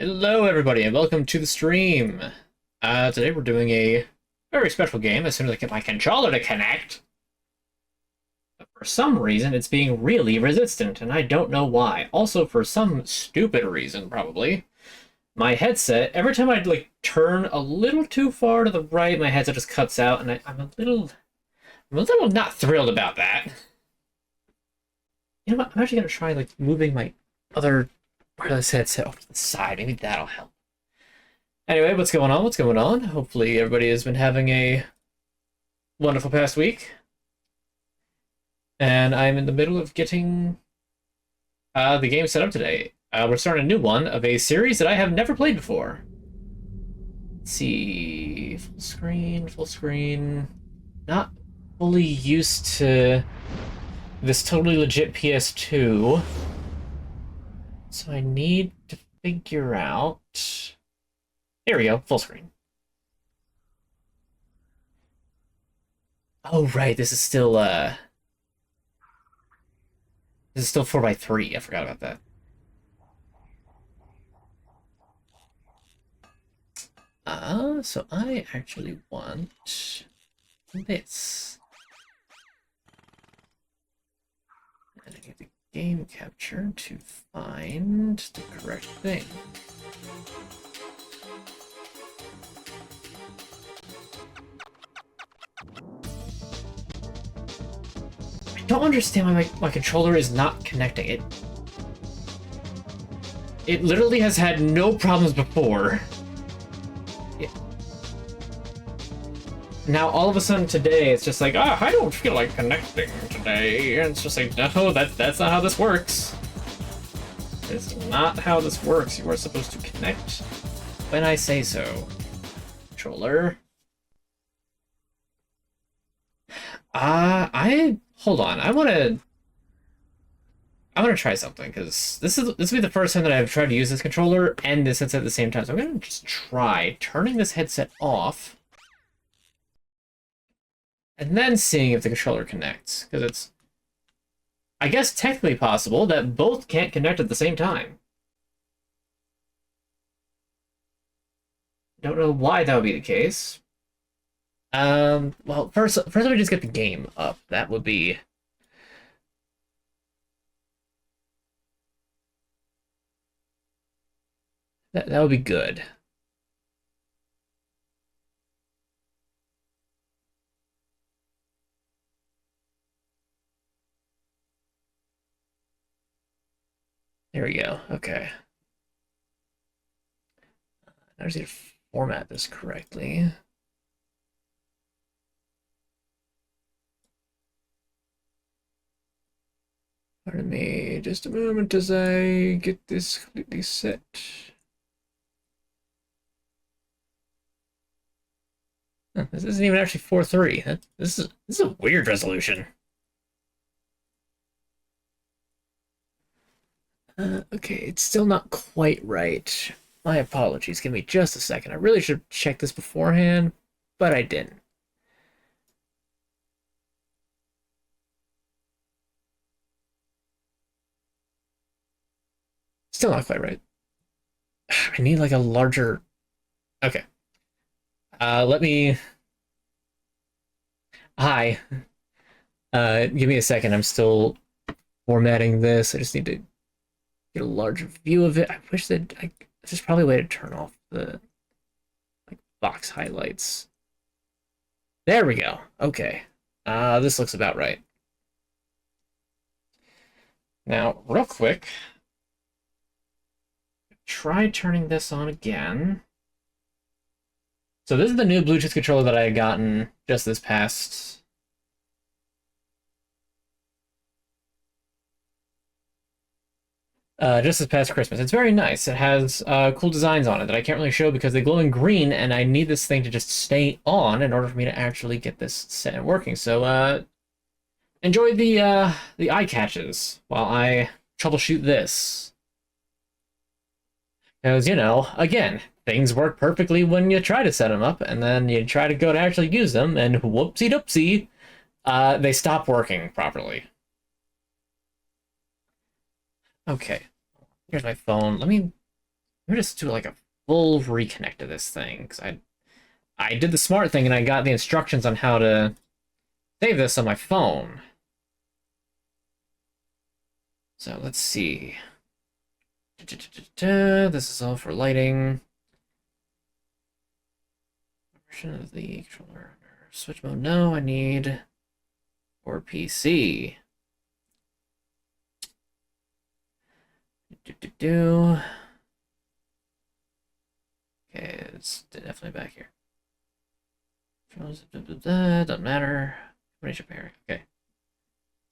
Hello, everybody, and welcome to the stream. Today we're doing a very special game as soon as I get my controller to connect. But for some reason, it's being really resistant, and I don't know why. Also, for some stupid reason, probably, my headset, every time I turn a little too far to the right, my headset just cuts out, and I'm a little not thrilled about that. You know what? I'm actually gonna try moving my other wireless headset off to the side. Maybe that'll help. Anyway, what's going on? What's going on? Hopefully everybody has been having a wonderful past week. And I'm in the middle of getting the game set up today. We're starting a new one of a series that I have never played before. Let's see. Full screen, full screen. Not fully used to this totally legit PS2. So I need to figure out... There we go, full screen. Oh, right, this is still 4x3. I forgot about that. So I actually want this. And I need the game capture to find the correct thing. I don't understand why my controller is not connecting. It literally has had no problems before. Now all of a sudden today it's just like, I don't feel like connecting today. And it's just like, no, that's not how this works. It's not how this works. You are supposed to connect when I say so. Controller. Hold on. I wanna try something, because this will be the first time that I've tried to use this controller and this headset at the same time. So I'm gonna just try turning this headset off and then seeing if the controller connects, because it's, I guess, technically possible that both can't connect at the same time. Don't know why that would be the case. Well, first let me just get the game up. That would be... That would be good. There we go. Okay. I just need to format this correctly. Pardon me, just a moment as I get this completely set. Huh, this isn't even actually 4:3. This is a weird resolution. Okay, it's still not quite right. My apologies. Give me just a second. I really should have checked this beforehand, but I didn't. Still not quite right. I need like a larger... Okay. Let me... Hi. Give me a second. I'm still formatting this. I just need to get a larger view of it. I wish that there's probably a way to turn off the box highlights. There we go. Okay. This looks about right. Now, real quick, try turning this on again. So this is the new Bluetooth controller that I had gotten just this past... Christmas. It's very nice. It has cool designs on it that I can't really show because they glow in green, and I need this thing to just stay on in order for me to actually get this set and working. So enjoy the eye catches while I troubleshoot this. Because, you know, again, things work perfectly when you try to set them up, and then you try to go to actually use them, and whoopsie-doopsie, they stop working properly. Okay. Here's my phone. Let me Let me just do like a full reconnect to this thing, because I did the smart thing and I got the instructions on how to save this on my phone. So let's see. This is all for lighting. Version of the controller. Switch mode. No, I need or PC. Okay, it's definitely back here. Doesn't matter. Combination pairing. Okay.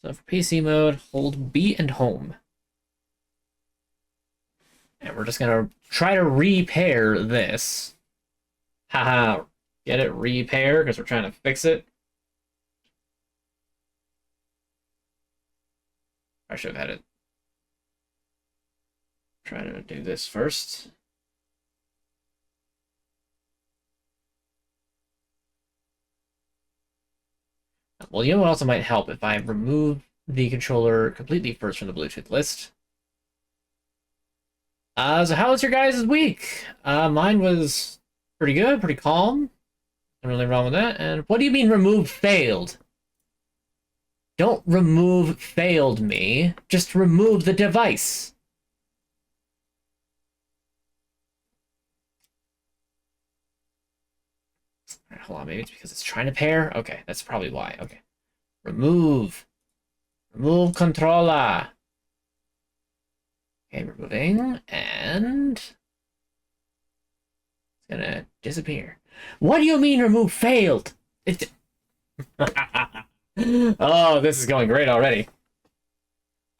So for PC mode, hold B and home. And we're just gonna try to repair this. Haha. Get it? Repair, because we're trying to fix it. I should have had it. Try to do this first. Well, you know what also might help if I remove the controller completely first from the Bluetooth list. So how was your guys' week? Mine was pretty good, pretty calm. Nothing really wrong with that. And what do you mean remove failed? Don't remove failed me. Just remove the device. Right, hold on, maybe it's because it's trying to pair? Okay, that's probably why. Okay. Remove. Remove controller. Okay, removing, and it's gonna disappear. What do you mean remove failed? Oh, this is going great already.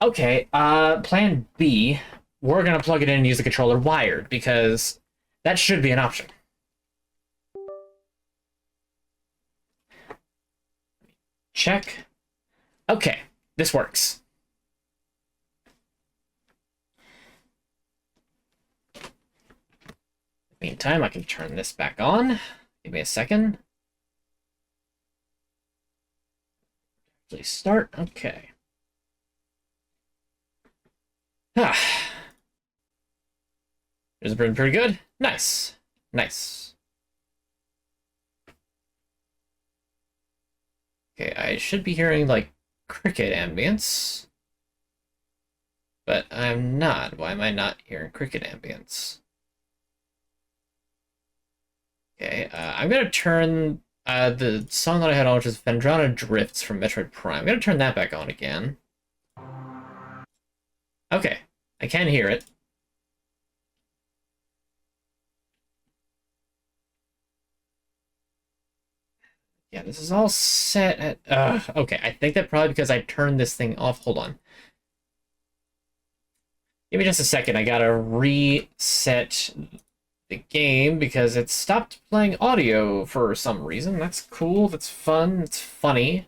Okay, plan B. We're gonna plug it in and use the controller wired, because that should be an option. Check. Okay, this works. Meantime, I can turn this back on. Give me a second. Please start. Okay. Ah. It's been pretty good. Nice. Nice. Okay, I should be hearing, like, cricket ambience. But I'm not. Why am I not hearing cricket ambience? Okay, I'm gonna turn the song that I had on, which is Phendrana Drifts from Metroid Prime. I'm gonna turn that back on again. Okay, I can hear it. Yeah, this is all set at... okay, I think that probably because I turned this thing off. Hold on. Give me just a second. I gotta reset the game because it stopped playing audio for some reason. That's cool. That's fun. It's funny.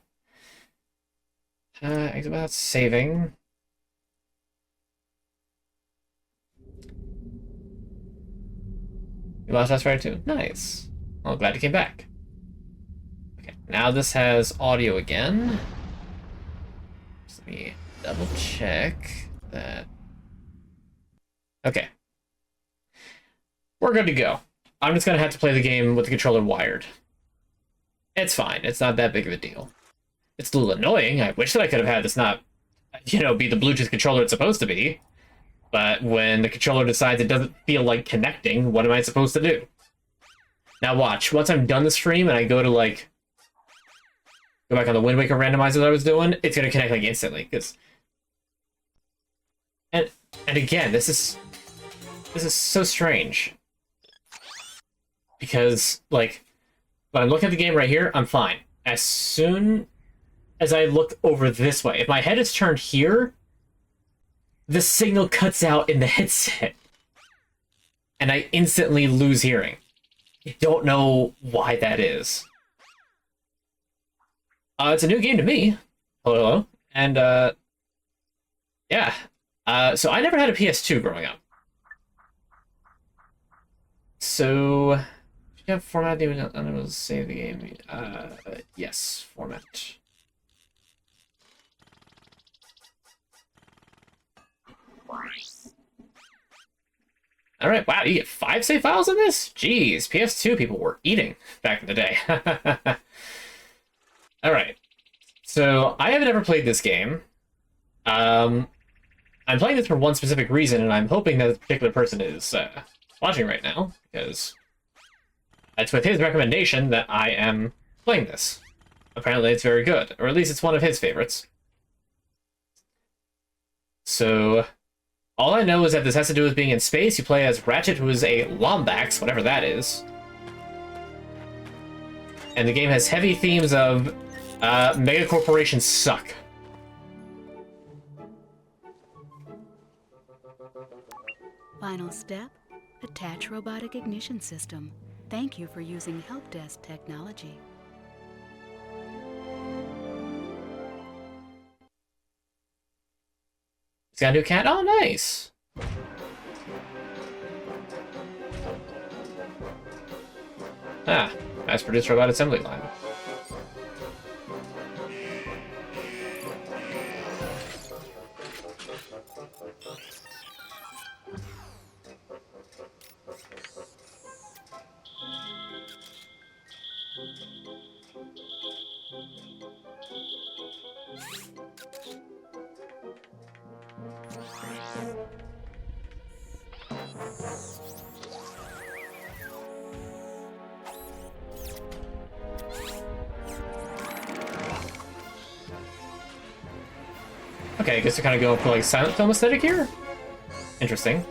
About saving. You lost that right too. Nice. Well, glad you came back. Okay, now this has audio again. Just let me double check that. Okay. We're good to go. I'm just gonna have to play the game with the controller wired. It's fine. It's not that big of a deal. It's a little annoying. I wish that I could have had this not, be the Bluetooth controller it's supposed to be. But when the controller decides it doesn't feel like connecting, what am I supposed to do? Now watch. Once I'm done the stream and I go to, like, go back on the Wind Waker randomizer that I was doing, it's gonna connect, like, instantly. And again, this is so strange. Because, like, when I'm looking at the game right here, I'm fine. As soon as I look over this way, if my head is turned here, the signal cuts out in the headset. And I instantly lose hearing. I don't know why that is. It's a new game to me. Hello. And, yeah. So I never had a PS2 growing up. So... yeah, format, I'm gonna save the game. Yes, format. Alright, wow, you get 5 save files in this? Jeez, PS2 people were eating back in the day. Alright, so I haven't ever played this game. I'm playing this for one specific reason, and I'm hoping that this particular person is watching right now, because it's with his recommendation that I am playing this. Apparently it's very good, or at least it's one of his favorites. So, all I know is that this has to do with being in space. You play as Ratchet, who is a Lombax, whatever that is. And the game has heavy themes of mega corporations suck. Final step, attach robotic ignition system. Thank you for using help desk technology. He's got a new cat? Oh, nice! Ah, mass-produced robot assembly line. Okay, I guess they're kind of going for like silent film aesthetic here. Interesting.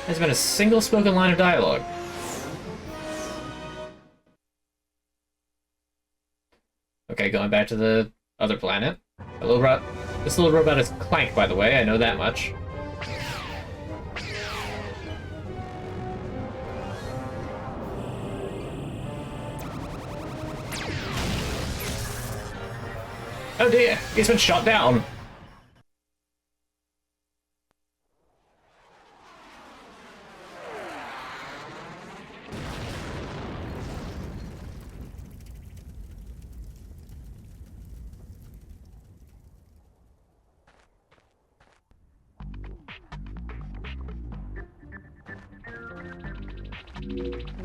There's been a single spoken line of dialogue. Okay, going back to the other planet. This little robot is Clank, by the way. I know that much. Oh dear, he's been shot down.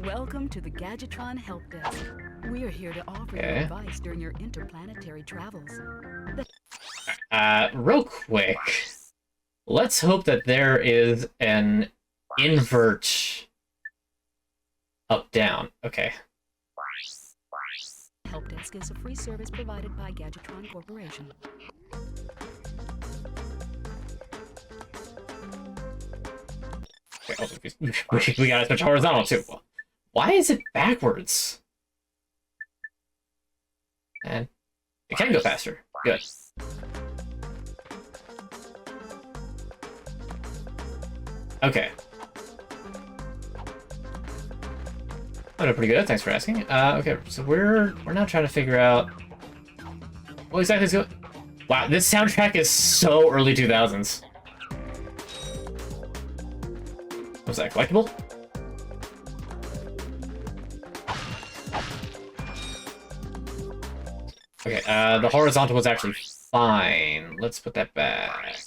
Welcome to the Gadgetron Help Desk. We are here to offer you advice during your interplanetary travels. Real quick, let's hope that there is an invert up-down. Okay. Help Desk is a free service provided by Gadgetron Corporation. Okay, we gotta switch horizontal too. Why is it backwards? And it can go faster. Good. Okay. Oh, no, pretty good. Thanks for asking. Okay, so we're now trying to figure out what exactly is going. Wow, this soundtrack is so early 2000s. Was that collectible? Okay, the horizontal was actually fine. Let's put that back.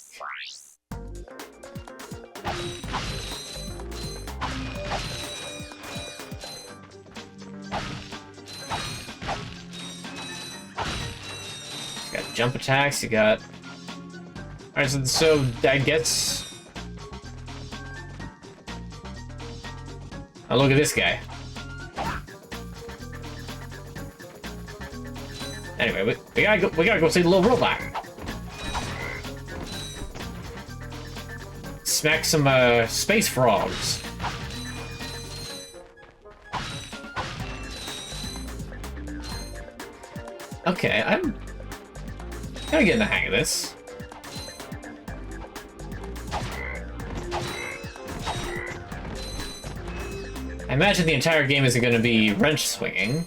You got jump attacks, you got... Alright, so I guess... Oh, look at this guy. Anyway, we gotta go see the little robot. Smack some space frogs. Okay, I'm kind of getting the hang of this. I imagine the entire game isn't going to be wrench swinging.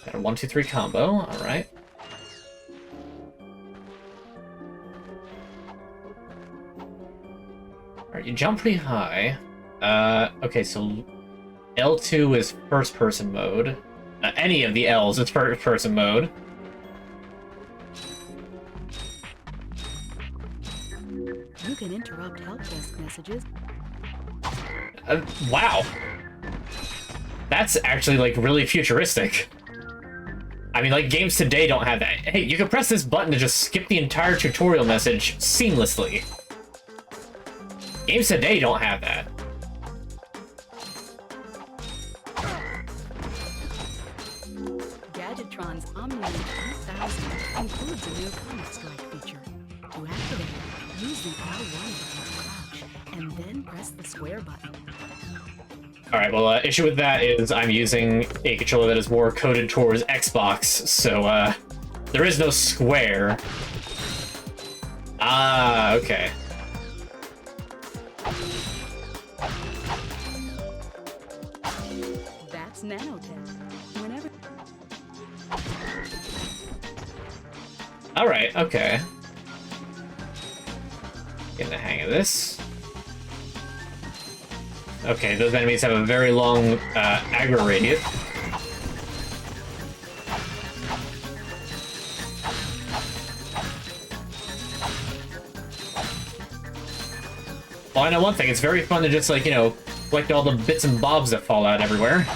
Got a 1-2-3 combo, alright. Alright, you jump pretty high. Okay, so L2 is first-person mode. Any of the L's is first-person mode. You can interrupt help desk messages. Wow. That's actually, like, really futuristic. I mean, like, games today don't have that. Hey, you can press this button to just skip the entire tutorial message seamlessly. Games today don't have that. Gadgetron's OmniLink 2000 includes a new comic strike feature. To activate it, use the R1 button to crouch, and then press the square button. Alright, well, issue with that is I'm using a controller that is more coded towards Xbox, so, there is no square. Ah, okay. That's nanotech. Whenever... Alright, okay. Getting the hang of this. Okay, those enemies have a very long aggro radius. Well, I know one thing, it's very fun to just, like, you know, collect all the bits and bobs that fall out everywhere.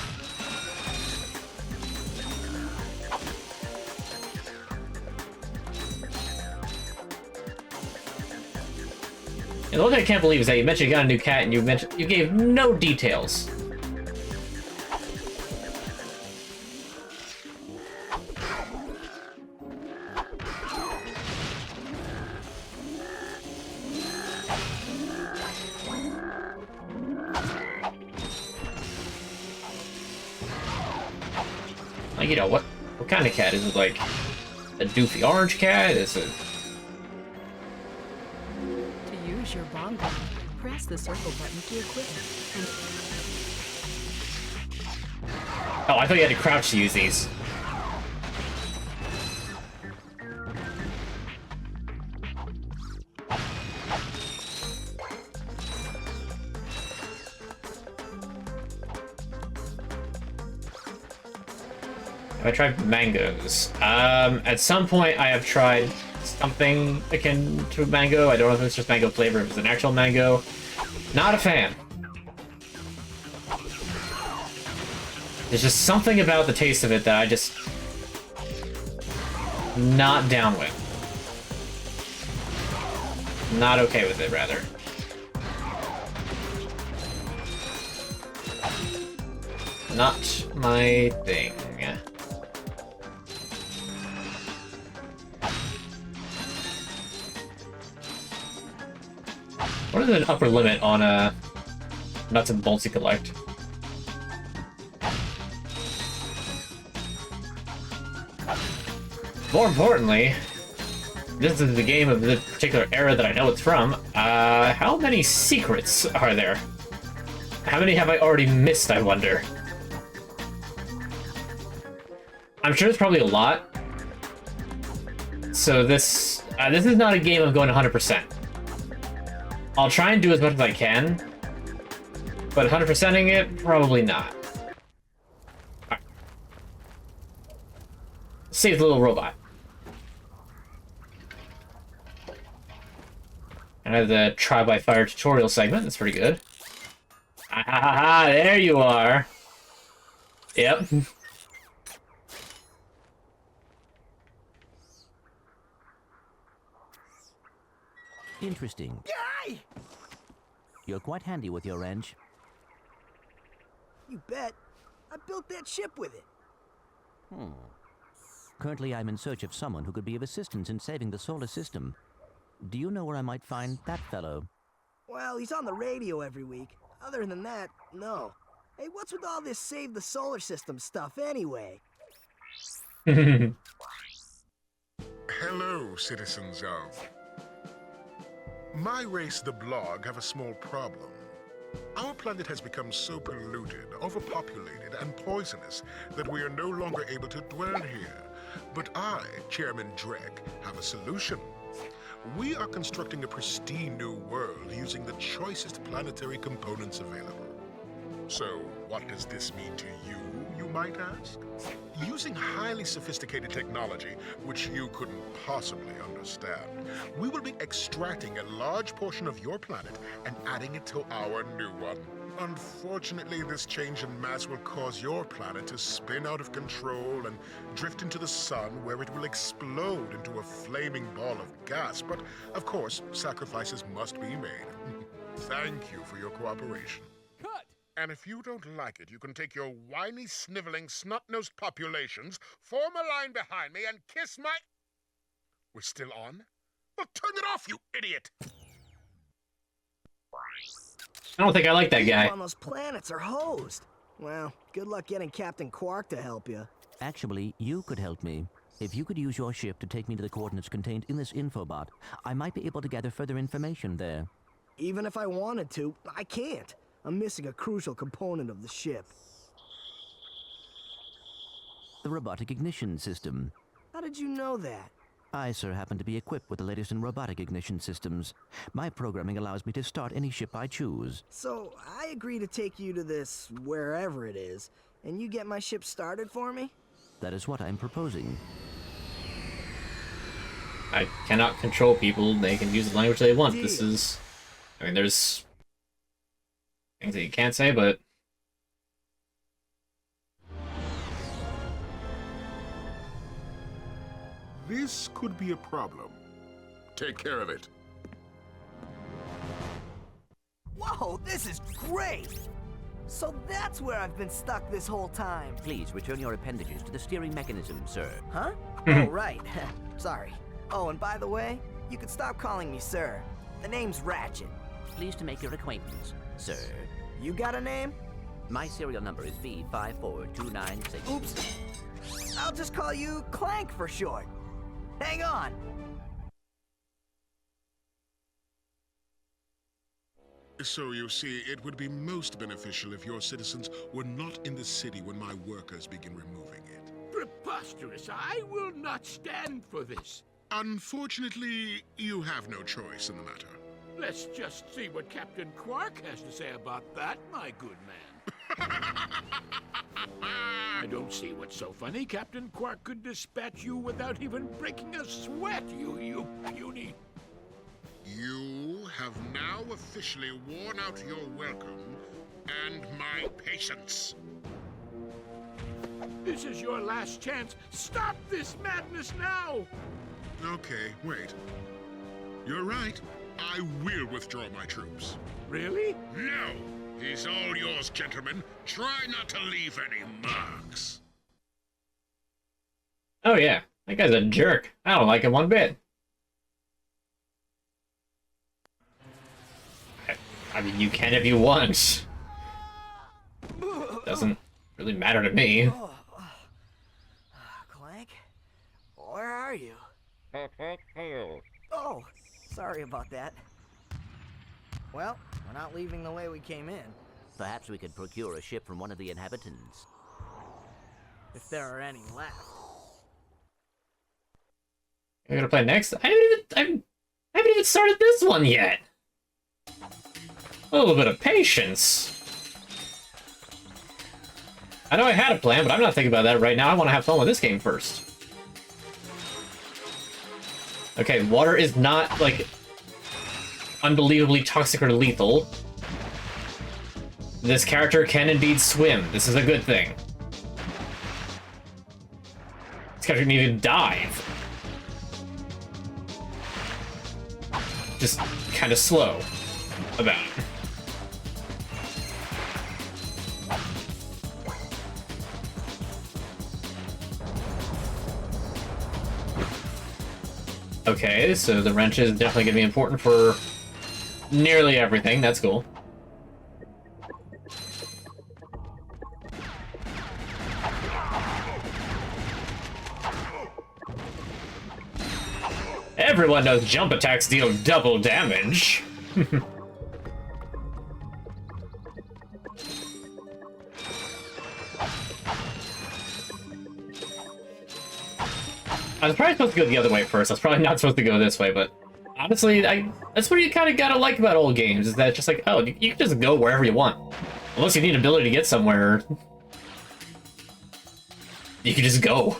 And the one thing I can't believe is that you mentioned you got a new cat and you gave no details. Like, you know, what kind of cat? Is it like a doofy orange cat? Is it... Use your bongo. Press the circle button to equip it. Oh, I thought you had to crouch to use these. Have I tried mangoes? At some point I have tried something akin to mango. I don't know if it's just mango flavor, if it's an actual mango. Not a fan. There's just something about the taste of it that I just... not down with. Not okay with it, rather. Not my thing. What is an upper limit on nuts and bolts you collect? More importantly, this is the game of the particular era that I know it's from. How many secrets are there? How many have I already missed, I wonder? I'm sure there's probably a lot. So this is not a game I'm going 100%. I'll try and do as much as I can, but 100%ing it, probably not. Right. Save the little robot. And I have the Try by Fire tutorial segment, that's pretty good. Ah, there you are. Yep. Interesting. Yay! You're quite handy with your wrench. You bet. I built that ship with it. Currently, I'm in search of someone who could be of assistance in saving the solar system. Do you know where I might find that fellow? Well, he's on the radio every week. Other than that, no. Hey, what's with all this save the solar system stuff anyway? Hello, citizens of... My race, the Blog, have a small problem. Our planet has become so polluted, overpopulated, and poisonous that we are no longer able to dwell here. But I, Chairman Drek, have a solution. We are constructing a pristine new world using the choicest planetary components available. So, what does this mean to you, you might ask? Using highly sophisticated technology, which you couldn't possibly understand, we will be extracting a large portion of your planet and adding it to our new one. Unfortunately, this change in mass will cause your planet to spin out of control and drift into the sun, where it will explode into a flaming ball of gas. But, of course, sacrifices must be made. Thank you for your cooperation. Cut! And if you don't like it, you can take your whiny, sniveling, snot-nosed populations, form a line behind me, and kiss my... We're still on? Well, turn it off, you idiot! I don't think I like that People guy. on those planets are hosed. Well, good luck getting Captain Quark to help you. Actually, you could help me. If you could use your ship to take me to the coordinates contained in this infobot, I might be able to gather further information there. Even if I wanted to, I can't. I'm missing a crucial component of the ship. The robotic ignition system. How did you know that? I, sir, happen to be equipped with the latest in robotic ignition systems. My programming allows me to start any ship I choose. So, I agree to take you to this, wherever it is, and you get my ship started for me? That is what I'm proposing. I cannot control people. They can use the language they want. This Deal. is... I mean, there's things that you can't say, but... This could be a problem. Take care of it. Whoa, this is great! So that's where I've been stuck this whole time. Please return your appendages to the steering mechanism, sir. Huh? Oh, right. Sorry. Oh, and by the way, you could stop calling me sir. The name's Ratchet. Pleased to make your acquaintance, sir. You got a name? My serial number is V54296. Oops. I'll just call you Clank for short. Hang on. So you see, it would be most beneficial if your citizens were not in the city when my workers begin removing it. Preposterous! I will not stand for this. Unfortunately, you have no choice in the matter. Let's just see what Captain Quark has to say about that, my good man. I don't see what's so funny. Captain Quark could dispatch you without even breaking a sweat, you puny... You have now officially worn out your welcome and my patience. This is your last chance. Stop this madness now! Okay, wait. You're right. I will withdraw my troops. Really? No! He's all yours, gentlemen. Try not to leave any marks. Oh yeah, that guy's a jerk. I don't like him one bit. I mean, you can if you want. Doesn't really matter to me. Clank? Where are you? Oh, sorry about that. Well, we're not leaving the way we came in. Perhaps we could procure a ship from one of the inhabitants. If there are any left. I'm gonna play next. I haven't even started this one yet. A little bit of patience. I know I had a plan, but I'm not thinking about that right now. I want to have fun with this game first. Okay, water is not, like, unbelievably toxic or lethal. This character can indeed swim. This is a good thing. This character can even dive. Just kind of slow about it. Okay, so the wrench is definitely going to be important for nearly everything. That's cool. Everyone knows jump attacks deal double damage. I was probably supposed to go the other way first. I was probably not supposed to go this way, but honestly, that's what you kind of gotta like about old games, is that it's just like, oh, you can just go wherever you want. Unless you need ability to get somewhere. You could just go.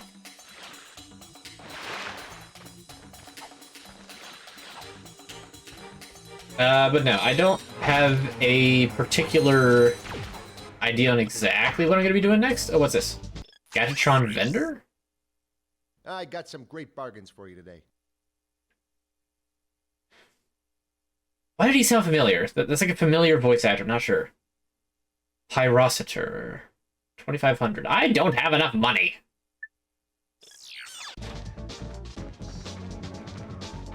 But no, I don't have a particular idea on exactly what I'm going to be doing next. Oh, what's this? Gadgetron vendor? I got some great bargains for you today. Why did he sound familiar? That's like a familiar voice actor, I'm not sure. Pyrocitor. 2,500. I don't have enough money.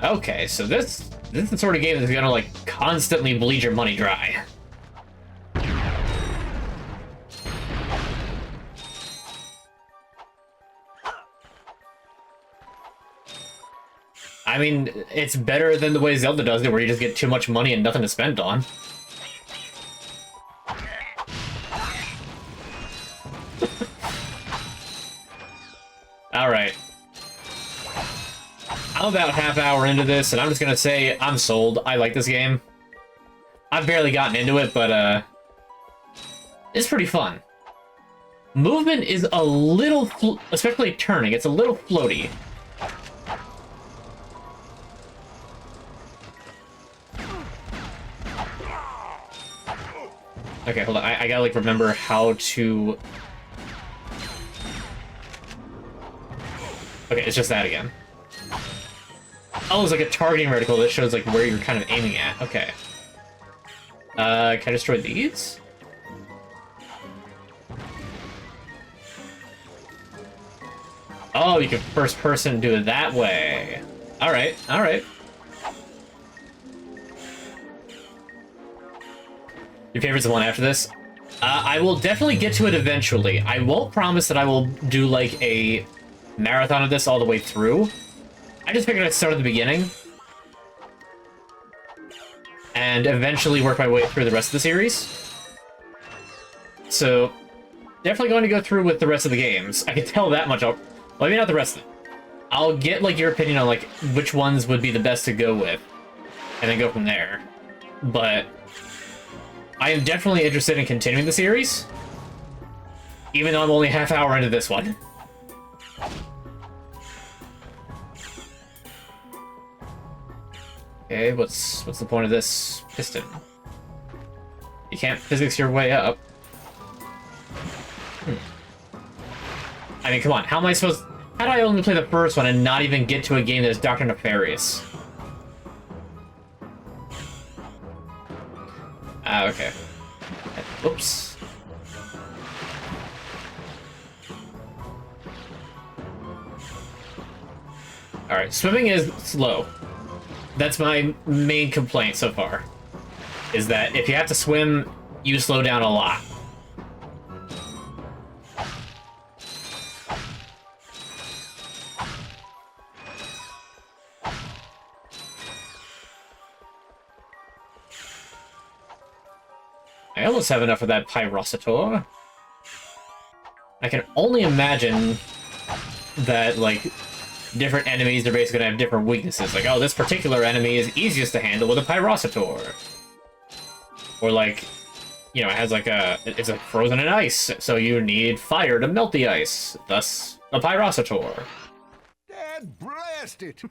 Okay, so this is the sort of game that's gonna, like, constantly bleed your money dry. I mean, it's better than the way Zelda does it, where you just get too much money and nothing to spend on. Alright. I'm about half hour into this, and I'm just gonna say I'm sold. I like this game. I've barely gotten into it, but, it's pretty fun. Movement is a little, especially turning, it's a little floaty. Okay, hold on. I gotta, like, remember how to... Okay, it's just that again. Oh, it's like a targeting reticle that shows, like, where you're kind of aiming at. Okay. Can I destroy these? Oh, you can first person do it that way. Alright, alright. Your favorite's the one after this? I will definitely get to it eventually. I won't promise that I will do, like, a marathon of this all the way through. I just figured I'd start at the beginning. And eventually work my way through the rest of the series. So, definitely going to go through with the rest of the games. I can tell that much. Well, maybe not the rest of them. I'll get, like, your opinion on, like, which ones would be the best to go with. And then go from there. But... I am definitely interested in continuing the series, even though I'm only half hour into this one. Okay, what's the point of this piston? You can't physics your way up. I mean, come on, how am I supposed... How do I only play the first one and not even get to a game that's Dr. Nefarious? Ah, okay. Oops. Alright, swimming is slow. That's my main complaint so far. Is that if you have to swim, you slow down a lot. I almost have enough of that Pyrocitor. I can only imagine that, like, different enemies are basically gonna have different weaknesses. Like, oh, this particular enemy is easiest to handle with a Pyrocitor. Or, like, you know, it has, like, it's, like, frozen in ice, so you need fire to melt the ice. Thus, a Pyrocitor. Dad, blast it!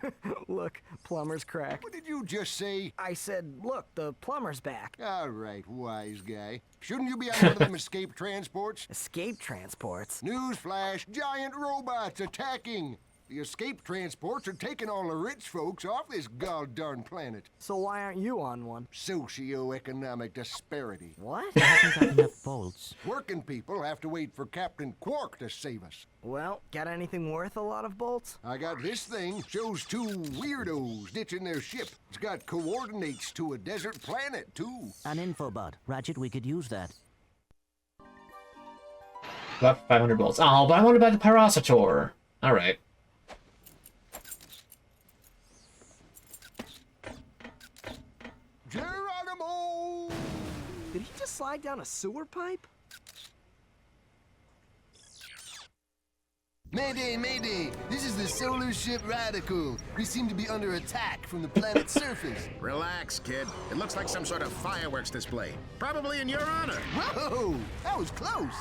Look, plumber's crack. What did you just say? I said, look, the plumber's back. All right, wise guy. Shouldn't you be on one of them escape transports? Escape transports? Newsflash, giant robots attacking! The escape transports are taking all the rich folks off this god-darn planet. So why aren't you on one? Socioeconomic disparity. What? I haven't got enough bolts. Working people have to wait for Captain Quark to save us. Well, got anything worth a lot of bolts? I got this thing. Shows two weirdos ditching their ship. It's got coordinates to a desert planet, too. An infobot. Ratchet, we could use that. About 500 bolts. Oh, but I want to buy the Pyrocitor. Alright. Geronimo! Did he just slide down a sewer pipe? Mayday, mayday! This is the solar ship Radical. We seem to be under attack from the planet's surface. Relax, kid. It looks like some sort of fireworks display. Probably in your honor. Whoa! That was close!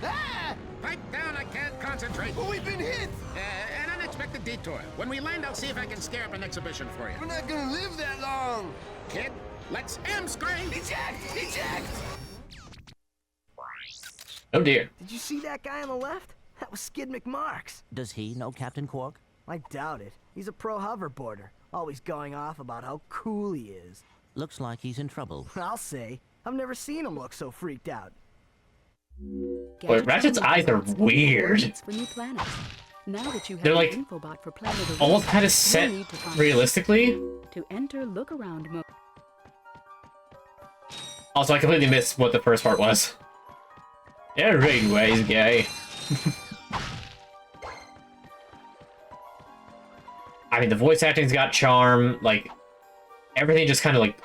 Ah! Pipe down, I can't concentrate. Oh, we've been hit! An unexpected detour. When we land, I'll see if I can scare up an exhibition for you. We're not gonna live that long! Kid, let's M-screen! Eject! Eject! Oh dear. Did you see that guy on the left? That was Skid McMarks. Does he know Captain Quark? I doubt it. He's a pro hoverboarder, always going off about how cool he is. Looks like he's in trouble. I'll say, I've never seen him look so freaked out. Boy, Ratchet's eyes are weird. For new planets. Now that you have They're an like infobot for Planet of almost Earth, kind of you set need to find realistically. to enter look around mode. Also, I completely missed what the first part was. Yeah, right, wise guy. I mean, the voice acting's got charm. Like, everything just kind of like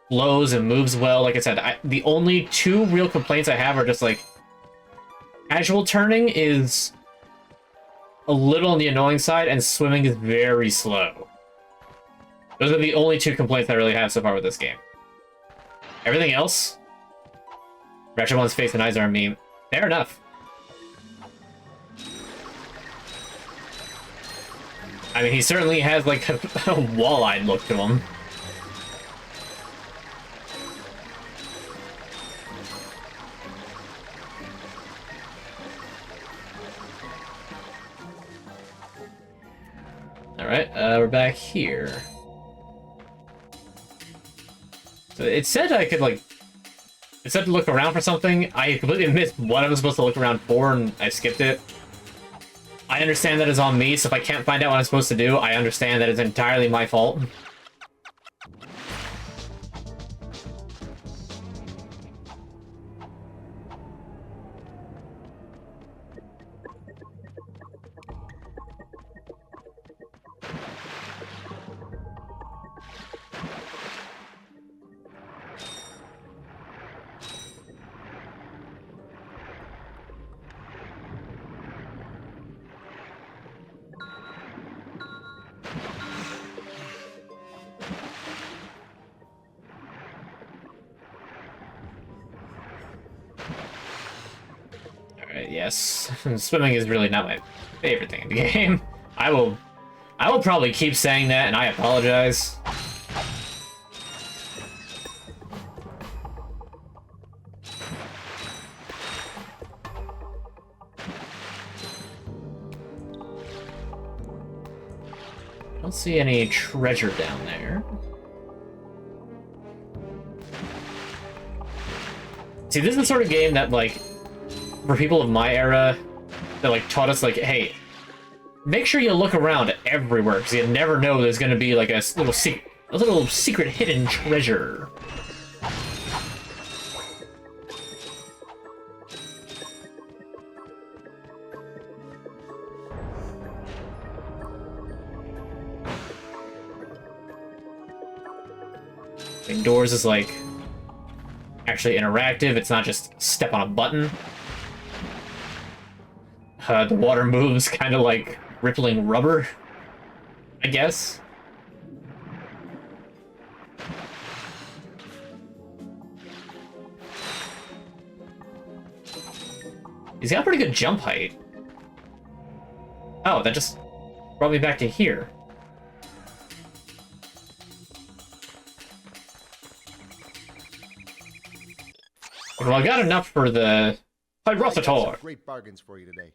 flows and moves well. Like I said, the only two real complaints I have are just like casual turning is a little on the annoying side, and swimming is very slow. Those are the only two complaints I really have so far with this game. Everything else, Ratchet 1's face and eyes are a meme. Fair enough. I mean, he certainly has like a wall-eyed look to him. Alright, we're back here. So it said I could, like... It said to look around for something. I completely missed what I was supposed to look around for, and I skipped it. I understand that is on me, so if I can't find out what I'm supposed to do, I understand that it's entirely my fault. Yes, swimming is really not my favorite thing in the game. I will probably keep saying that, and I apologize. I don't see any treasure down there. See, this is the sort of game that, like, for people of my era, that like taught us like, hey, make sure you look around everywhere because you never know there's gonna be like a little secret hidden treasure. Indoors is like actually interactive. It's not just step on a button. The water moves kind of like rippling rubber, I guess. He's got pretty good jump height. Oh, that just brought me back to here. Well, I got enough for the Hydrosator. Great bargains for you today.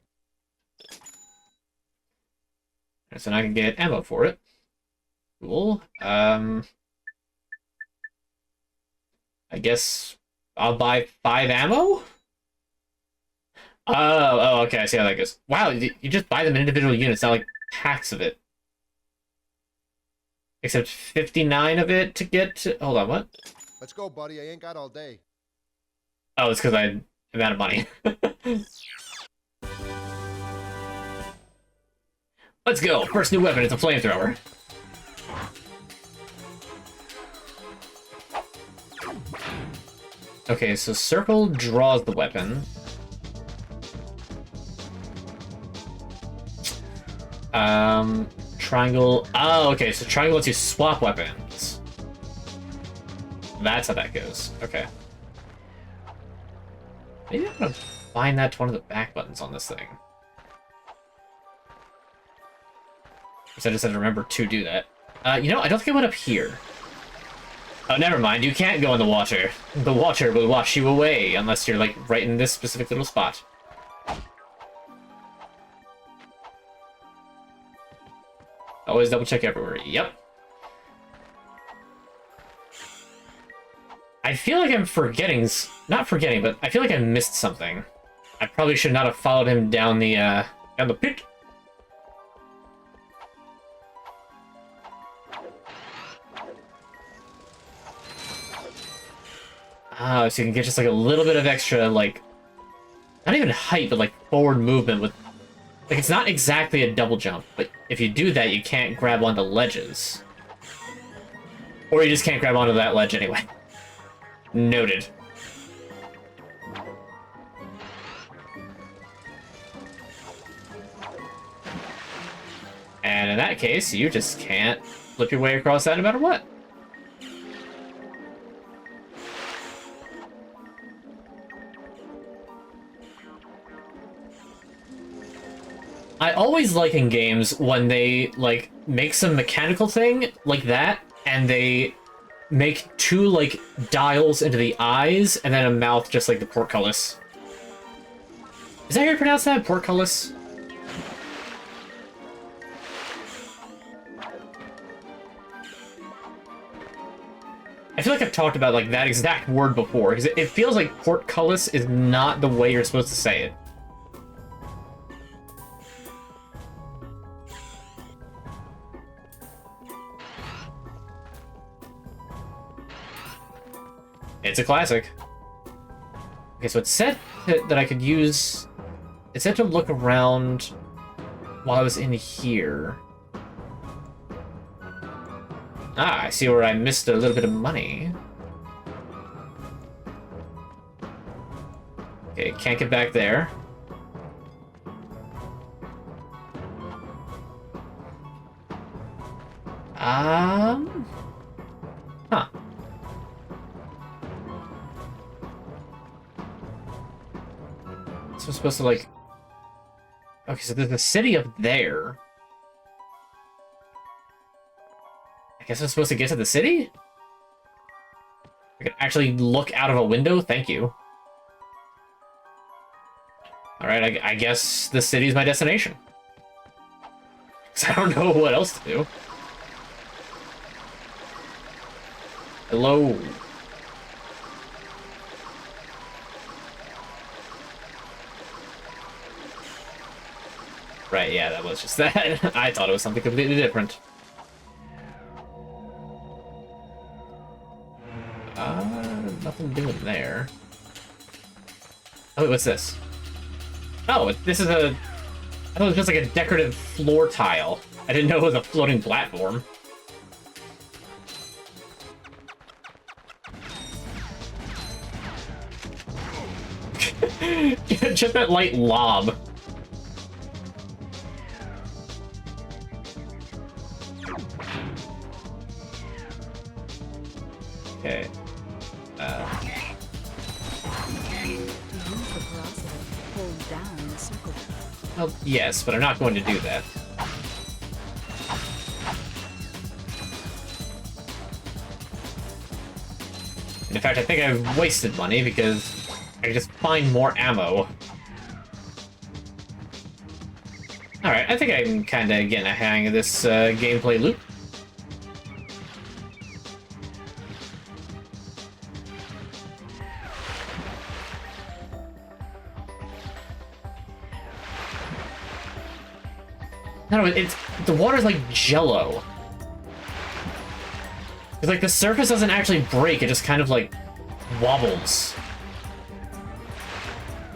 So now I can get ammo for it. Cool. I guess I'll buy 5 ammo? Oh, okay, I see how that goes. Wow, you just buy them in individual units, not like packs of it. Except 59 of it to get to... Hold on, what? Let's go, buddy. I ain't got all day. Oh, it's because I'm out of money. Let's go! First new weapon, it's a flamethrower. Okay, so circle draws the weapon. Triangle... Oh, okay, so triangle lets you swap weapons. That's how that goes. Okay. Maybe I'm gonna bind that to one of the back buttons on this thing. So I just had to remember to do that. You know, I don't think I went up here. Oh, never mind. You can't go in the water. The water will wash you away unless you're, like, right in this specific little spot. Always double check everywhere. Yep. I feel like I'm forgetting... Not forgetting, but I feel like I missed something. I probably should not have followed him down the pit. So you can get just like a little bit of extra, like, not even height, but like forward movement with, like, it's not exactly a double jump, but if you do that, you can't grab onto ledges. Or you just can't grab onto that ledge anyway. Noted. And in that case, you just can't flip your way across that no matter what. I always like in games when they, like, make some mechanical thing like that, and they make two, like, dials into the eyes, and then a mouth just like the portcullis. Is that how you pronounce that? Portcullis? I feel like I've talked about, like, that exact word before, because it feels like portcullis is not the way you're supposed to say it. It's a classic. Okay, so it said that I could use... It said to look around while I was in here. Ah, I see where I missed a little bit of money. Okay, can't get back there. Huh. So I'm supposed to, like... Okay, so there's a city up there. I guess I'm supposed to get to the city? I can actually look out of a window? Thank you. Alright, I guess the city's my destination. Because I don't know what else to do. Hello. Right, yeah, that was just that. I thought it was something completely different. Nothing doing there. Oh, what's this? Oh, this is a... I thought it was just like a decorative floor tile. I didn't know it was a floating platform. Just that light lob. Okay. Well, yes, but I'm not going to do that. And in fact, I think I've wasted money because I can just find more ammo. Alright, I think I'm kind of getting a hang of this gameplay loop. No, it's the water's like jello. It's like the surface doesn't actually break, it just kind of like wobbles.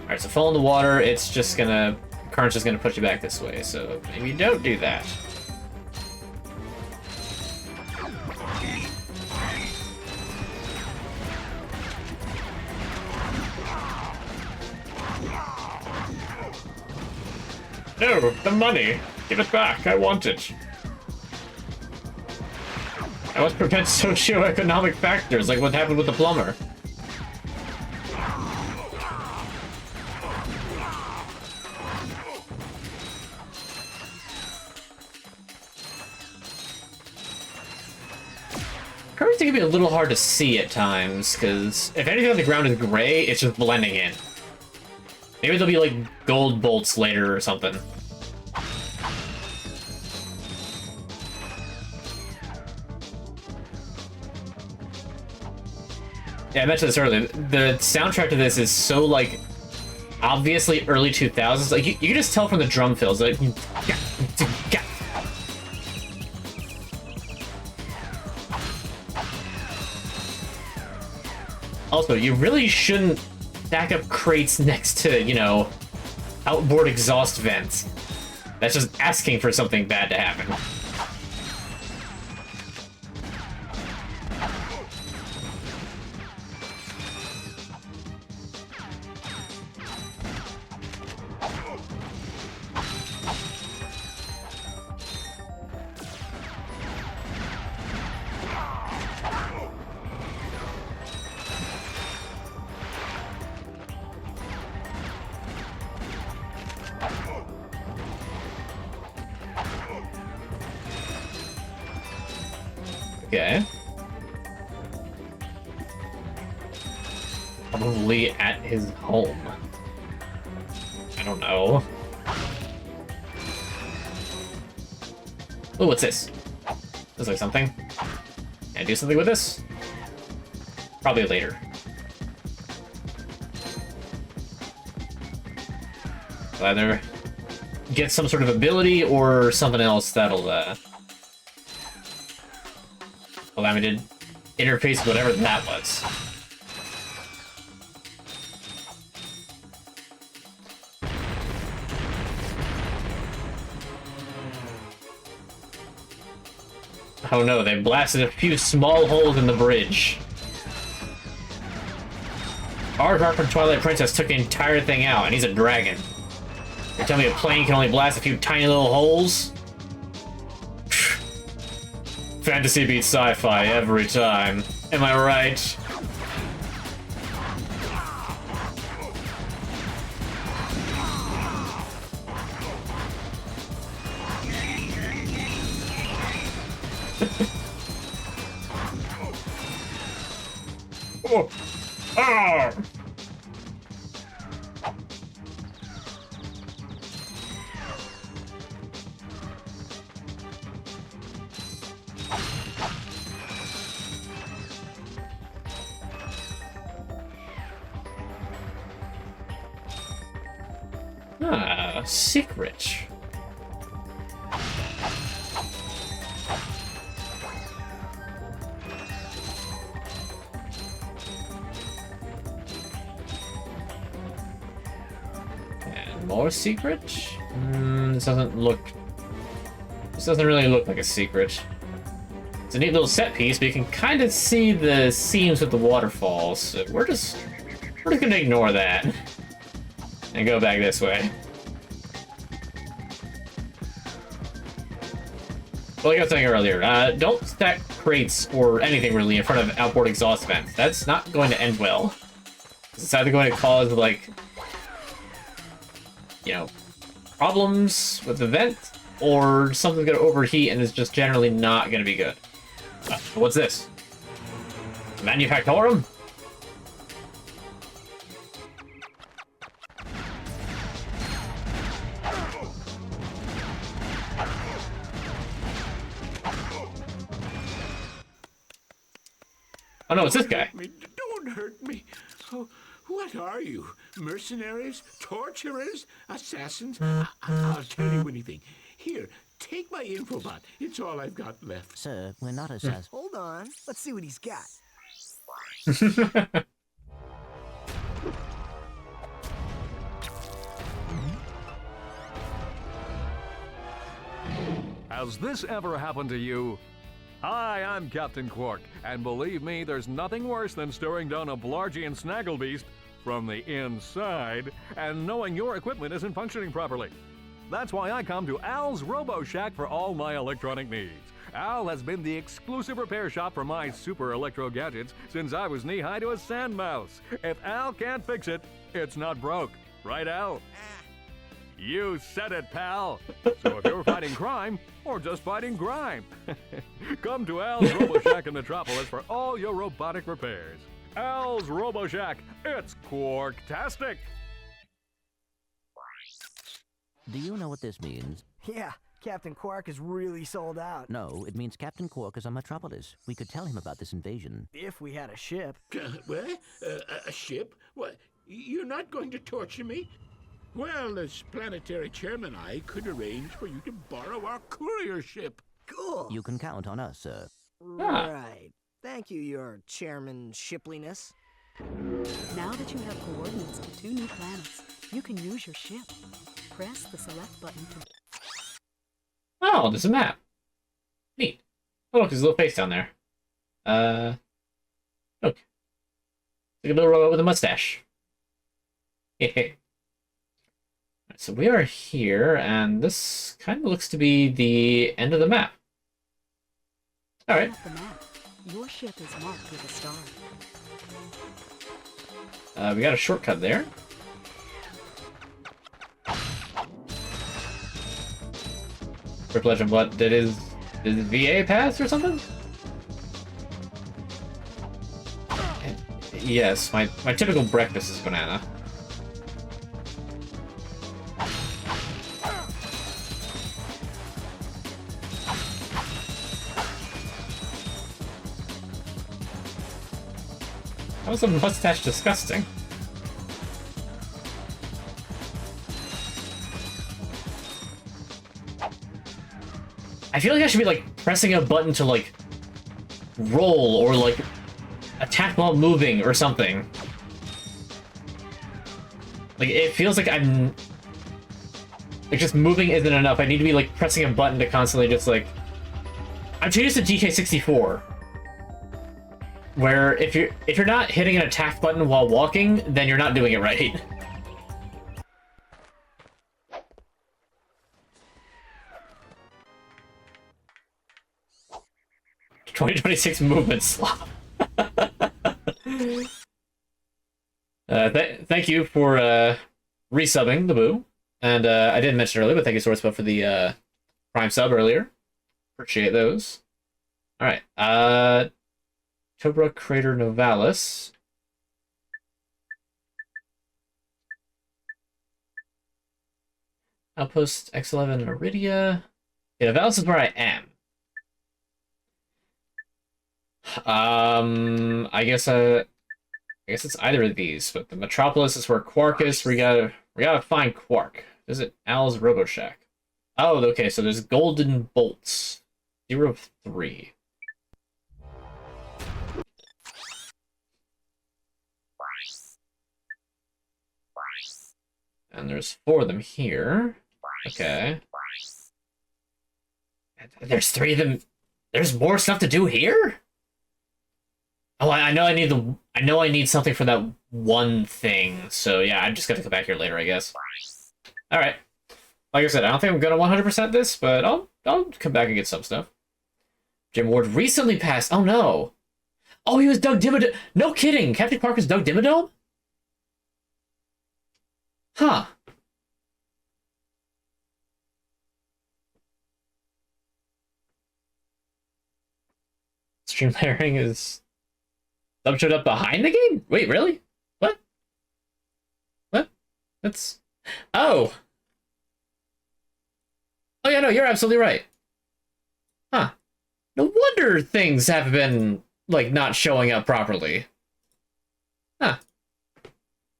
Alright, so fall in the water, it's just gonna... current's just gonna push you back this way, so maybe don't do that. No, the money! Give it back, I want it. I must prevent socioeconomic factors, like what happened with the plumber. Currency can be a little hard to see at times, because if anything on the ground is gray, it's just blending in. Maybe there'll be, like, gold bolts later or something. Yeah, I mentioned this earlier. The soundtrack to this is so, like, obviously early 2000s. Like, you can just tell from the drum fills. Like, also, you really shouldn't stack up crates next to, you know, outboard exhaust vents. That's just asking for something bad to happen. Okay. Probably at his home. I don't know. Oh, what's this? Looks like something. Can I do something with this? Probably later. I'll either get some sort of ability or something else that'll allow me to interface with whatever that was. Oh no, they blasted a few small holes in the bridge. Aardvark from Twilight Princess took the entire thing out, and he's a dragon. You're telling me a plane can only blast a few tiny little holes? Fantasy beats sci-fi every time. Am I right? Oh. Ah. Ah, secret. And more secret? This doesn't look... This doesn't really look like a secret. It's a neat little set piece, but you can kind of see the seams with the waterfalls. So we're just gonna ignore that. And go back this way. Well, like I was saying earlier, don't stack crates or anything really in front of outboard exhaust vents. That's not going to end well. It's either going to cause, like, you know, problems with the vent, or something's going to overheat and is just generally not going to be good. What's this? Manufactorum? Oh no, it's this guy. Don't hurt me. Oh, what are you? Mercenaries? Torturers? Assassins? I'll tell you anything. Here, take my infobot. It's all I've got left. Sir, we're not assassins. Hold on. Let's see what he's got. Has this ever happened to you? Hi, I'm Captain Quark, and believe me, there's nothing worse than staring down a Blargian snagglebeast from the inside and knowing your equipment isn't functioning properly. That's why I come to Al's Robo Shack for all my electronic needs. Al has been the exclusive repair shop for my super electro gadgets since I was knee-high to a sand mouse. If Al can't fix it, it's not broke. Right, Al? You said it, pal. So if you're fighting crime, or just fighting grime, come to Al's RoboShack in Metropolis for all your robotic repairs. Al's RoboShack, it's Quarktastic! Do you know what this means? Yeah, Captain Quark is really sold out. No, it means Captain Quark is on Metropolis. We could tell him about this invasion. If we had a ship. What? A ship? What? You're not going to torture me? Well, as planetary chairman, I could arrange for you to borrow our courier ship. Cool. You can count on us, sir. Right. Thank you, your chairman shipliness. Now that you have coordinates to 2 new planets, you can use your ship. Press the select button to... Oh, there's a map. Neat. Oh, look, there's a little face down there. Look. Like a little robot with a mustache. Hehe. So we are here, and this kind of looks to be the end of the map. Alright. Off the map, your ship is marked with a star. We got a shortcut there. Rip Legend, what? Did his VA pass or something? Yes, my typical breakfast is banana. How was the mustache disgusting? I feel like I should be like pressing a button to like roll or like attack while moving or something. Like it feels like I'm like just moving isn't enough. I need to be like pressing a button to constantly just like I'm too used to DK64. Where if you're not hitting an attack button while walking, then you're not doing it right. '2026 movement slop. Thank you for resubbing the boo, and I didn't mention earlier, but thank you Swordspuff for the Prime sub earlier. Appreciate those. All right. Tobra Crater Novalis. Outpost X11 Iridia. Yeah, Novalis is where I am. I guess it's either of these, but the Metropolis is where Quark is. We gotta find Quark. Visit Al's RoboShack. Oh, okay, so there's golden bolts. 0 of 3. And there's 4 of them here. Okay. There's 3 of them. There's more stuff to do here? Oh, I know I need something for that one thing. So yeah, I just got to come back here later, I guess. All right. Like I said, I don't think I'm gonna 100% this, but I'll come back and get some stuff. Jim Ward recently passed. Oh no. Oh, he was Doug Dimmadome. No kidding. Captain Quark was Doug Dimmadome? Huh. Stream layering is... Sub showed up behind the game? Wait, really? What? What? That's... Oh! Oh yeah, no, you're absolutely right. Huh. No wonder things have been, like, not showing up properly. Huh.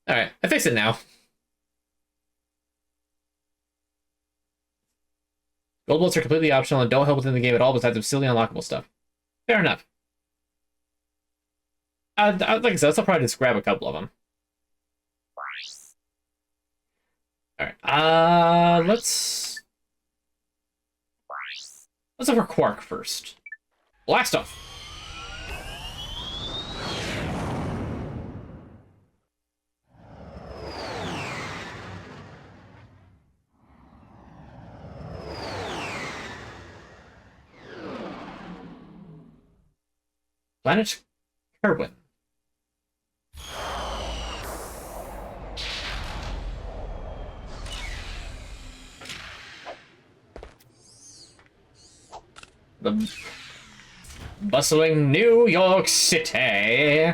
Alright, I fixed it now. Gold bolts are completely optional and don't help within the game at all besides some silly unlockable stuff. Fair enough. Like I said, I'll probably just grab a couple of them. Alright, let's look for Quark first. Blast off! Planet Kerwin. The bustling New York City.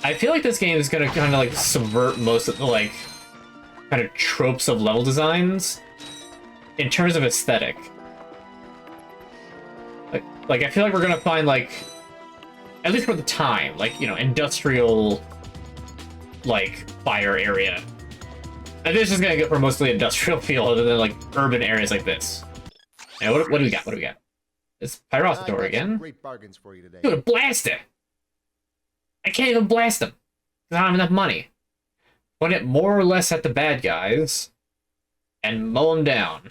I feel like this game is gonna kind of like subvert most of the like kind of tropes of level designs in terms of aesthetic. Like I feel like we're gonna find like, at least for the time, like, you know, industrial like fire area. And this is gonna go for mostly industrial feel other than like urban areas like this. Now what do we got? What do we got? It's Pyrossator again. Great bargains for you today. Dude, blast it! I can't even blast them because I don't have enough money. Point it more or less at the bad guys and mow them down.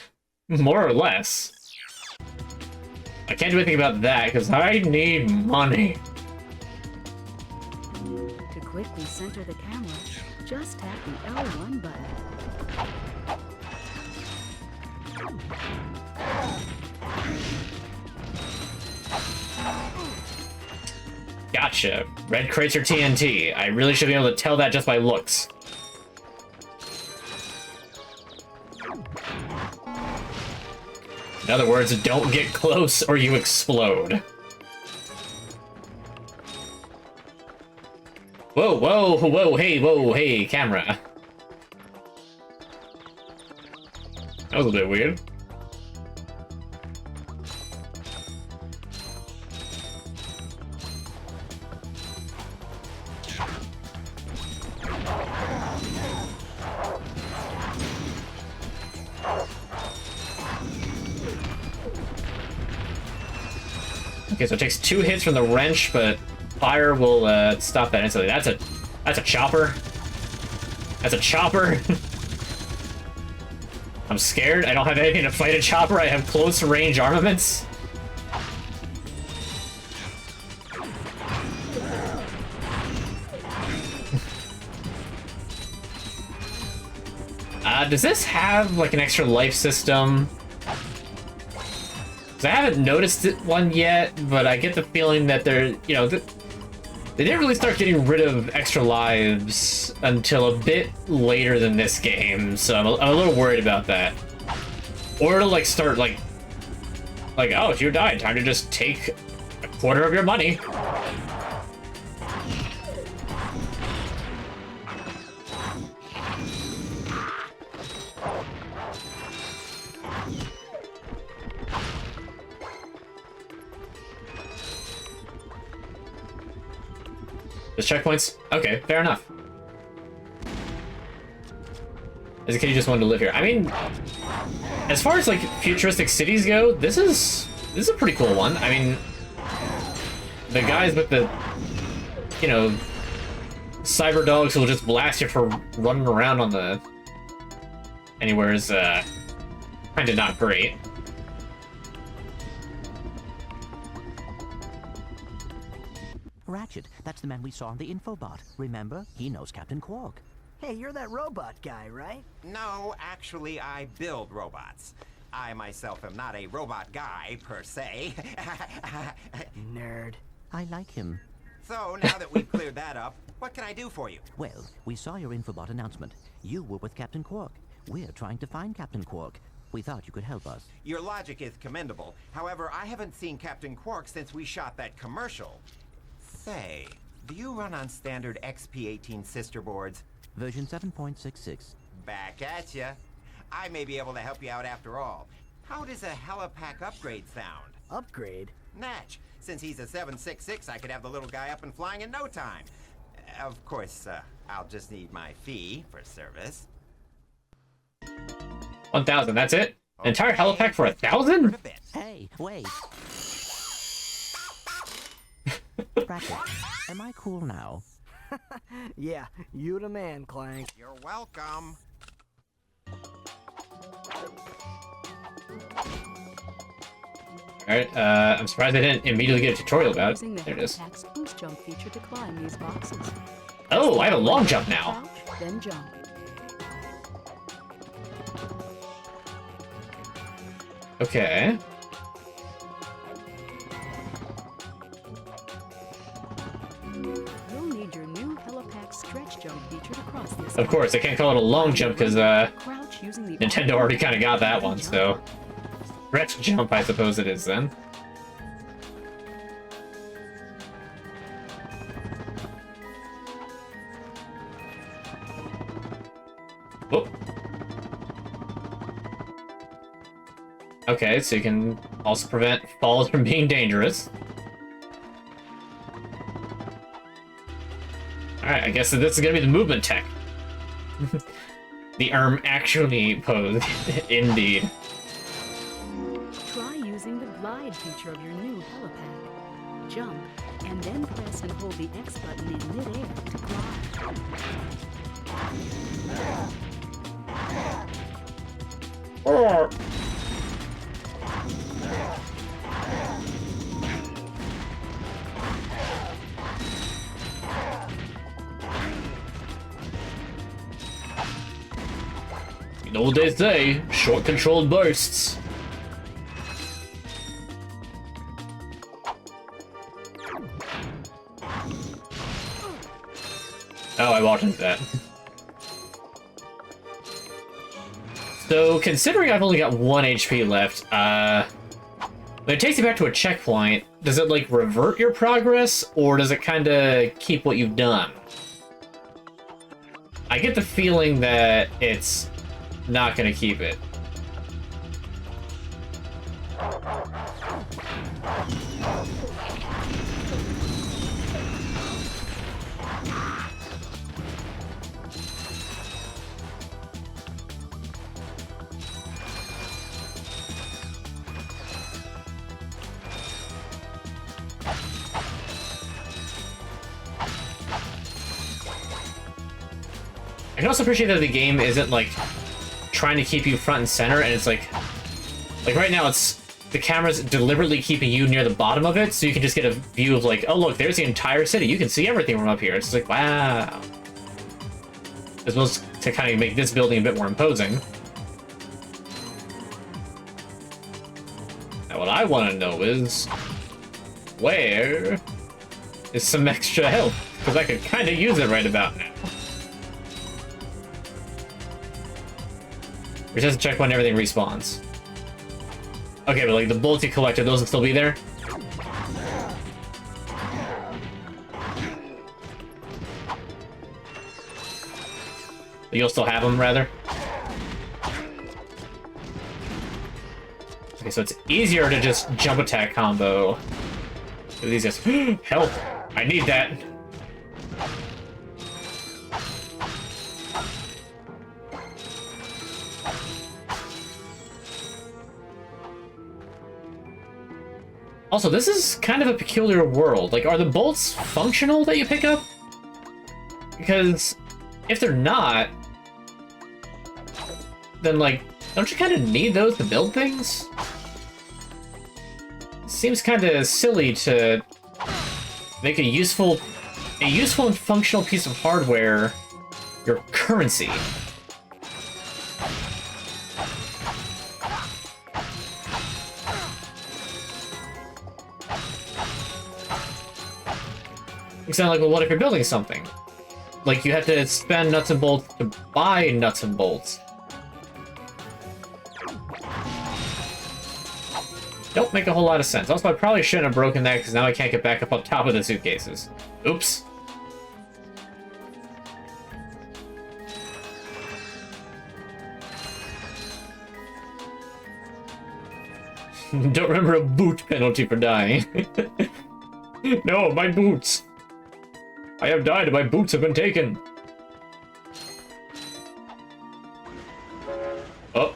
More or less. I can't do anything about that because I need money. To quickly center the camera, just tap the L1 button. Gotcha. Red crates or TNT. I really should be able to tell that just by looks. In other words, don't get close or you explode. Whoa, whoa, whoa, hey, camera. That was a bit weird. Okay, so it takes 2 hits from the wrench, but fire will stop that instantly. That's a chopper. That's a chopper. I'm scared. I don't have anything to fight a chopper. I have close range armaments. Does this have like an extra life system? I haven't noticed one yet, but I get the feeling that they're, you know, they didn't really start getting rid of extra lives until a bit later than this game, so I'm a little worried about that. Or it'll like start like, oh, if you died, time to just take a quarter of your money. Just checkpoints? Okay, fair enough. As a kid, you just wanted to live here. I mean, as far as like futuristic cities go, this is a pretty cool one. I mean, the guys with the, you know, cyber dogs who will just blast you for running around on the anywhere is kind of not great. Ratchet, that's the man we saw on the infobot. Remember? He knows Captain Quark. Hey, you're that robot guy, right? No, actually, I build robots. I myself am not a robot guy, per se. Nerd. I like him. So, now that we've cleared that up, what can I do for you? Well, we saw your infobot announcement. You were with Captain Quark. We're trying to find Captain Quark. We thought you could help us. Your logic is commendable. However, I haven't seen Captain Quark since we shot that commercial. Say, do you run on standard XP18 sister boards? Version 7.66. Back at ya. I may be able to help you out after all. How does a helipack upgrade sound? Upgrade? Natch. Since he's a 766, I could have the little guy up and flying in no time. Of course, I'll just need my fee for service. 1,000, that's it? An entire Okay. helipack for 1,000? Hey, wait. Ratchet, am I cool now? Yeah, you the man, Clank. You're welcome. Alright, I'm surprised I didn't immediately get a tutorial about Using the it. There it is. Helipack's boost jump feature to climb these boxes. Oh, I have a long jump now. Crouch, then jump. Okay. You'll need your new Helipack stretch jump feature to cross this. Of course, I can't call it a long jump because Crouch using the Nintendo already kind of got that one, so stretch jump, I suppose it is then. Whoop. Okay, so you can also prevent falls from being dangerous. Alright, I guess this is gonna be the movement tech. The actually pose. Indeed. Try using the glide feature of your new helipad. Jump, and then press and hold the X button in midair to glide. Oh. You know what they say, short controlled bursts. Oh, I walked into that. So, considering I've only got 1 HP left, when it takes you back to a checkpoint, does it, like, revert your progress, or does it kind of keep what you've done? I get the feeling that it's not going to keep it. I can also appreciate that the game isn't, like, trying to keep you front and center, and it's like right now it's the camera's deliberately keeping you near the bottom of it, so you can just get a view of, like, oh look, there's the entire city, you can see everything from up here. It's like, wow. As well as to kind of make this building a bit more imposing. Now what I want to know is, where is some extra health? Because I could kind of use it right about now. Or just check when everything respawns. Okay, but like the bullets you collected, those will still be there? You'll still have them, rather? Okay, so it's easier to just jump attack combo. These guys. Help! I need that! Also, this is kind of a peculiar world. Like, are the bolts functional that you pick up? Because if they're not, then, like, don't you kind of need those to build things? Seems kind of silly to make a useful and functional piece of hardware your currency. It's not like, well, what if you're building something? Like, you have to spend nuts and bolts to buy nuts and bolts. Don't make a whole lot of sense. Also, I probably shouldn't have broken that, because now I can't get back up on top of the suitcases. Oops. Don't remember a boot penalty for dying. No, my boots! I have died and my boots have been taken! Oh.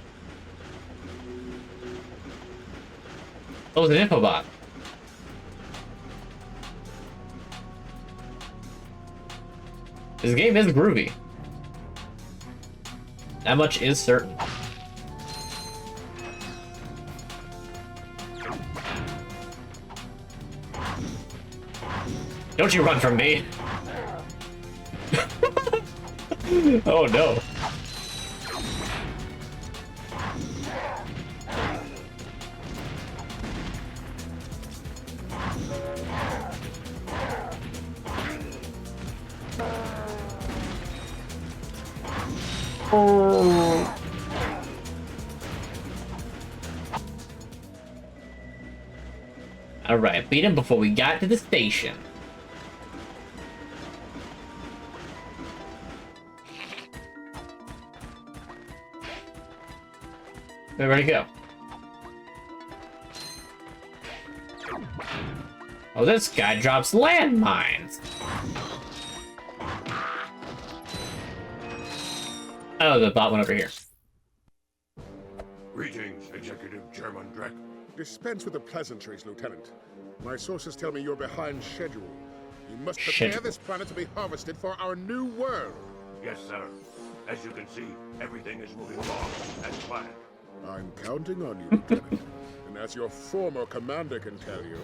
Oh, it's an infobot. This game is groovy. That much is certain. Don't you run from me! Oh no. Alright, beat him before we got to the station. Where'd he go? Oh, this guy drops landmines. Oh, the bot went over here. Greetings, Executive Chairman Drek. Dispense with the pleasantries, Lieutenant. My sources tell me you're behind schedule. You must prepare this planet to be harvested for our new world. Yes, sir. As you can see, everything is moving along as planned. I'm counting on you, Lieutenant. And as your former commander can tell you,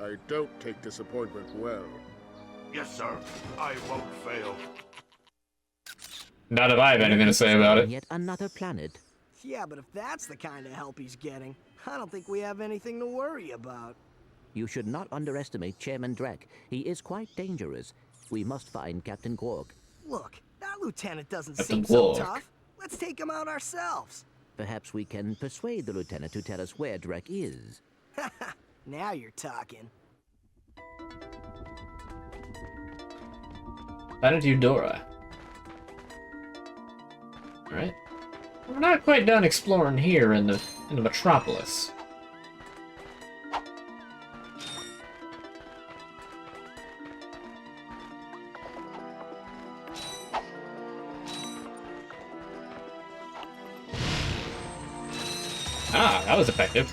I don't take disappointment well. Yes, sir. I won't fail. Not if I have anything to say about it. Yet another planet. Yeah, but if that's the kind of help he's getting, I don't think we have anything to worry about. You should not underestimate Chairman Drek. He is quite dangerous. We must find Captain Quark. Look, that lieutenant doesn't Captain seem so Quark. tough. Let's take him out ourselves. Perhaps we can persuade the lieutenant to tell us where Drek is. Now you're talking. Planet Eudora. Alright. We're not quite done exploring here in the metropolis. Ah, that was effective.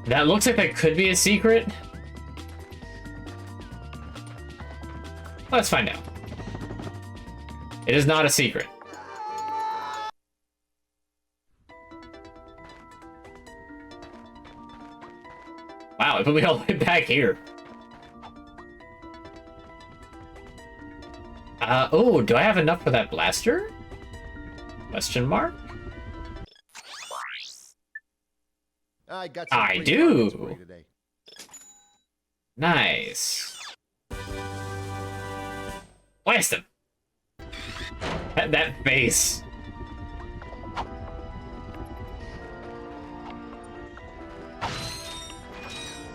That looks like that could be a secret. Let's find out. It is not a secret. Wow, it put me all the way back here. Oh, do I have enough for that blaster? Question mark? I got I do. Nice. Blast him. That face.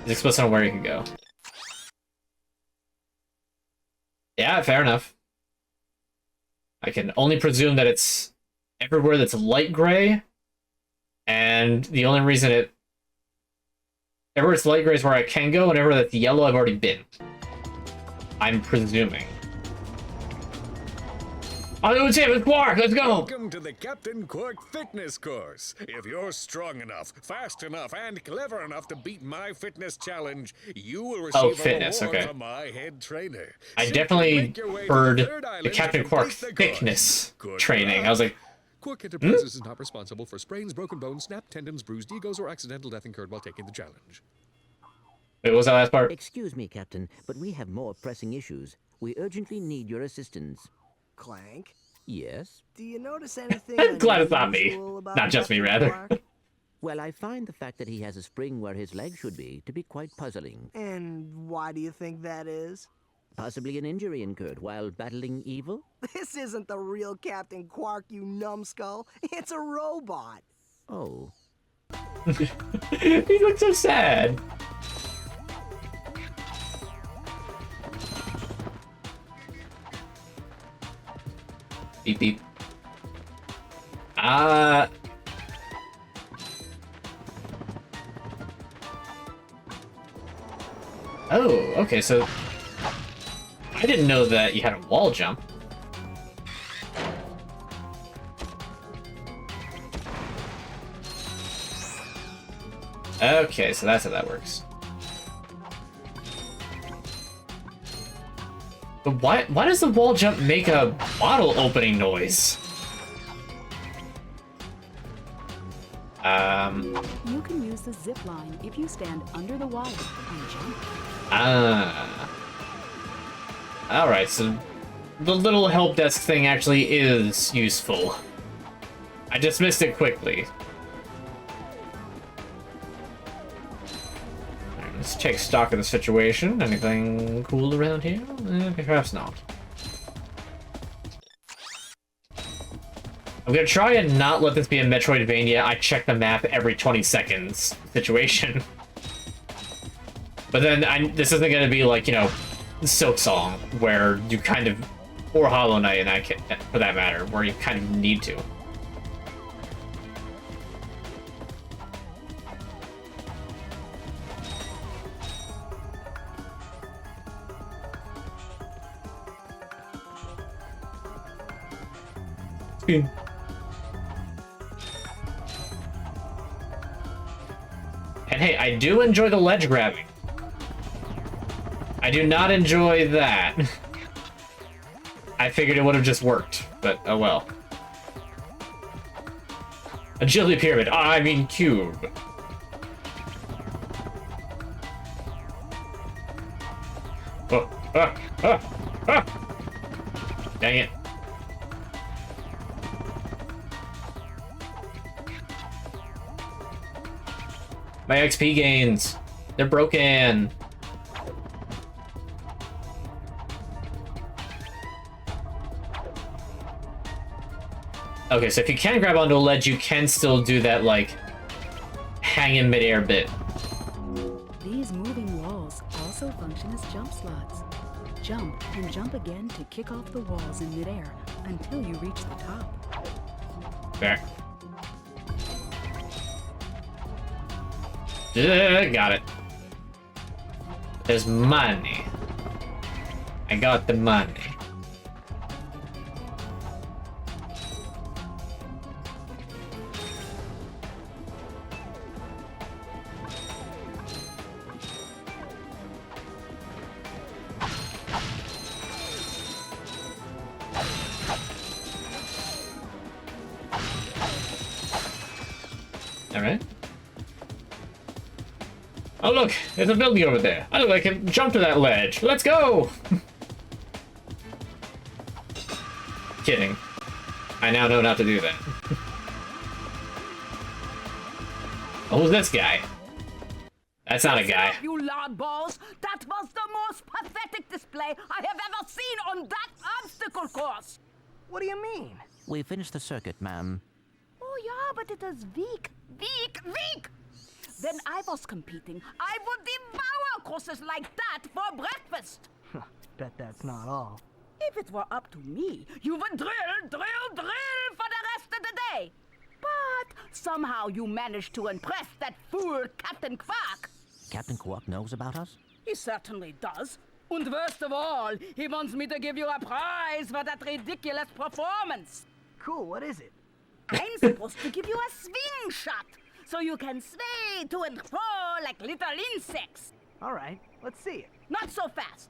He's explicit on where he can go. Yeah, fair enough. I can only presume that it's everywhere that's light gray, and the only reason everywhere it's light gray is where I can go, and everywhere that's yellow I've already been. I'm presuming. Oh, it's him, it's Quark, let's go! Welcome to the Captain Quark fitness course. If you're strong enough, fast enough, and clever enough to beat my fitness challenge, you will receive fitness, a reward okay. from my head trainer. I Simply definitely make your way to heard third the island Captain to Quark complete the thickness course. Good training. luck. I was like, Quark Enterprises is not responsible for sprains, broken bones, snapped tendons, bruised egos, or accidental death incurred while taking the challenge. wait, what was that last part? Excuse me, Captain, but we have more pressing issues. We urgently need your assistance. Clank, Yes? do you notice anything I'm glad it's not me. unusual about Not just me, Captain rather. Quark? Well, I find the fact that he has a spring where his leg should be to be quite puzzling. And why do you think that is? Possibly an injury incurred while battling evil? This isn't the real Captain Quark, you numbskull. It's a robot. Oh. He looks so sad. Beep beep. Oh, okay, so I didn't know that you had a wall jump. Okay, so that's how that works. But why does the wall jump make a bottle opening noise? You can use the zip line if you stand under the wire and jump. Alright, so the little help desk thing actually is useful. I dismissed it quickly. Alright, let's take stock of the situation. Anything cool around here? Perhaps not. I'm gonna try and not let this be a Metroidvania I check the map every 20 seconds situation. But then this isn't gonna be like, you know, Silk Song, where you kind of, or Hollow Knight, and I can, for that matter, where you kind of need to. And hey, I do enjoy the ledge grabbing. I do not enjoy that. I figured it would have just worked, but oh well. Agility pyramid, I mean cube. Oh, Dang it. My XP gains, they're broken. Okay, so if you can grab onto a ledge, you can still do that, like, hang in midair bit. These moving walls also function as jump slots. Jump and jump again to kick off the walls in midair until you reach the top. There. Got it. There's money. I got the money. Alright. Oh look, there's a building over there. I look like I can jump to that ledge. Let's go! Kidding. I now know not to do that. Oh, who's this guy? That's not a guy. You loud balls! That was the most pathetic display I have ever seen on that obstacle course! What do you mean? We finished the circuit, ma'am. Oh yeah, but it is weak. When I was competing, I would devour courses like that for breakfast. Bet that's not all. If it were up to me, you would drill for the rest of the day. But somehow you managed to impress that fool Captain Quark. Captain Quark knows about us? He certainly does. And worst of all, he wants me to give you a prize for that ridiculous performance. Cool, what is it? I'm supposed to give you a swing shot, so you can sway to and fro like little insects. All right, let's see it. Not so fast.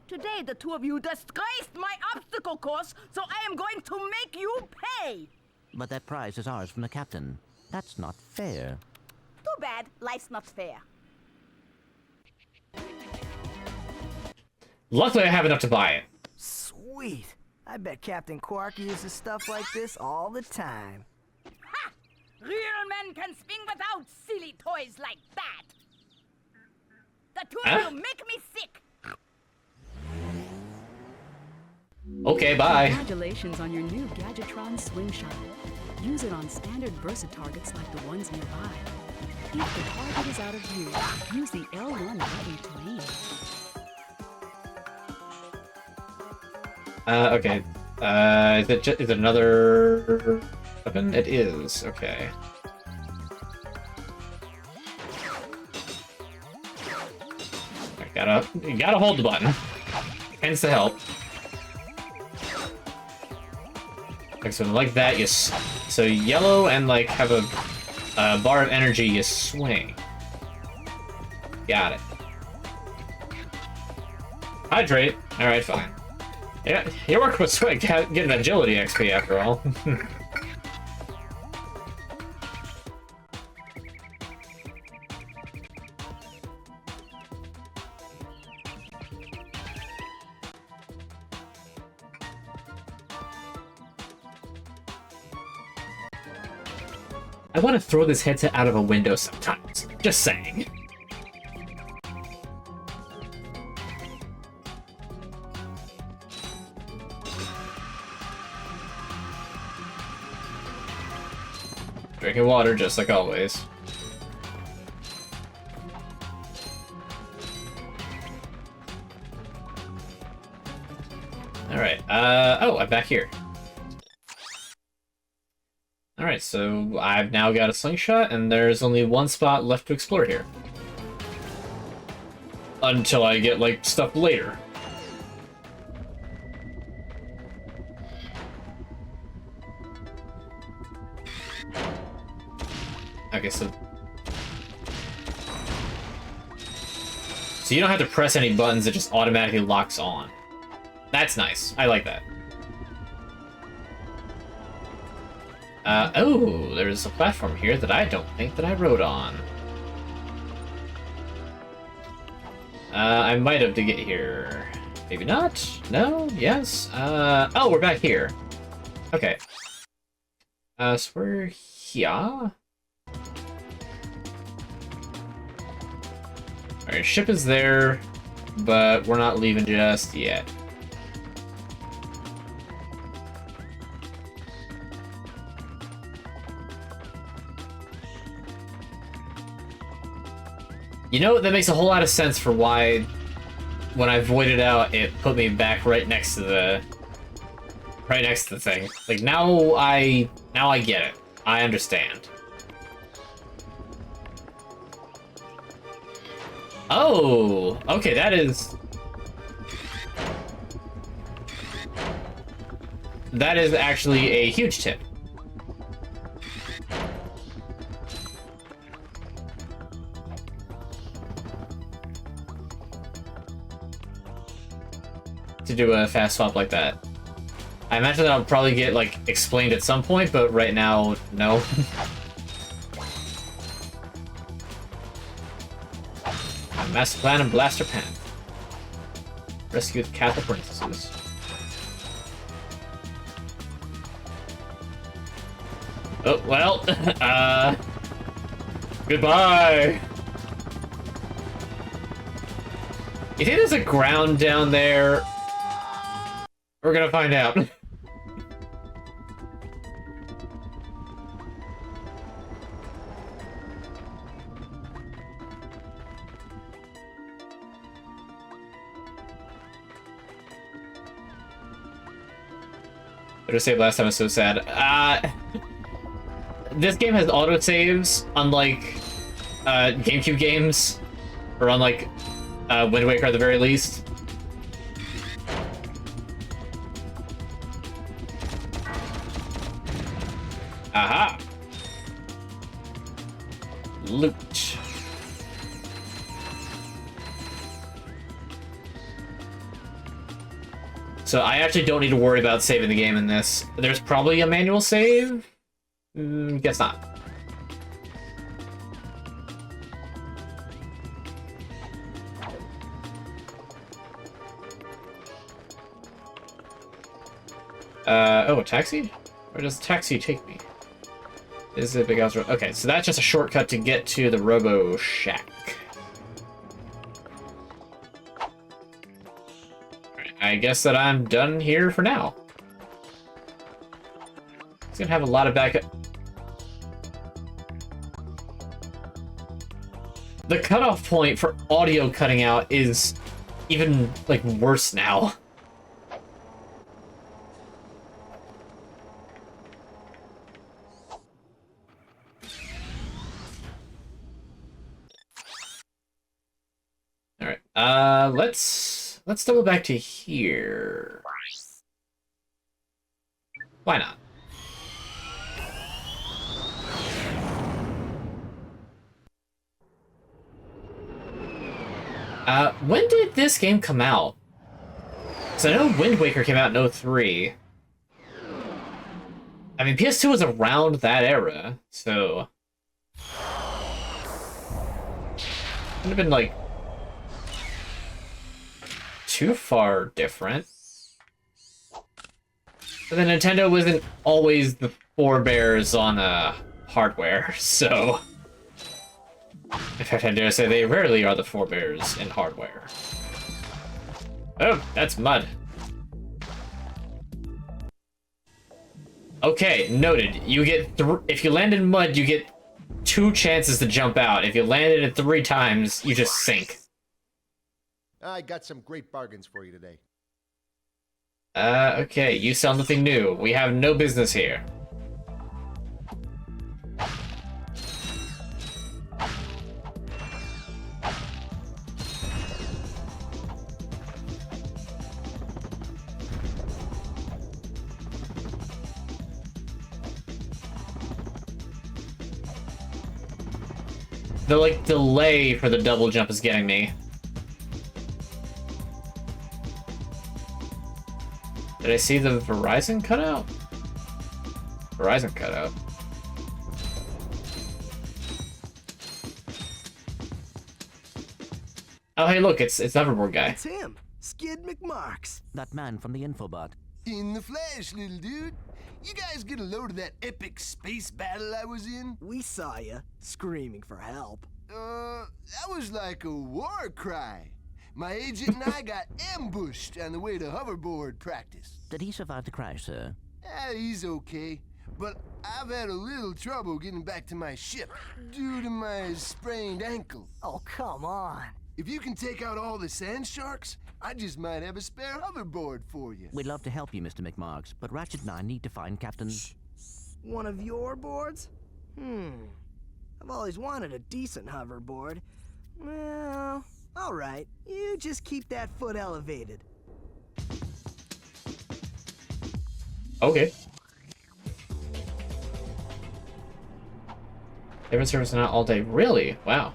Today, the two of you disgraced my obstacle course, so I am going to make you pay. But that prize is ours from the captain. That's not fair. Too bad. Life's not fair. Luckily, I have enough to buy it. Sweet. I bet Captain Quark uses stuff like this all the time. Ha! Real men can swing without silly toys like that. The two of you make me sick. Okay, bye. Congratulations on your new Gadgetron Swing Shot. Use it on standard Versa targets like the ones nearby. If the target is out of view, use the L1 button to aim. Okay. Is it another weapon? It is. Okay. You gotta hold the button. Tends to help. Okay, so like that, so yellow and like have a bar of energy, you swing. Got it. Hydrate. All right, fine. Yeah, you work with getting agility XP after all. I want to throw this headset out of a window sometimes. Just saying. Drinking water, just like always. Alright, oh, I'm back here. Alright, so I've now got a slingshot, and there's only one spot left to explore here. Until I get, like, stuff later. Okay, so you don't have to press any buttons, it just automatically locks on. That's nice. I like that. Oh, there's a platform here that I don't think that I rode on. I might have to get here. Maybe not? No? Yes? Oh, we're back here. Okay. So we're here. Alright, ship is there, but we're not leaving just yet. You know, that makes a whole lot of sense for why, when I voided out, it put me back right next to the thing. Like, now I get it. I understand. Oh, okay, that is actually a huge tip. To do a fast swap like that. I imagine that'll probably get, like, explained at some point, but right now, no. Master Plan and Blaster Pen. Rescue the Catholic princesses. Oh, well, goodbye! You think there's a ground down there? We're gonna find out. I just saved last time, I was so sad. This game has autosaves, unlike GameCube games, or unlike Wind Waker at the very least. Aha! Loot. So I actually don't need to worry about saving the game in this. There's probably a manual save? Guess not. Oh, a taxi? Where does taxi take me? Is it Big House Road? Okay, so that's just a shortcut to get to the Robo Shack. Alright, I guess that I'm done here for now. It's gonna have a lot of backup. The cutoff point for audio cutting out is even, like, worse now. Let's double back to here. Why not? When did this game come out? So I know Wind Waker came out in 03. I mean, PS2 was around that era, so... Would have been, like, too far different. But then Nintendo wasn't always the forebears on hardware, so... In fact, I dare say they rarely are the forebears in hardware. Oh, that's mud. Okay, noted. You get if you land in mud, you get 2 chances to jump out. If you land in it 3 times, you just sink. I got some great bargains for you today. Okay, you sell nothing new. We have no business here. The, like, delay for the double jump is getting me. Did I see the Verizon cutout? Verizon cutout. Oh, hey, look, it's the hoverboard guy. It's him, Skid McMarks. That man from the infobot. In the flesh, little dude. You guys get a load of that epic space battle I was in? We saw you, screaming for help. That was like a war cry. My agent and I got ambushed on the way to hoverboard practice. Did he survive the crash, sir? He's okay. But I've had a little trouble getting back to my ship due to my sprained ankle. Oh, come on. If you can take out all the sand sharks, I just might have a spare hoverboard for you. We'd love to help you, Mr. McMarks, but Ratchet and I need to find Captain... One of your boards? I've always wanted a decent hoverboard. Well, all right. You just keep that foot elevated. Okay. They've been servicing out all day. Really? Wow.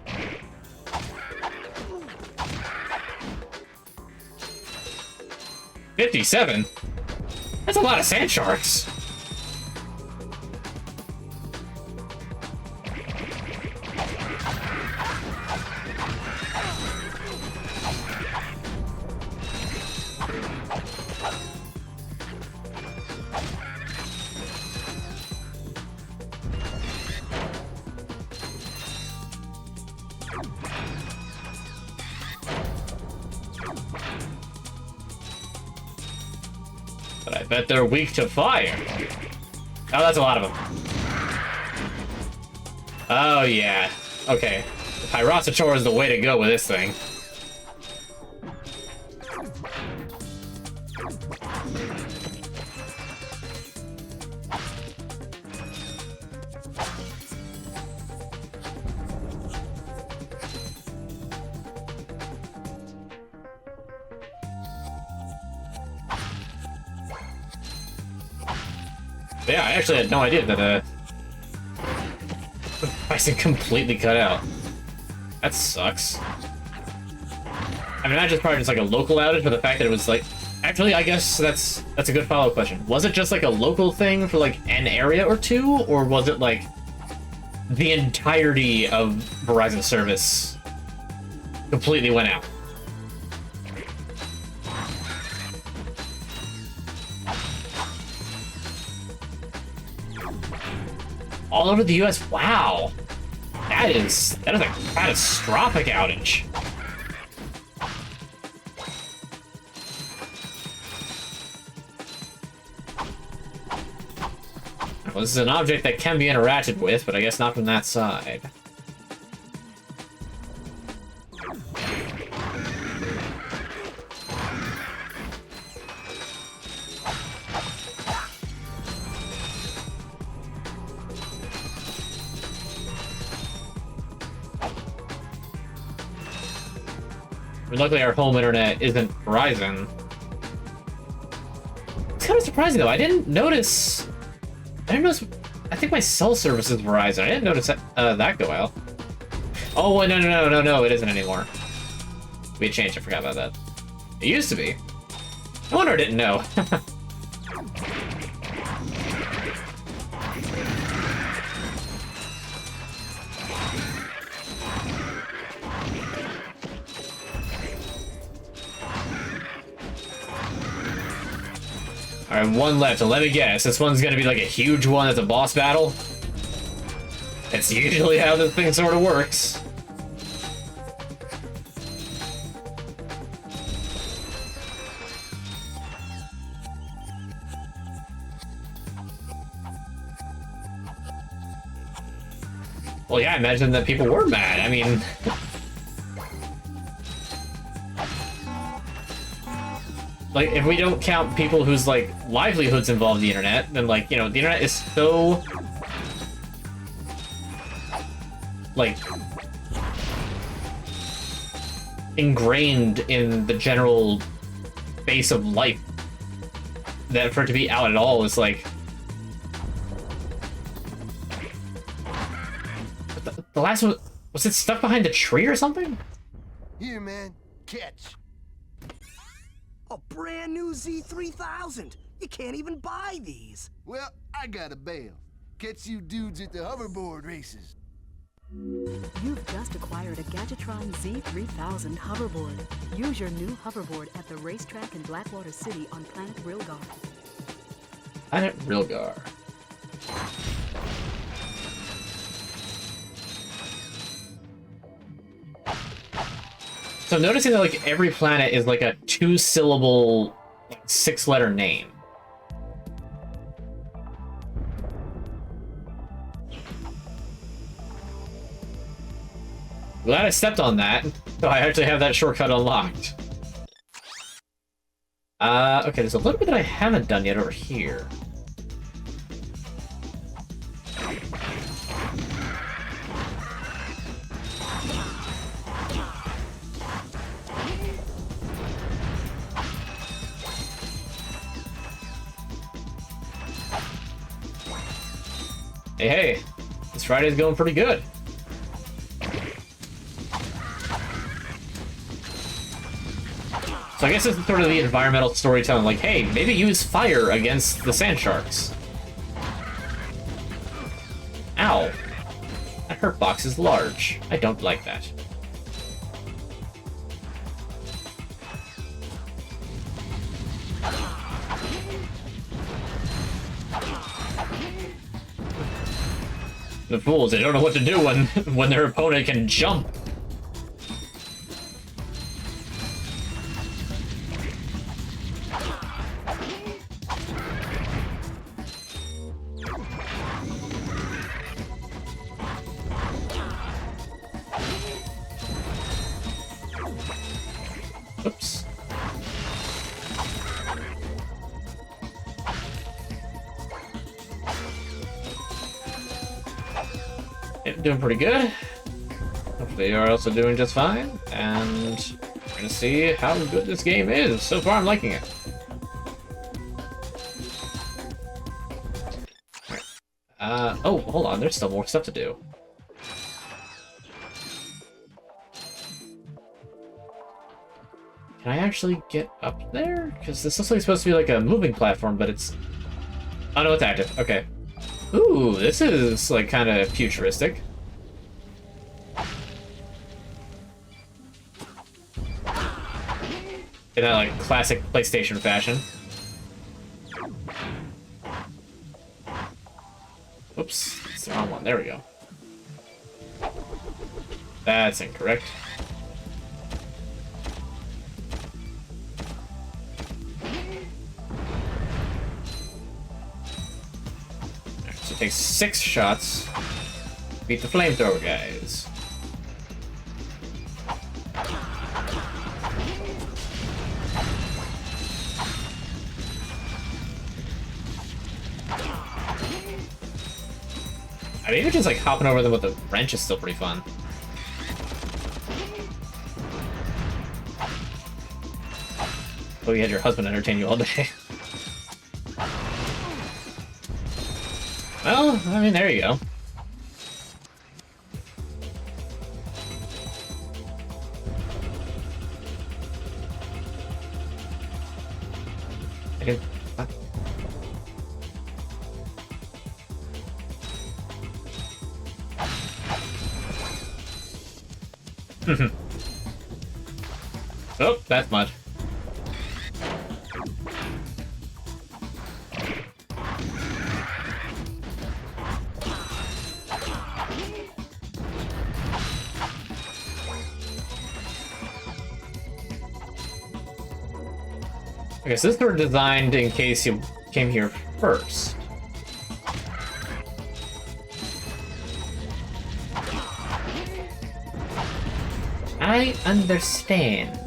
$57? That's a lot of sand sharks. But I bet they're weak to fire. Oh, that's a lot of them. Oh, yeah. Okay. The Pyrosaur is the way to go with this thing. Yeah, I actually had no idea that the pricing completely cut out. That sucks. I mean, not just probably just like a local outage, but the fact that it was like... Actually, I guess that's a good follow-up question. Was it just like a local thing for like an area or two, or was it like the entirety of Verizon service completely went out? All over the US? Wow. That is a catastrophic outage. Well, this is an object that can be interacted with, but I guess not from that side. Luckily, our home internet isn't Verizon. It's kind of surprising, though. I didn't notice... I think my cell service is Verizon. I didn't notice that go out. Oh, no, it isn't anymore. We had changed. I forgot about that. It used to be. No wonder I didn't know. Alright, one left, and let me guess, this one's gonna be like a huge one that's a boss battle? It's usually how this thing sort of works. Well, yeah, I imagine that people were mad. I mean... like, if we don't count people whose, like, livelihoods involve the internet, then, like, you know, the internet is so... like... ingrained in the general base of life that for it to be out at all is, like... The last one... was it stuck behind a tree or something? Here, man. Catch. A brand new Z3000. You can't even buy these. Well, I got a bail. Catch you dudes at the hoverboard races. You've just acquired a Gadgetron Z3000 hoverboard. Use your new hoverboard at the racetrack in Blackwater City on Planet Rilgar. Planet Rilgar. So I'm noticing that, like, every planet is like a 2-syllable, like, 6-letter name. Glad I stepped on that, so I actually have that shortcut unlocked. Okay, there's a little bit that I haven't done yet over here. Hey, this Friday's going pretty good. So I guess it's sort of the environmental storytelling, like, hey, maybe use fire against the sand sharks. Ow. That hurt box is large. I don't like that. The fools, they don't know what to do when their opponent can jump. Oops. Doing pretty good. Hopefully you're also doing just fine, and we're gonna see how good this game is. So far I'm liking it. Oh, hold on, there's still more stuff to do. Can I actually get up there? Because this looks like it's supposed to be like a moving platform, but it's... oh no, it's active. Okay. Ooh, this is like kind of futuristic. In that, like, classic PlayStation fashion. Oops, it's the wrong one. There we go. That's incorrect. Alright, so it takes 6 shots. Beat the flamethrower guys. I mean, even just like hopping over them with a wrench is still pretty fun. Oh, you had your husband entertain you all day. Well, I mean, there you go. I did. What? Oh, that's mud. Okay, so this were designed in case you came here first. I understand.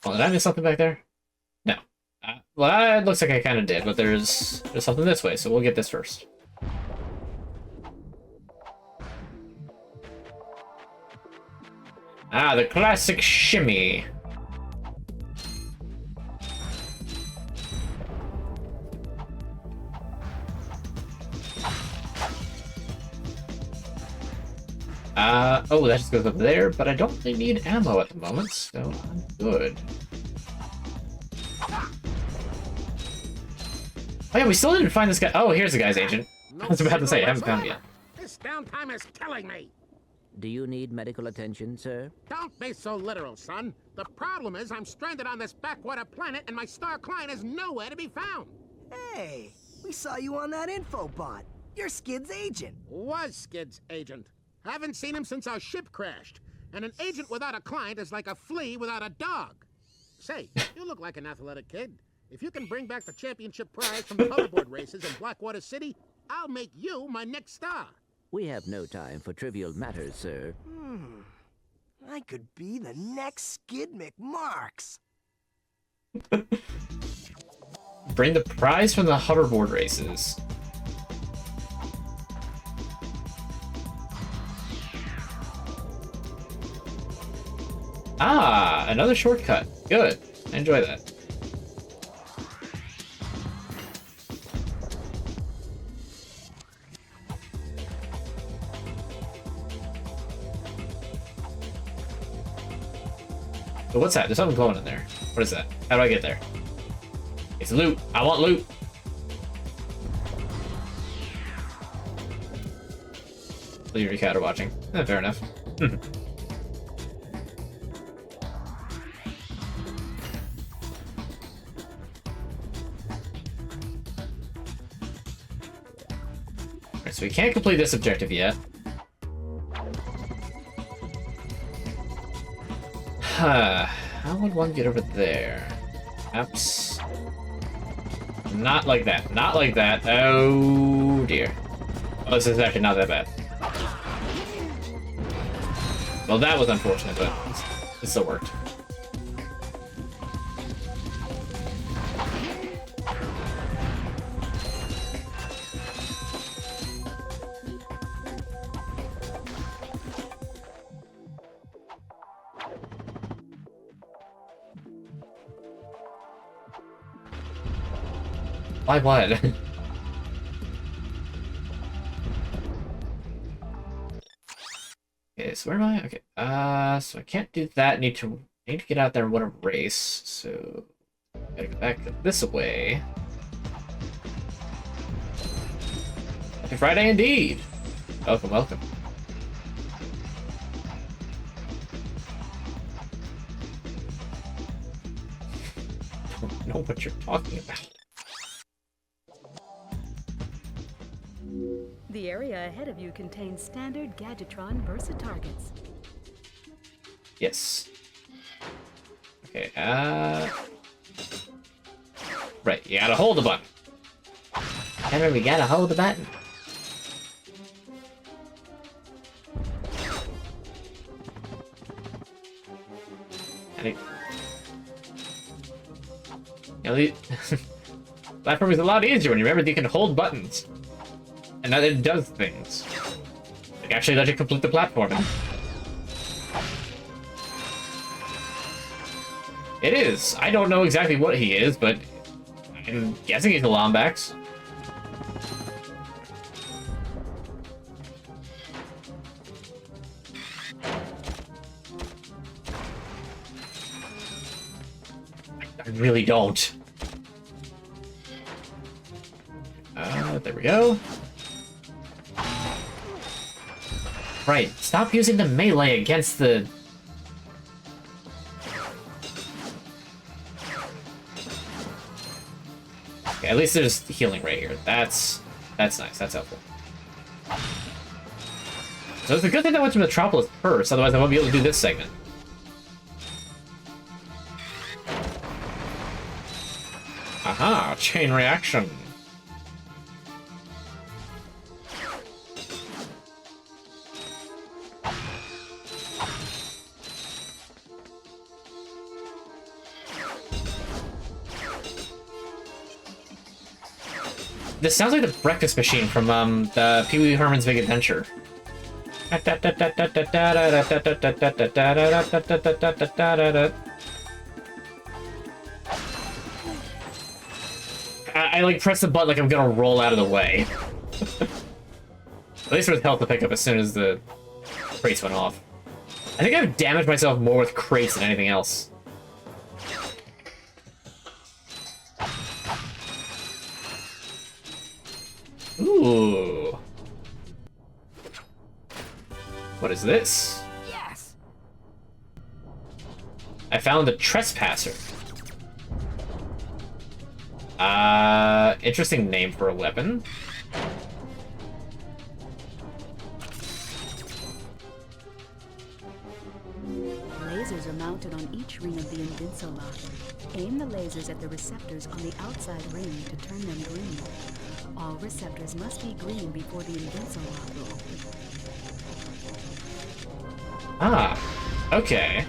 Well, did I miss something back there? No. Well, it looks like I kind of did, but there's something this way, so we'll get this first. Ah, the classic shimmy. Oh, that just goes up there, but I don't really need ammo at the moment, so I'm good. Oh yeah, we still didn't find this guy. Oh, here's the guy's agent. I was about to say, I haven't found him yet. This downtime is killing me. Do you need medical attention, sir? Don't be so literal, son. The problem is I'm stranded on this backwater planet and my star client is nowhere to be found. Hey, we saw you on that infobot. You're Skid's agent. Was Skid's agent. Haven't seen him since our ship crashed. And an agent without a client is like a flea without a dog. Say, you look like an athletic kid. If you can bring back the championship prize from the hoverboard races in Blackwater City, I'll make you my next star. We have no time for trivial matters, sir. I could be the next Skid McMarks. Bring the prize from the hoverboard races. Ah, another shortcut. Good. I enjoy that. So what's that? There's something glowing in there. What is that? How do I get there? It's loot. I want loot. Leave your cat are watching. Fair enough. Alright, so we can't complete this objective yet. How would one get over there? Perhaps... Not like that. Not like that. Oh, dear. Oh, this is actually not that bad. Well, that was unfortunate, but it still worked. Why what? Okay, so where am I? Okay, so I can't do that. Need to get out there and win a race. So gotta go back this way. Happy Friday indeed. Welcome, welcome. Don't know what you're talking about. The area ahead of you contains standard Gadgetron Versa targets. Yes. Okay, right, you gotta hold the button. Henry, we gotta hold the button. And it... You know, the... platform is a lot easier when you remember that you can hold buttons. And that it does things. Like actually let you complete the platform. It is. I don't know exactly what he is, but I'm guessing he's a Lombax. I really don't. There we go. Right, stop using the melee against the... Okay, at least there's healing right here. That's nice. That's helpful. So it's a good thing that I went to Metropolis first, otherwise I won't be able to do this segment. Aha, chain reaction. This sounds like the breakfast machine from the Pee Wee Herman's Big Adventure. I like press the button like I'm gonna roll out of the way. At least there's health to pick up as soon as the crates went off. I think I've damaged myself more with crates than anything else. Ooh. What is this? Yes. I found a trespasser. Interesting name for a weapon. Lasers are mounted on each ring of the Invincilock. Aim the lasers at the receptors on the outside ring to turn them green. All receptors must be green before the Invincilock will open. Ah, okay.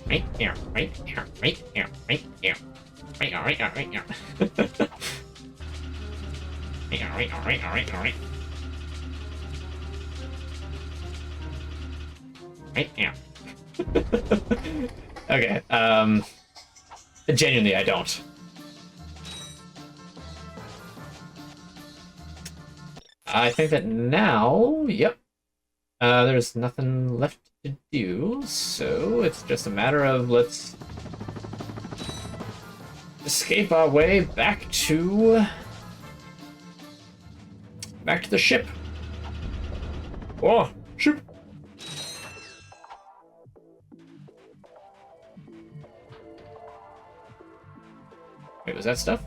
Right here, right here, right here, right here. Right here, right here, right here. Right here, right here, right here, right here, right. Right here. Okay, genuinely, I don't. I think that now, yep, there's nothing left to do, so it's just a matter of let's escape our way back to the ship. Oh, ship. Wait, was that stuff?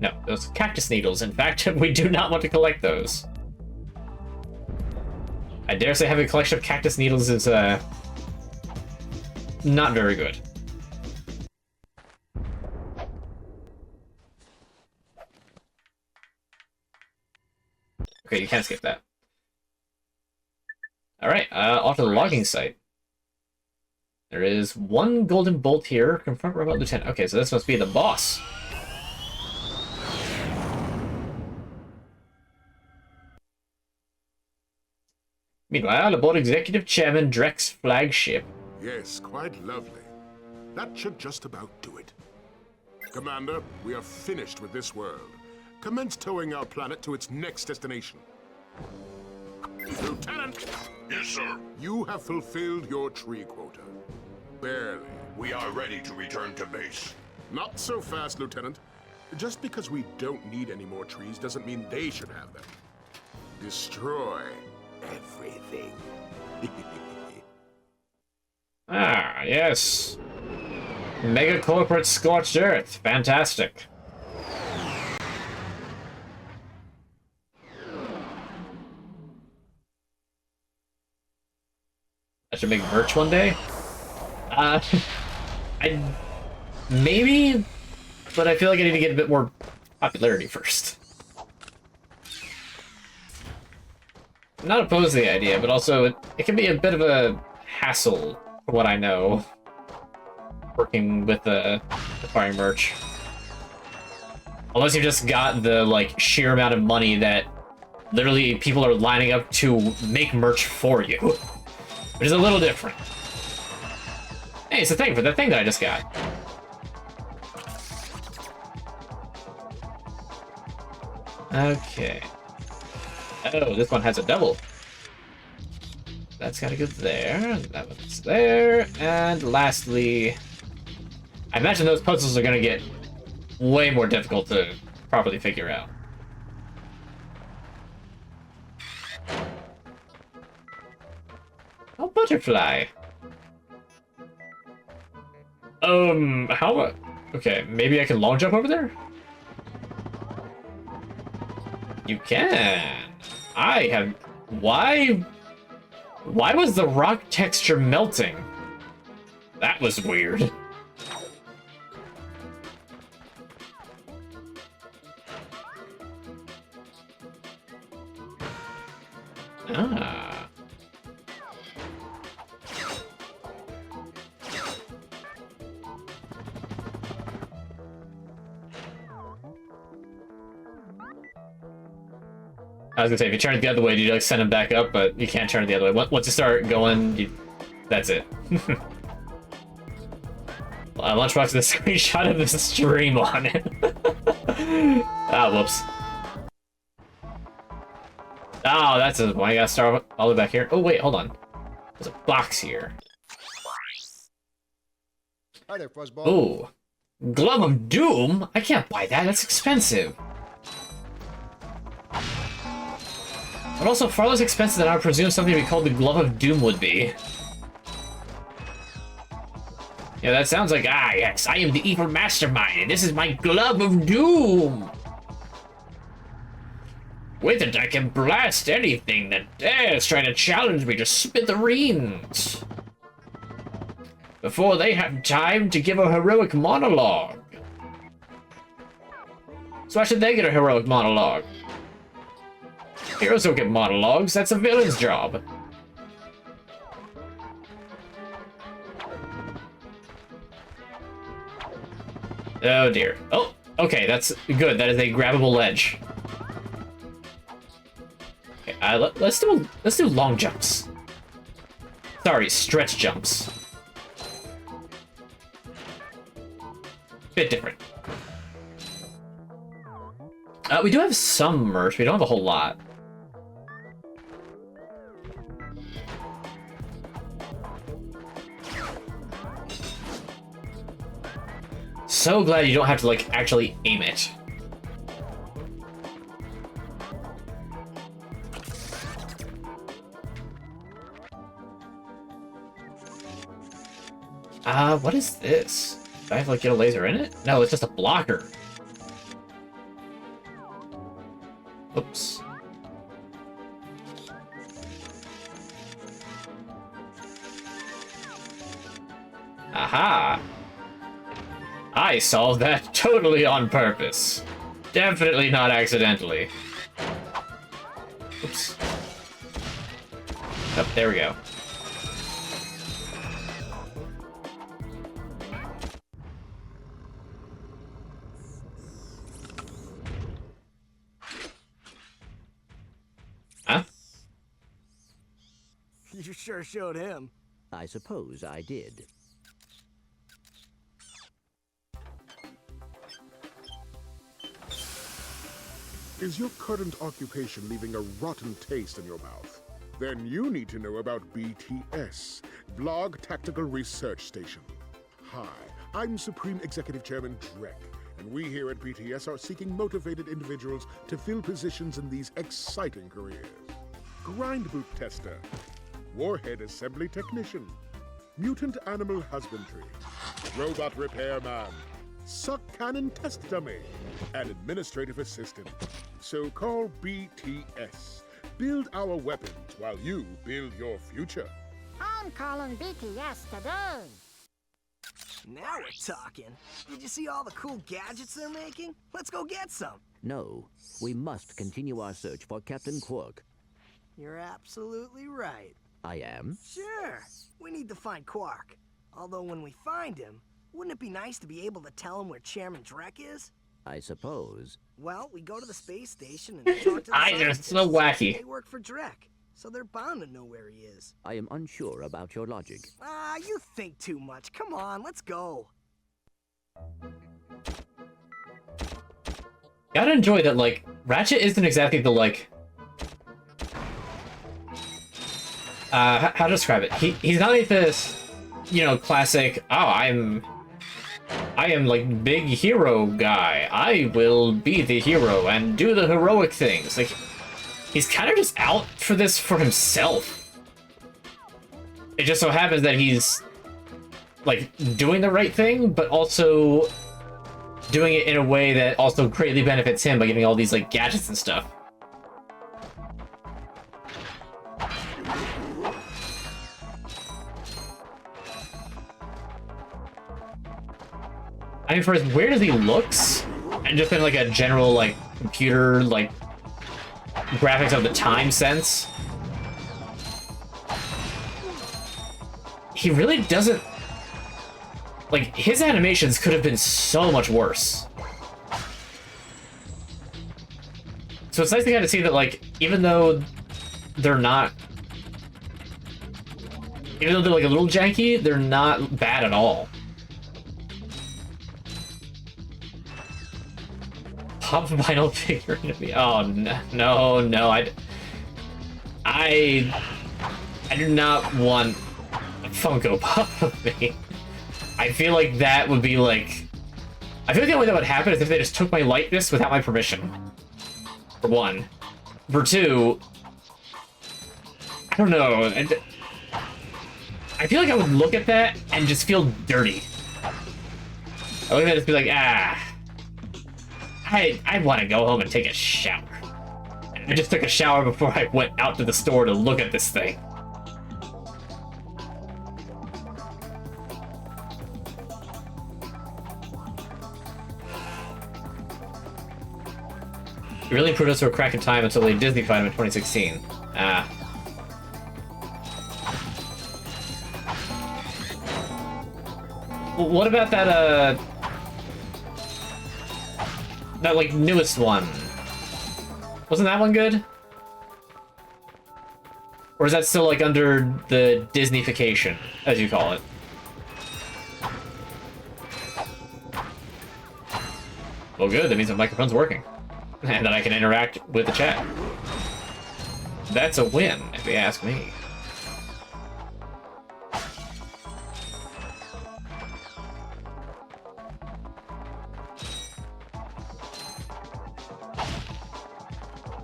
No, those cactus needles. In fact, we do not want to collect those. I dare say having a collection of cactus needles is, not very good. Okay, you can't skip that. Alright, off to the logging site. There is one golden bolt here. Confront Robot Lieutenant. Okay, so this must be the boss. Meanwhile, aboard Executive Chairman Drek's flagship. Yes, quite lovely. That should just about do it. Commander, we are finished with this world. Commence towing our planet to its next destination. Lieutenant! Yes, sir. You have fulfilled your tree quota. Barely. We are ready to return to base. Not so fast, Lieutenant. Just because we don't need any more trees doesn't mean they should have them. Destroy everything. Ah, yes. Mega corporate scorched earth. Fantastic. I should make merch one day. Maybe, but I feel like I need to get a bit more popularity first. I'm not opposed to the idea, but also it can be a bit of a hassle, from what I know, working with acquiring merch. Unless you just got the like sheer amount of money that literally people are lining up to make merch for you, which is a little different. Hey, it's a thing for the thing that I just got. Okay. Oh, this one has a double. That's gotta go there. That one's there. And lastly, I imagine those puzzles are gonna get way more difficult to properly figure out. butterfly. How about... Okay, maybe I can long jump over there? You can. I have... Why was the rock texture melting? That was weird. Ah. I was gonna say, if you turn it the other way, you like send him back up, but you can't turn it the other way. Once you start going, that's it. Lunchbox with a screenshot of this stream on it. Ah, whoops. Oh, that's a one. I gotta start all the way back here. Oh, wait, hold on. There's a box here. Hi there, Fuzzball. Ooh. Glove of Doom? I can't buy that. That's expensive. But also far less expensive than I would presume something to be called the Glove of Doom would be. Yeah, that sounds like, ah, yes, I am the evil mastermind, and this is my Glove of Doom! With it, I can blast anything that dares try to challenge me to smithereens. Before they have time to give a heroic monologue. So why should they get a heroic monologue? Heroes don't get monologues, that's a villain's job. Oh dear. Oh, okay, that's good. That is a grabbable ledge. Okay, let's do long jumps. Sorry, stretch jumps. Bit different. We do have some merch. We don't have a whole lot. So glad you don't have to, like, actually aim it. What is this? Do I have to, like, get a laser in it? No, it's just a blocker. Oops. Aha! I solved that totally on purpose. Definitely not accidentally. Oops. Oh, there we go. Huh? You sure showed him. I suppose I did. Is your current occupation leaving a rotten taste in your mouth? Then you need to know about BTS, Blog Tactical Research Station. Hi, I'm Supreme Executive Chairman Drek, and we here at BTS are seeking motivated individuals to fill positions in these exciting careers. Grind boot tester, warhead assembly technician, mutant animal husbandry, robot repairman, suck cannon test dummy, and administrative assistant. So call BTS. Build our weapons while you build your future. I'm calling BTS today. Now we're talking. Did you see all the cool gadgets they're making? Let's go get some. No, we must continue our search for Captain Quark. You're absolutely right. I am? Sure. We need to find Quark. Although when we find him, wouldn't it be nice to be able to tell him where Chairman Drek is? I suppose. Well, we go to the space station and talk to the They're so wacky. They work for Drek, so they're bound to know where he is. I am unsure about your logic. Ah, you think too much. Come on, let's go. Gotta enjoy that, like, Ratchet isn't exactly the, like... how to describe it? He's not like this, you know, classic, oh, I am like big hero guy. I will be the hero and do the heroic things. Like, he's kind of just out for this for himself. It just so happens that he's like doing the right thing, but also doing it in a way that also greatly benefits him by giving all these like gadgets and stuff. I mean, for as weird as he looks, and just in like a general like computer like graphics of the time sense, he really doesn't, like, his animations could have been so much worse. So it's nice to kind of see that, like, even though they're like a little janky, they're not bad at all. Pop vinyl figure into me. Oh no, I do not want a Funko Pop of me. I feel like that would be like, I feel like the only way that would happen is if they just took my likeness without my permission. For one. For two, I don't know. I feel like I would look at that and just feel dirty. I would just be like, I want to go home and take a shower. I just took a shower before I went out to the store to look at this thing. It really proved us to a crack in time until they Disney-fied him in 2016. What about that, that, like, newest one? Wasn't that one good? Or is that still, like, under the Disney-fication, as you call it? Well, good. That means the microphone's working. And that I can interact with the chat. That's a win, if you ask me.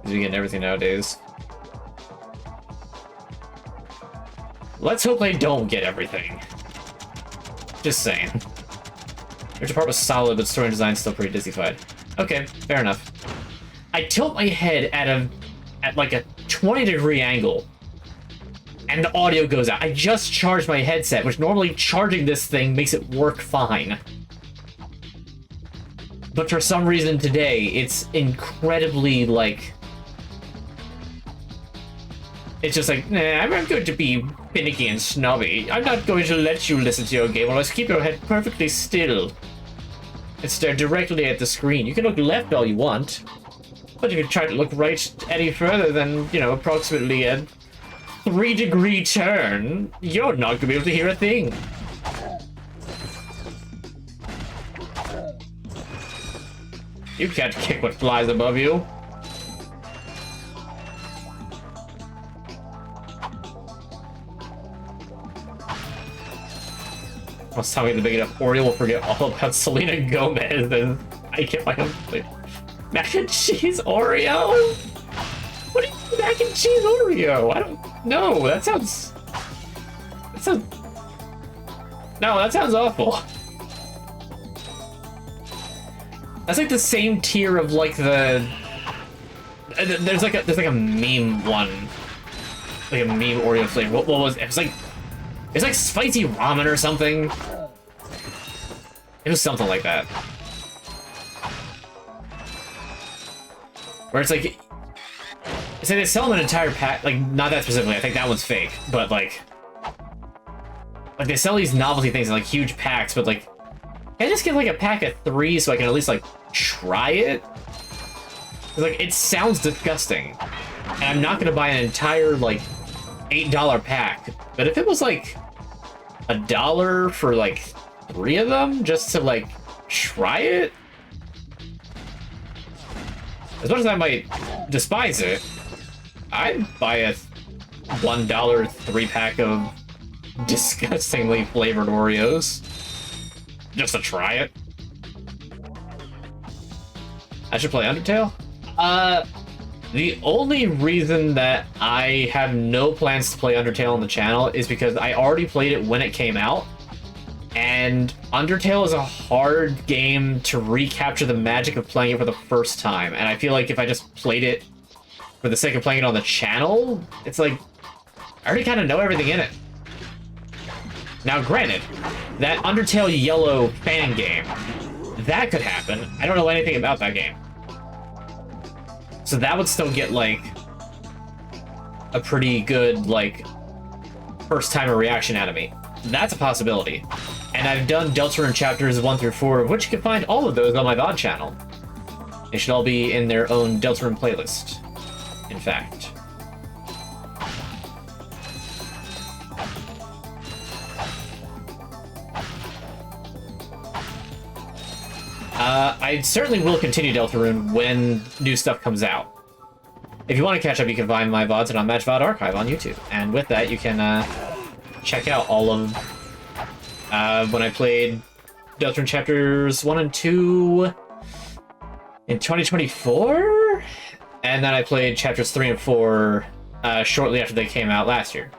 You getting everything nowadays. Let's hope they don't get everything. Just saying. Your part was solid, but story and design still pretty Disney-fied. Okay, fair enough. I tilt my head at like a 20-degree angle, and the audio goes out. I just charged my headset, which normally charging this thing makes it work fine. But for some reason today, it's incredibly like, it's just like, nah, I'm going to be finicky and snobby. I'm not going to let you listen to your game unless you keep your head perfectly still and stare directly at the screen. You can look left all you want, but if you try to look right any further than, you know, approximately a 3-degree turn, you're not going to be able to hear a thing. You can't kick what flies above you. I was telling me at the beginning of Oreo will forget all about Selena Gomez, and I get my own plate. Mac and cheese Oreo? What do you mean mac and cheese Oreo? I don't know. That sounds no, that sounds awful. That's like the same tier of like the there's like a meme one, like a meme Oreo flavor. What was it? It's like spicy ramen or something. It was something like that. Where it's like they sell them an entire pack, like not that specifically, I think that one's fake, but like they sell these novelty things in like huge packs, but like, can I just get like a pack of 3 so I can at least like try it? Like, it sounds disgusting. And I'm not gonna buy an entire like $8 pack, but if it was like $1 for like 3 of them just to like try it, as much as I might despise it, I'd buy a $1 3-pack of disgustingly flavored Oreos just to try it. I should play Undertale? The only reason that I have no plans to play Undertale on the channel is because I already played it when it came out, and Undertale is a hard game to recapture the magic of playing it for the first time, and I feel like if I just played it for the sake of playing it on the channel, it's like, I already kind of know everything in it. Now granted, that Undertale Yellow fan game, that could happen. I don't know anything about that game. So that would still get, like, a pretty good, like, first-timer reaction out of me. That's a possibility. And I've done Deltarune chapters 1 through 4, of which you can find all of those on my VOD channel. They should all be in their own Deltarune playlist, in fact. I certainly will continue Deltarune when new stuff comes out. If you want to catch up, you can find my VODs at Unmatched VOD Archive on YouTube. And with that, you can check out all of when I played Deltarune Chapters 1 and 2 in 2024? And then I played Chapters 3 and 4 shortly after they came out last year.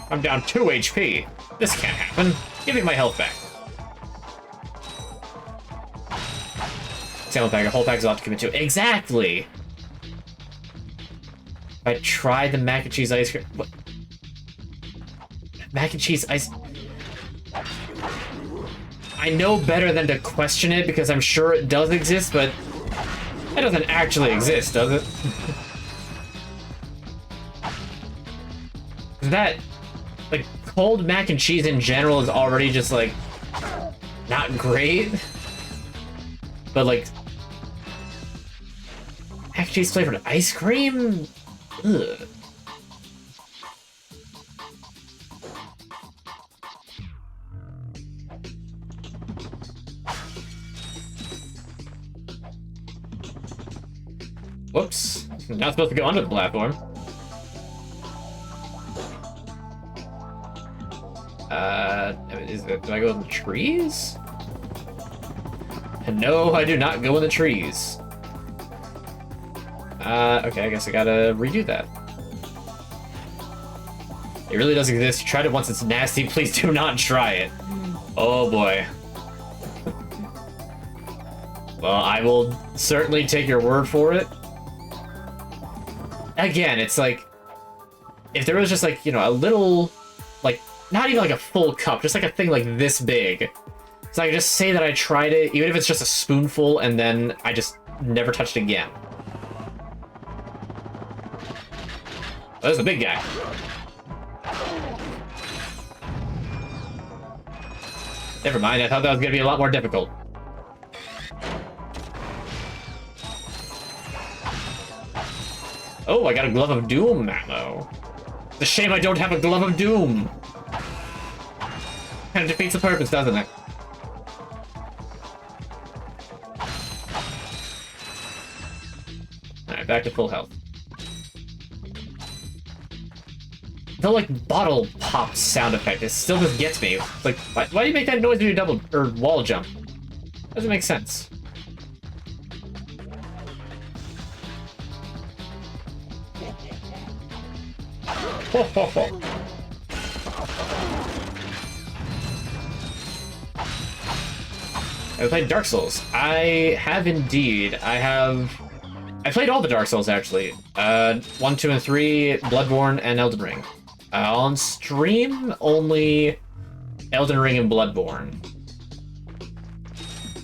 I'm down 2 HP. This can't happen. Give me my health back. Sample pack, a whole pack is allowed to commit to. Exactly! If I try the mac and cheese ice cream... What? Mac and cheese ice... I know better than to question it because I'm sure it does exist, but it doesn't actually exist, does it? That, like, cold mac and cheese in general is already just, like, not great. But, like, mac and cheese flavored ice cream? Ugh. Whoops. Not supposed to go under the platform. Do I go in the trees? No, I do not go in the trees. Okay, I guess I gotta redo that. It really does exist. You tried it once, it's nasty. Please do not try it. Oh boy. Well, I will certainly take your word for it. Again, it's like, if there was just like, you know, a little, like, not even like a full cup, just like a thing like this big. So I could just say that I tried it, even if it's just a spoonful, and then I just never touched it again. Oh, there's the big guy. Never mind, I thought that was gonna be a lot more difficult. Oh, I got a Glove of Doom ammo. It's a shame I don't have a Glove of Doom. Kind of defeats the purpose, doesn't it? Alright, back to full health. The, like, bottle pop sound effect, it still just gets me. Like, why do you make that noise when you double, or wall jump? Doesn't make sense. Ho, ho, ho. I played Dark Souls. I have indeed. I played all the Dark Souls, actually. 1, 2, and 3, Bloodborne, and Elden Ring. On stream, only Elden Ring and Bloodborne.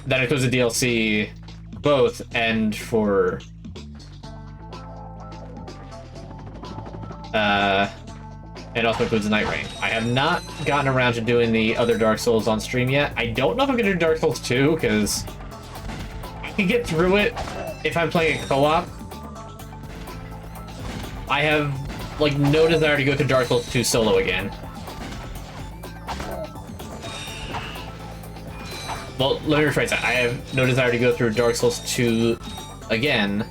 That includes the DLC, both, and for... it also includes Night Rain. I have not gotten around to doing the other Dark Souls on stream yet. I don't know if I'm gonna do Dark Souls 2, because I can get through it if I'm playing a co-op. I have, like, no desire to go through Dark Souls 2 solo again. Well, let me rephrase that. I have no desire to go through Dark Souls 2 again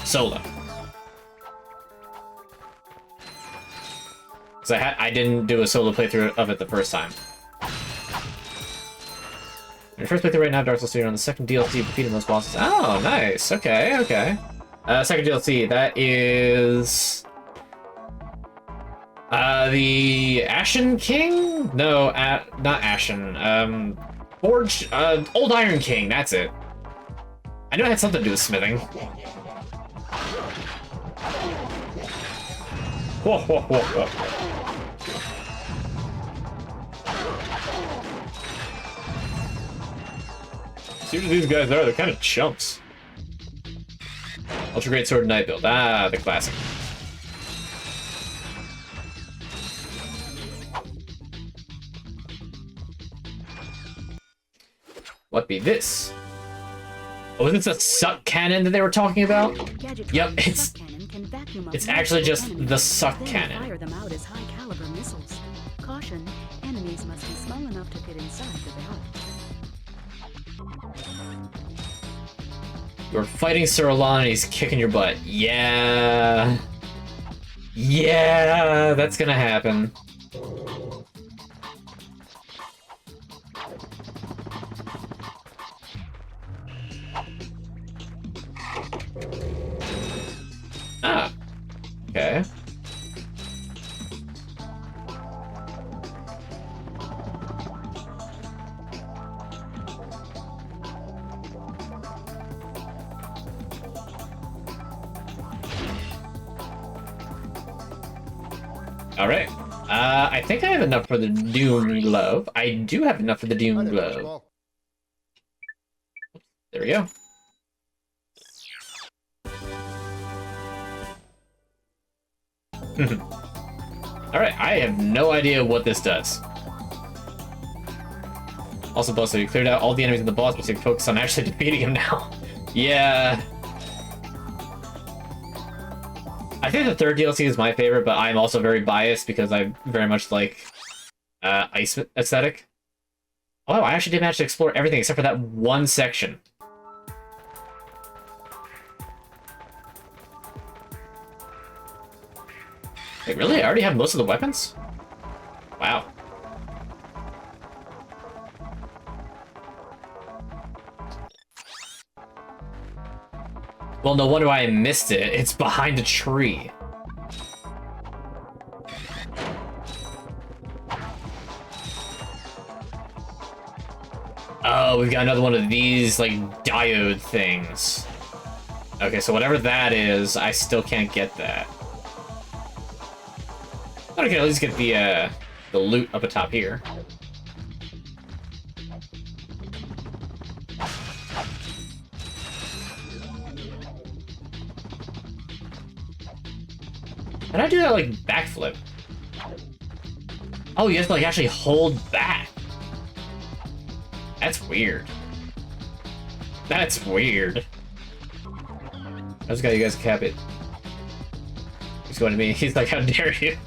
solo. Because I didn't do a solo playthrough of it the first time. Your first playthrough right now, Dark Souls 3, on the second DLC, defeating those bosses. Oh, nice. Okay, okay. Second DLC, that is... the Ashen King? No, not Ashen. Forge, Old Iron King, that's it. I knew it had something to do with smithing. Whoa, whoa, whoa, whoa. See what these guys are, they're kind of chumps. Ultra Great Sword Knight build. Ah, the classic. What be this? Oh, is this a suck cannon that they were talking about? Yep, it's actually just the suck cannon. Fire them out as high caliber missiles. Caution, enemies must be small enough to fit inside the barrel. You're fighting Sir Alon and he's kicking your butt. Yeah. Yeah, that's gonna happen. Ah. Okay. Alright. I think I have enough for the Doom Glove. I do have enough for the Doom Glove. There we go. Alright, I have no idea what this does. Also, boss, so you cleared out all the enemies in the boss, but you can focus on actually defeating him now. Yeah. I think the third DLC is my favorite, but I'm also very biased because I very much like ice aesthetic. Oh, I actually did manage to explore everything except for that one section. Wait, really? I already have most of the weapons? Wow. Well, no wonder why I missed it. It's behind a tree. Oh, we've got another one of these, like, diode things. Okay, so whatever that is, I still can't get that. I can at least get the loot up atop here. Can I do that, like, backflip? Oh, you have to, like, actually hold back. That's weird. That's weird. I just got you guys cap it. He's going to me. He's like, how dare you?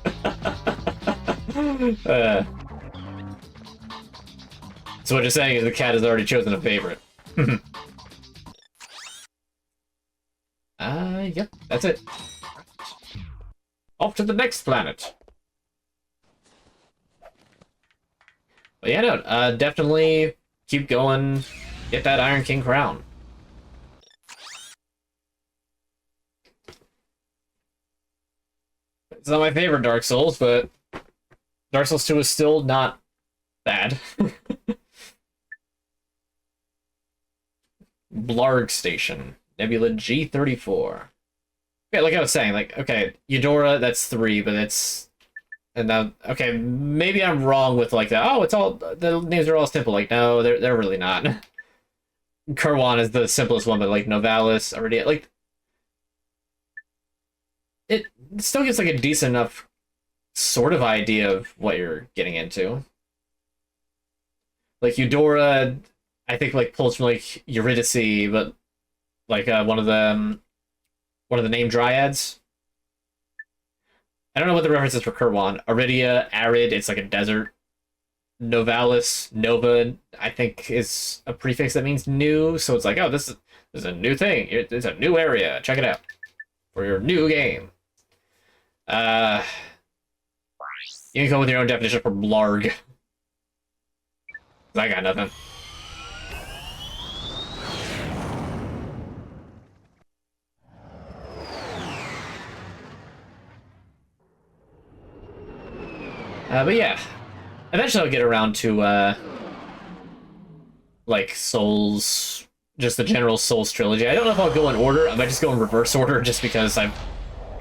So what you're saying is the cat has already chosen a favorite. Yep, that's it. Off to the next planet. But yeah, no, definitely keep going. Get that Iron King crown. It's not my favorite Dark Souls, but Dark Souls 2 is still not bad. Blarg Station. Nebula G34. Okay, like I was saying, like, okay, Eudora, that's 3, but it's... And now, okay, maybe I'm wrong with, like, that. Oh, it's all... The names are all simple. Like, no, they're really not. Kerwan is the simplest one, but, like, Novalis, already... Like, it still gives, like, a decent enough sort of idea of what you're getting into. Like, Eudora, I think, like, pulls from, like, Eurydice, but, like, one of the name dryads. I don't know what the reference is for Kerwan. Aridia, arid, it's like a desert. Novalis, Nova, I think is a prefix that means new, so it's like, oh, this is a new thing. It's a new area. Check it out for your new game. You can come with your own definition for blarg. I got nothing. But yeah, eventually I'll get around to, like, Souls, just the general Souls trilogy. I don't know if I'll go in order. I might just go in reverse order, just because I've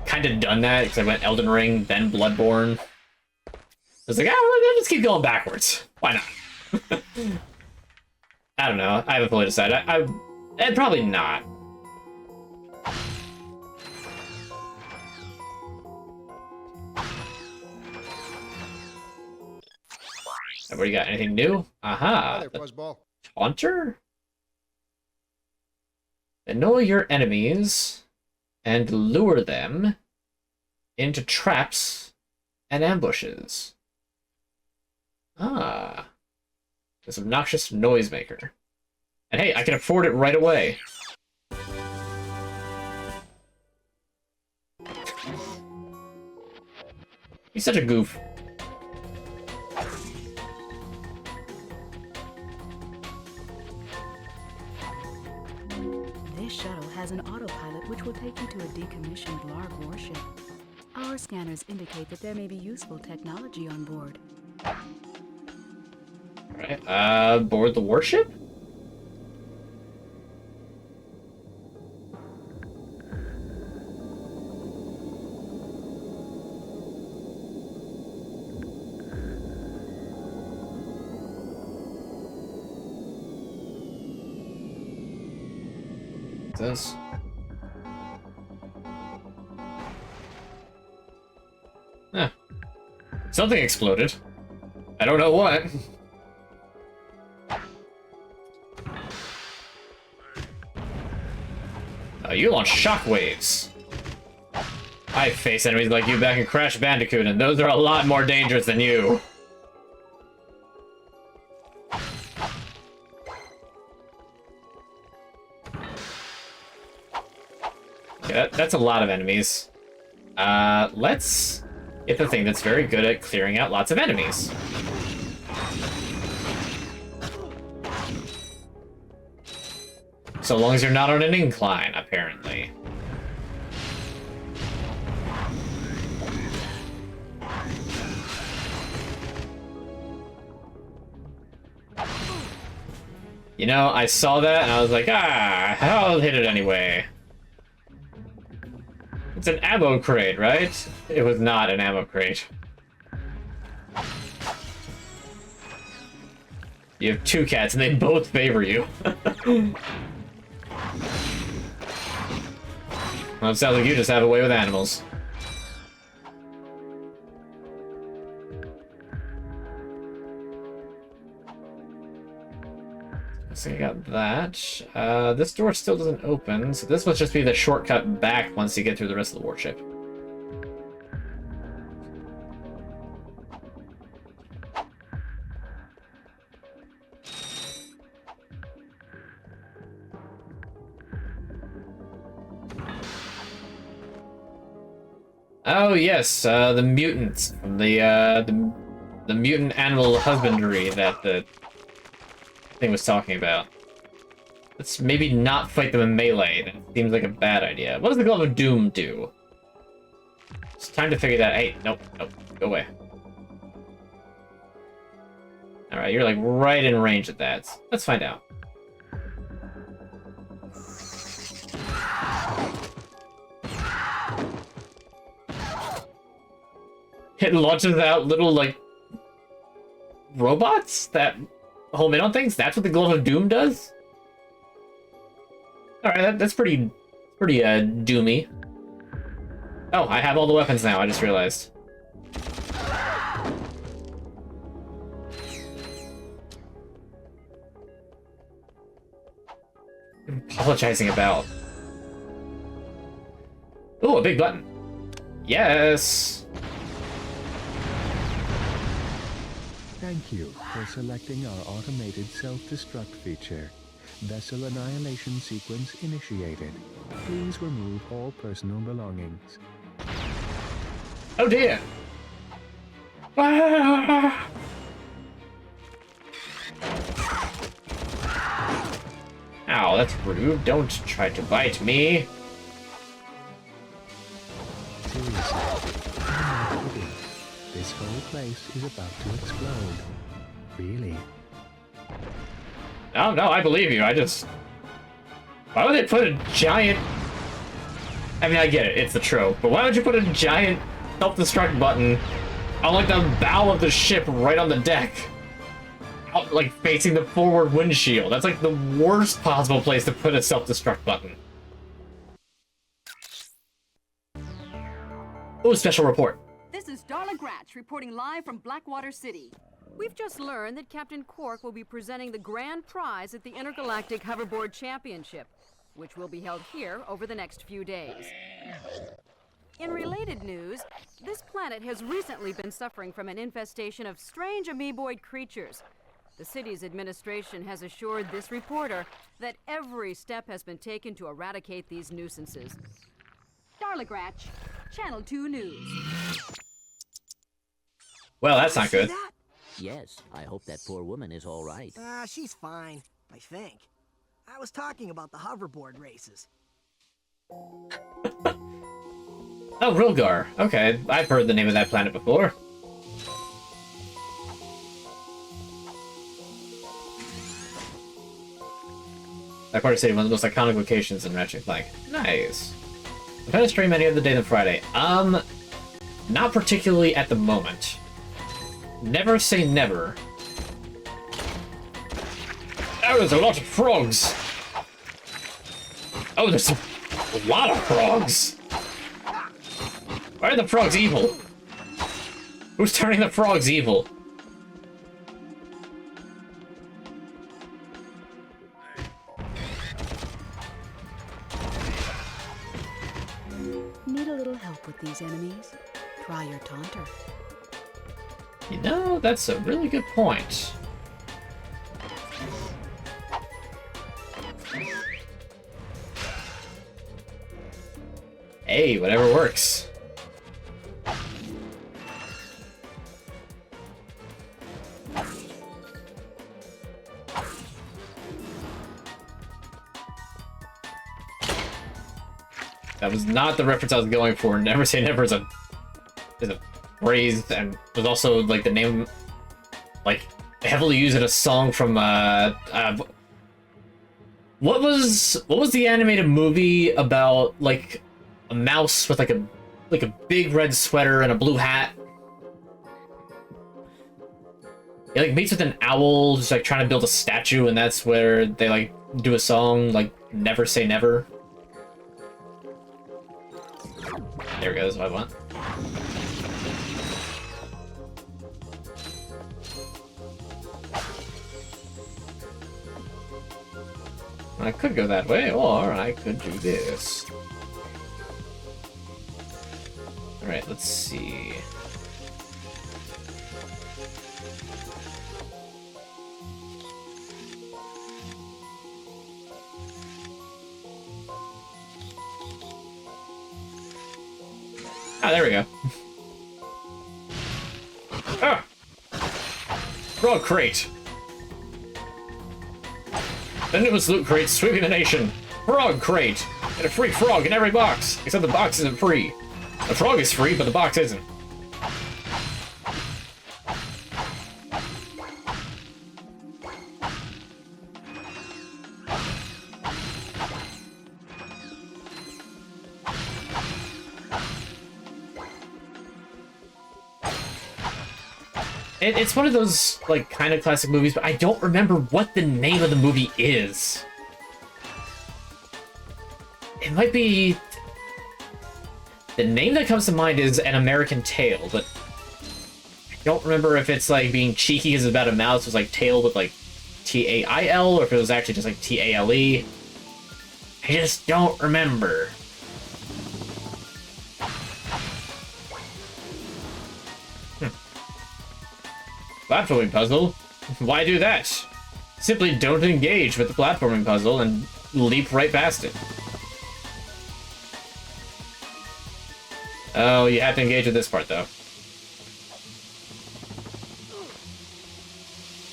kind of done that, because I went Elden Ring, then Bloodborne. I was like, let's just keep going backwards. Why not? I don't know. I haven't fully decided. I'd probably not. What do you got? Anything new? Aha! Hi there, Fuzzball. Taunter? Annoy your enemies and lure them into traps and ambushes. Ah. This obnoxious noisemaker. And hey, I can afford it right away. He's such a goof. This shuttle has an autopilot which will take you to a decommissioned Blarg warship. Our scanners indicate that there may be useful technology on board. Alright, board the warship? This. Huh. Something exploded. I don't know what. You launch shockwaves. I face enemies like you back in Crash Bandicoot, and those are a lot more dangerous than you. Okay, that's a lot of enemies. Let's get the thing that's very good at clearing out lots of enemies. So long as you're not on an incline, apparently. You know, I saw that and I was like, I'll hit it anyway. It's an ammo crate, right? It was not an ammo crate. You have two cats and they both favor you. Well, it sounds like you just have a way with animals. So you got that. This door still doesn't open, so this must just be the shortcut back once you get through the rest of the warship. Oh yes, the mutants from the mutant animal husbandry that the thing was talking about. Let's maybe not fight them in melee. That seems like a bad idea. What does the Glove of Doom do? It's time to figure that. Hey, nope, go away. All right, you're like right in range at that. Let's find out. It launches out little, like, robots that home in on things? That's what the Glove of Doom does? Alright, that's pretty doomy. Oh, I have all the weapons now, I just realized. I'm apologizing about. Ooh, a big button. Yes! Thank you for selecting our automated self-destruct feature. Vessel annihilation sequence initiated. Please remove all personal belongings. Oh dear! Ah! Ow, that's rude. Don't try to bite me. Seriously, I'm not kidding. This whole place is about to explode. Really? Oh, no, I believe you. I just... Why would they put a giant... I mean, I get it. It's the trope. But why would you put a giant self-destruct button on, like, the bow of the ship right on the deck? Out, like, facing the forward windshield. That's, like, the worst possible place to put a self-destruct button. Oh, special report. This is Darla Gratch reporting live from Blackwater City. We've just learned that Captain Quark will be presenting the grand prize at the Intergalactic Hoverboard Championship, which will be held here over the next few days. In related news, this planet has recently been suffering from an infestation of strange amoeboid creatures. The city's administration has assured this reporter that every step has been taken to eradicate these nuisances. Darla Gratch, Channel 2 News. Well, that's not good. Yes, I hope that poor woman is all right. She's fine, I think. I was talking about the hoverboard races. Oh, Rilgar. Okay, I've heard the name of that planet before. That part of city, one of the most iconic locations in Ratchet Clank. Nice. I'm trying to stream any other day than Friday. Not particularly at the moment. Never say never. Oh, there's a lot of frogs. Oh, there's a lot of frogs. Why are the frogs evil? Who's turning the frogs evil? Need a little help with these enemies? Try your taunter. You know, that's a really good point. Hey, whatever works. That was not the reference I was going for. Never say never is a phrase, and was also like the name, like heavily used in a song from what was the animated movie about like a mouse with like a big red sweater and a blue hat? It like meets with an owl, just like trying to build a statue, and that's where they like do a song like "Never Say Never." There we go. That's what I want. I could go that way, or I could do this. Alright, let's see. Ah, there we go. Ah! Frog crate! Then it was loot crate sweeping the nation. Frog crate! Get a free frog in every box! Except the box isn't free. The frog is free, but the box isn't. It's one of those, like, kind of classic movies, but I don't remember what the name of the movie is. It might be... The name that comes to mind is An American Tail, but I don't remember if it's, like, being cheeky because it's about a mouse, was like tail with, like, T-A-I-L, or if it was actually just, like, T-A-L-E. I just don't remember. Platforming puzzle? Why do that? Simply don't engage with the platforming puzzle and leap right past it. Oh, you have to engage with this part, though.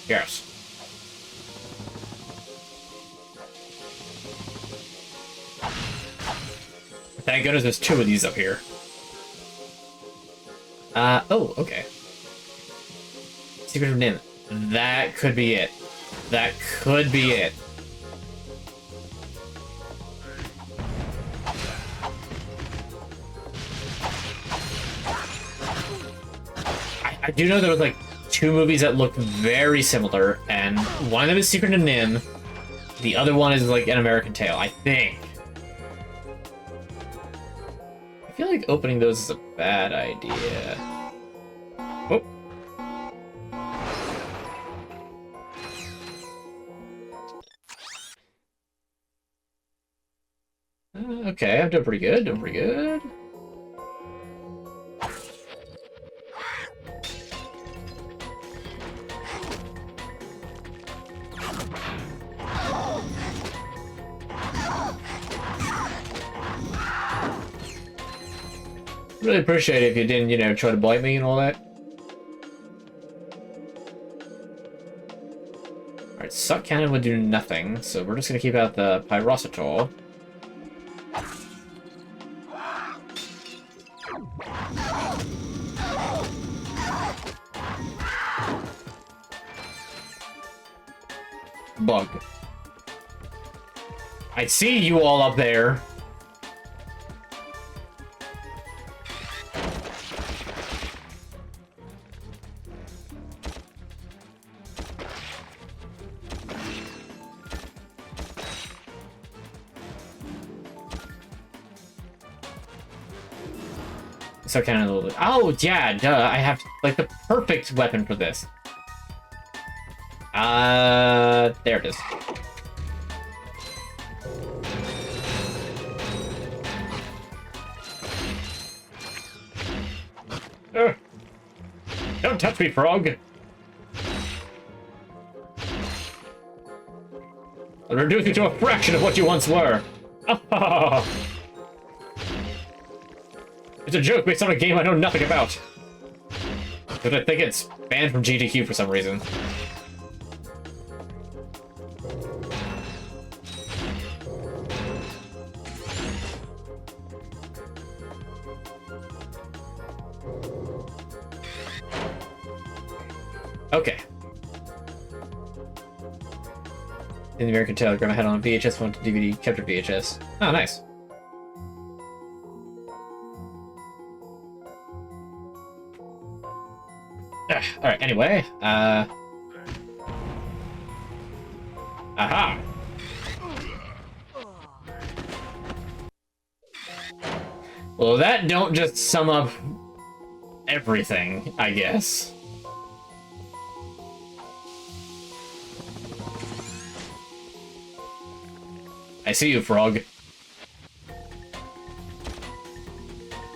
Yes. Thank goodness there's 2 of these up here. Oh, okay. Secret of Nim. That could be it. That could be it. I do know there was like 2 movies that look very similar, and one of them is Secret of Nim. The other one is like An American Tail, I think. I feel like opening those is a bad idea. Oh. Okay, I'm doing pretty good, doing pretty good. Really appreciate it if you didn't, you know, try to bite me and all that. Alright, Suck Cannon would do nothing, so we're just gonna keep out the Pyrositol. Bug. I see you all up there. So kind of a little bit. Oh yeah, duh! I have like the perfect weapon for this. There it is. Don't touch me, frog! I'll reduce you to a fraction of what you once were. It's a joke based on a game I know nothing about. But I think it's banned from GDQ for some reason. Okay. In the American Telegram, I had on VHS, went to DVD, kept it VHS. Oh, nice. Alright, anyway, aha! Well, that don't just sum up everything, I guess. I see you, frog.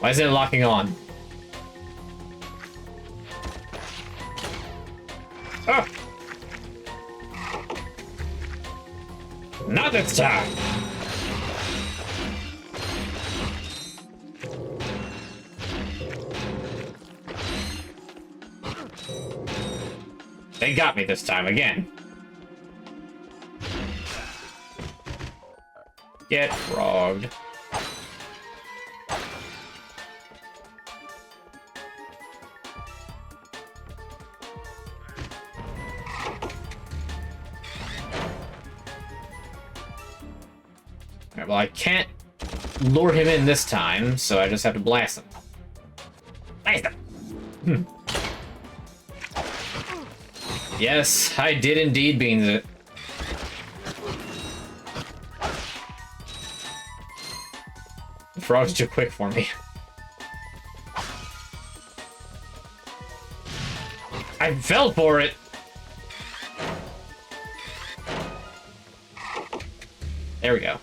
Why is it locking on? Ah! Not this time! They got me this time again. Get frogged. Alright, well, I can't lure him in this time, so I just have to blast him. Blast him! Yes, I did indeed beans it. The frog's too quick for me. I fell for it! There we go.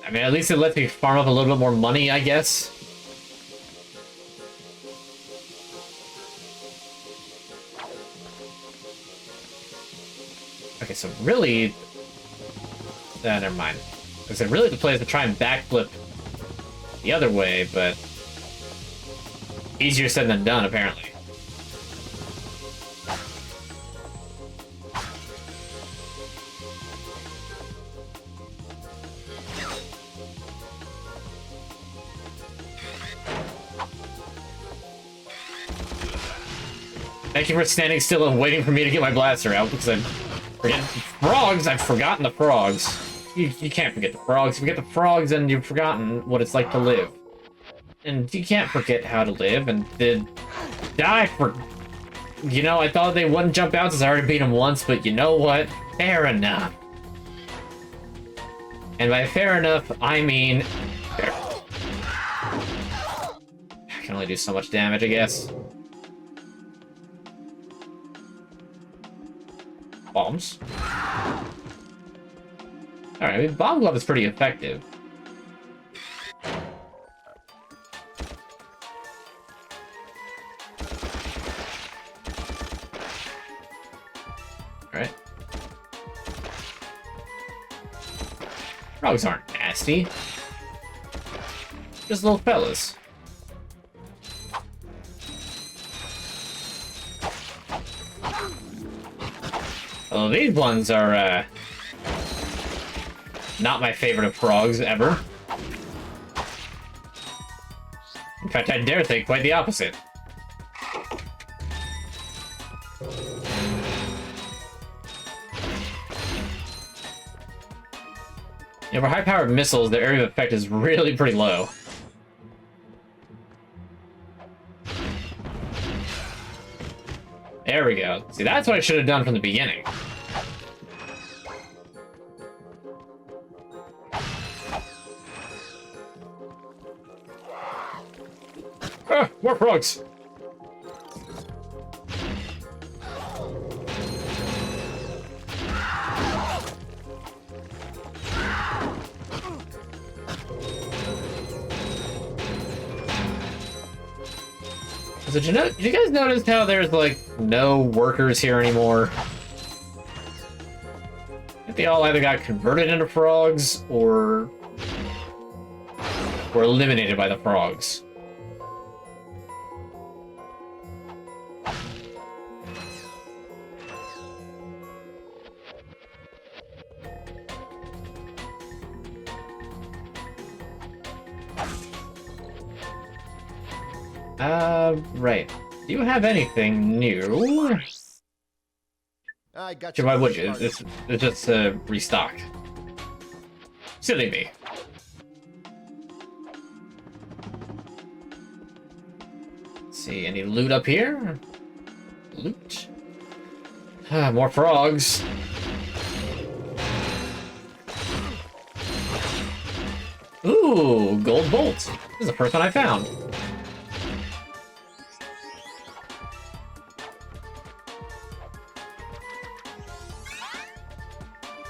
I mean, at least it lets me farm up a little bit more money, I guess. Okay, so really... never mind. Because it really the play is to try and backflip the other way, but... Easier said than done, apparently. Thank you for standing still and waiting for me to get my blaster out, because I'm forgetting frogs. I've forgotten the frogs. You can't forget the frogs. You forget the frogs, and you've forgotten what it's like to live. And you can't forget how to live, and then die for... You know, I thought they wouldn't jump out since I already beat them once, but you know what? Fair enough. And by fair enough, I mean... Fair. I can only do so much damage, I guess. Bombs. Alright, I mean, Bomb Glove is pretty effective. Alright. Frogs aren't nasty. Just little fellas. Well, these ones are, not my favorite of frogs ever. In fact, I dare say quite the opposite. Yeah, for high-powered missiles, their area of effect is really pretty low. There we go. See, that's what I should have done from the beginning. Ah, more frogs! So did you guys notice how there's, like, no workers here anymore? I think they all either got converted into frogs, or were eliminated by the frogs. Right. Do you have anything new? I got Why would you? It's just restock. Silly me. Let's see, any loot up here? Loot? Ah, more frogs. Ooh, gold bolt. This is the first one I found.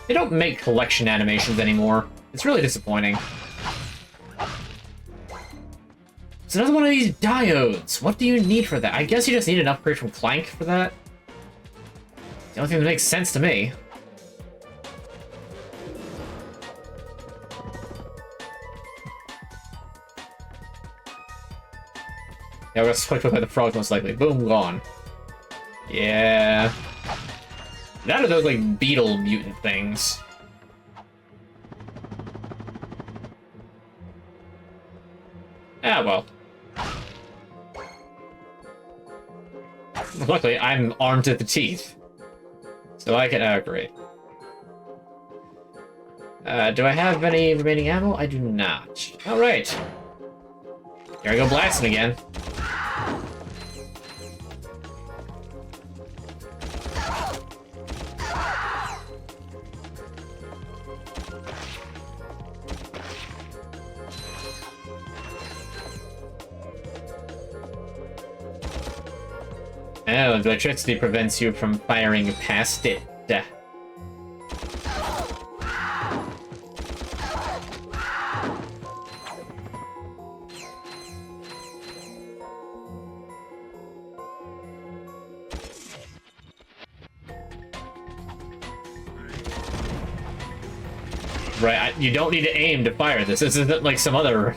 They don't make collection animations anymore. It's really disappointing. It's another one of these diodes. What do you need for that? I guess you just need an upgrade from Clank for that. The only thing that makes sense to me. Yeah, we're gonna switch with the frogs most likely. Boom, gone. Yeah. That or those, like, beetle mutant things. Ah, well. Luckily, I'm armed to the teeth. So I can... great. Do I have any remaining ammo? I do not. Alright. Here I go blasting again. Oh, the electricity prevents you from firing past it. Right, you don't need to aim to fire this. This isn't like some other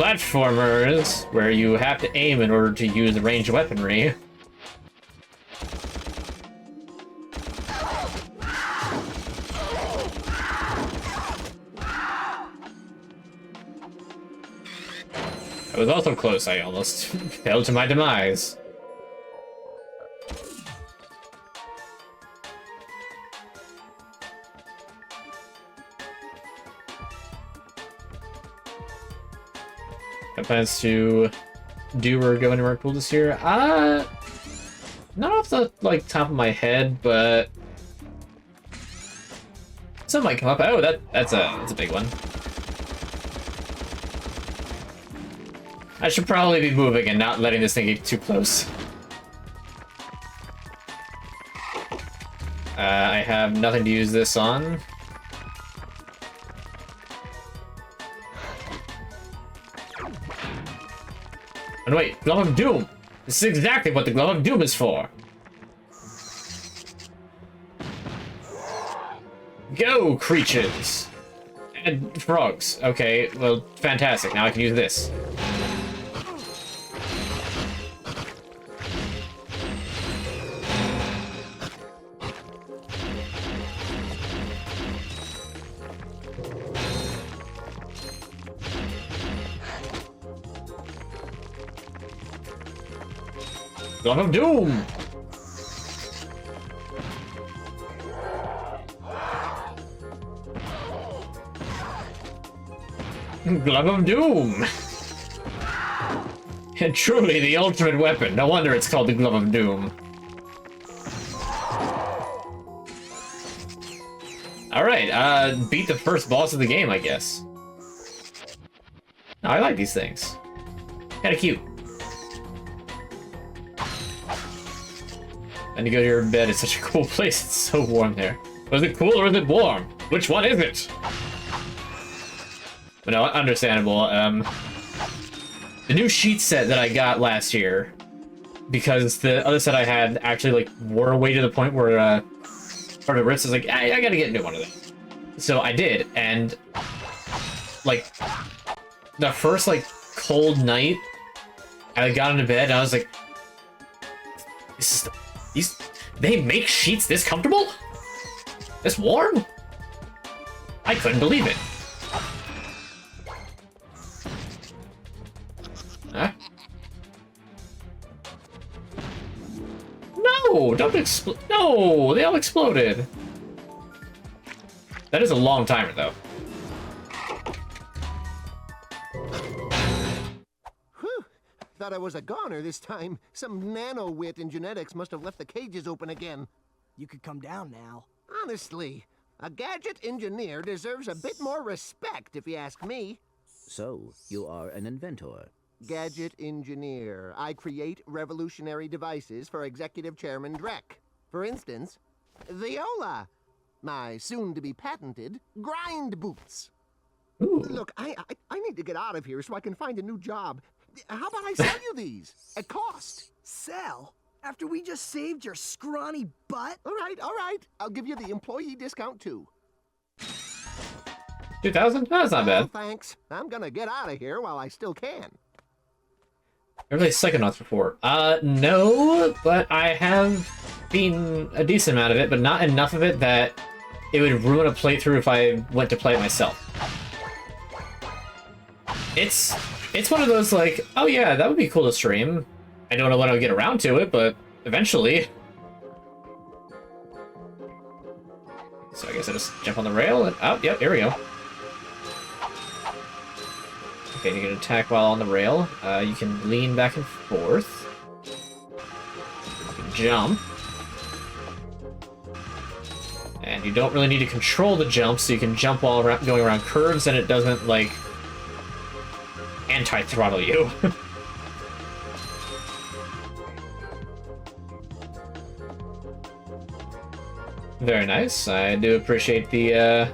platformers where you have to aim in order to use ranged weaponry. I was also close. I almost fell to my demise. Got plans to do or go anywhere cool this year? Not off the top of my head, but some might come up. Oh, that's a big one. I should probably be moving and not letting this thing get too close. I have nothing to use this on. And wait, Glove of Doom! This is exactly what the Glove of Doom is for! Go, creatures! And frogs. Okay, well, fantastic. Now I can use this. Glove of Doom! Glove of Doom! And truly the ultimate weapon. No wonder it's called the Glove of Doom. Alright, beat the first boss of the game, I guess. Oh, I like these things. Kinda cute. And to go to your bed is such a cool place. It's so warm there. Was it cool or is it warm? Which one is it? But no, understandable. The new sheet set that I got last year, because the other set I had actually wore away to the point where part of Ritz was like, I gotta get a new one of them. So I did, and the first cold night, I got into bed and I was like, they make sheets this comfortable? This warm? I couldn't believe it. Huh? No, don't explode. No, they all exploded. That is a long timer, though. Whew. Thought I was a goner this time. Some nano-wit in genetics must have left the cages open again. You could come down now. Honestly, a gadget engineer deserves a bit more respect, if you ask me. So, you are an inventor. Gadget engineer. I create revolutionary devices for Executive Chairman Drek. For instance, Viola. My soon-to-be patented grind boots. Ooh. Look, I need to get out of here so I can find a new job. How about I sell you these at cost? Sell? After we just saved your scrawny butt? All right. I'll give you the employee discount too. 2,000? That's not bad. Thanks. I'm gonna get out of here while I still can. Ever played Psychonauts before? No, but I have beaten a decent amount of it, but not enough of it that it would ruin a playthrough if I went to play it myself. It's one of those oh yeah, that would be cool to stream. I don't know when I'll get around to it, but eventually. So I guess I just jump on the rail and oh, yep, here we go. Okay, you can attack while on the rail. You can lean back and forth. You can jump. And you don't really need to control the jump, so you can jump while going around curves, and it doesn't, anti-throttle you. Very nice. I do appreciate the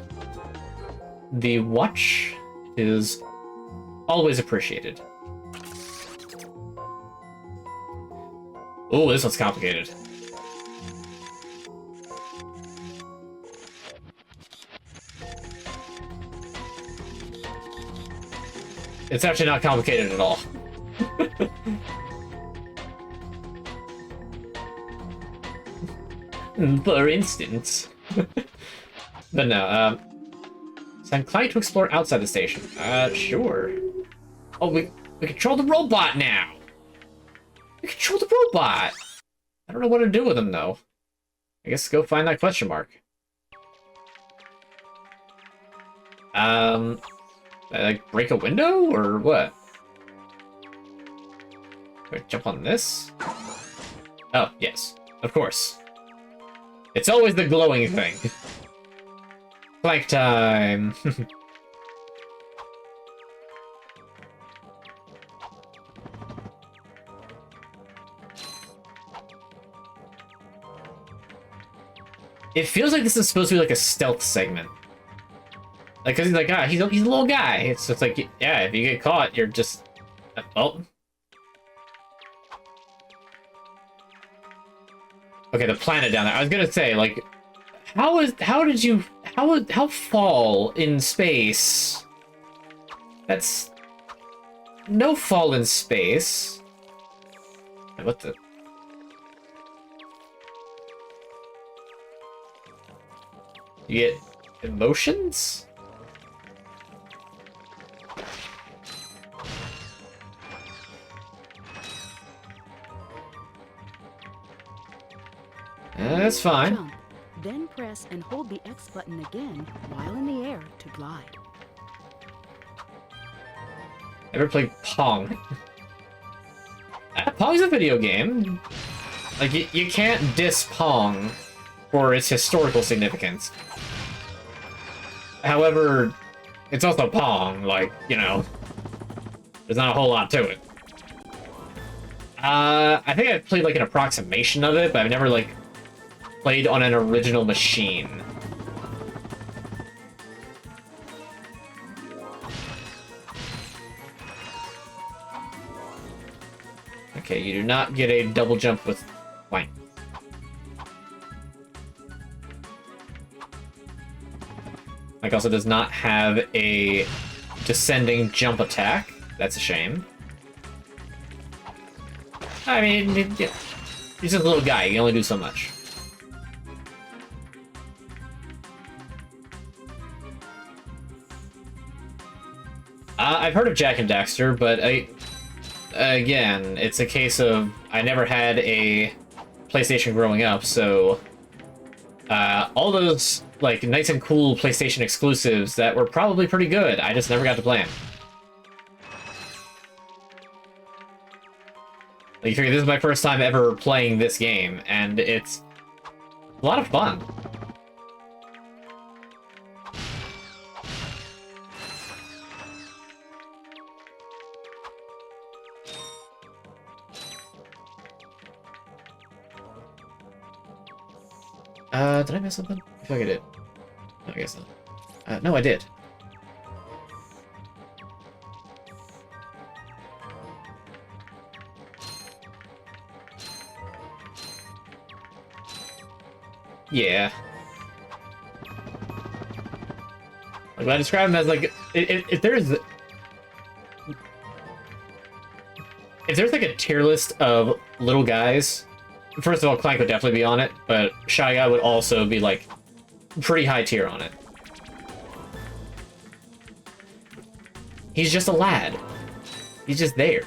watch. It is always appreciated. Oh, this one's complicated. It's actually not complicated at all. For instance. But no, send Clank to explore outside the station. Sure. Oh, we control the robot now! We control the robot! I don't know what to do with him, though. I guess go find that question mark. Like, break a window, or what? Wait, jump on this? Oh, yes. Of course. It's always the glowing thing. Clank time! It feels like this is supposed to be like a stealth segment. Like, cause he's like, he's a little guy. It's just like, yeah, if you get caught, you're just, oh. Okay, the planet down there. I was gonna say, like, how fall in space? That's no fall in space. What the? You get emotions? That's fine. Jump, then press and hold the X button again while in the air to glide. Ever played Pong? Pong's a video game. Like, you can't diss Pong for its historical significance. However, it's also Pong, like, you know, there's not a whole lot to it. I think I've played, like, an approximation of it, but I've never, like, played on an original machine. Okay, you do not get a double jump with Clank. Clank also does not have a descending jump attack. That's a shame. I mean, yeah, he's just a little guy. He can only do so much. I've heard of Jak and Daxter, but again, it's a case of I never had a PlayStation growing up, so all those like nice and cool PlayStation exclusives that were probably pretty good, I just never got to play them. Like, you figure this is my first time ever playing this game, and it's a lot of fun. Did I miss something? I feel like I did. No, I guess not. No, I did. Yeah. Like, I describe him as, like, if there's like a tier list of little guys, first of all, Clank would definitely be on it, but Shy Guy would also be, like, pretty high tier on it. He's just a lad. He's just there.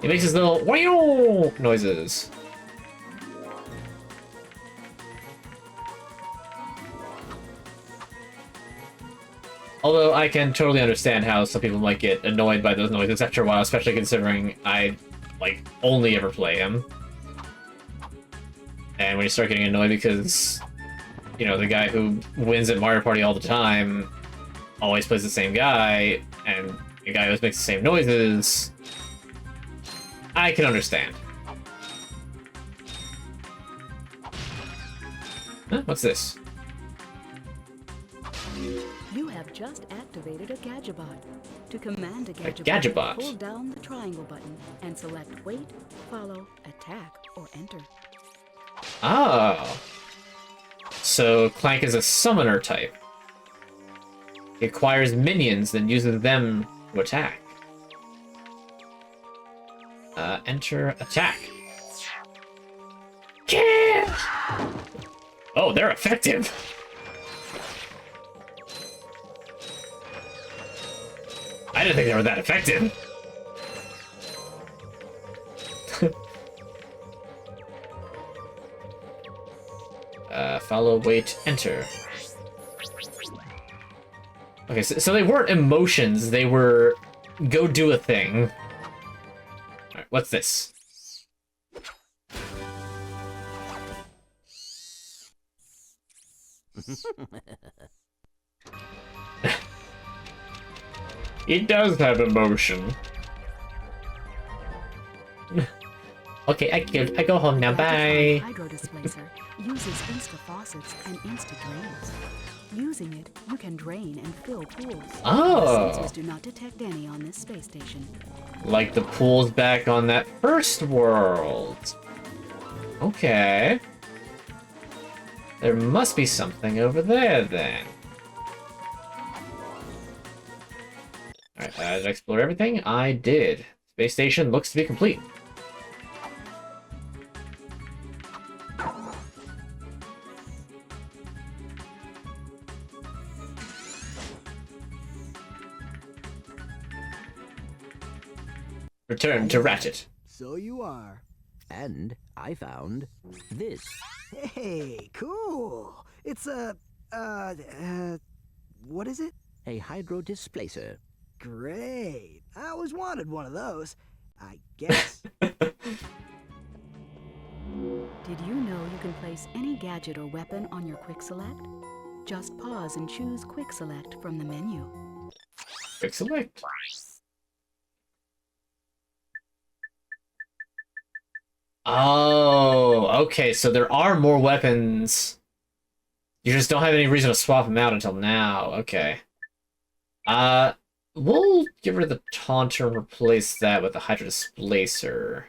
He makes his little wow noises. Although I can totally understand how some people might get annoyed by those noises after a while, especially considering I, like, only ever play him. And when you start getting annoyed because, you know, the guy who wins at Mario Party all the time always plays the same guy, and the guy always makes the same noises, I can understand. Huh? What's this? You have just activated a Gadgetbot. To command a Gadgetbot. Hold down the triangle button and select wait, follow, attack, or enter. Oh. So Clank is a summoner type. He acquires minions, then uses them to attack. Enter attack. Yeah! Oh, they're effective. I didn't think they were that effective. Follow, wait, enter. Okay, so they weren't emotions, they were go do a thing. Alright, what's this? It does have emotion. Okay, I go home now, bye. Hydro displacer uses insta faucets and insta drains. Using it, you can drain and fill pools. Oh. Sensors do not detect any on this space station. Like the pools back on that first world. Okay. There must be something over there, then. Alright, did I explore everything? I did. Space station looks to be complete. Return to Ratchet. So you are. And I found this. Hey, cool. It's a, what is it? A hydro displacer. Great. I always wanted one of those. I guess. Did you know you can place any gadget or weapon on your quick select? Just pause and choose quick select from the menu. Quick select. Oh, okay, so there are more weapons. You just don't have any reason to swap them out until now. Okay. We'll give her the Taunter and replace that with the Hydro Displacer.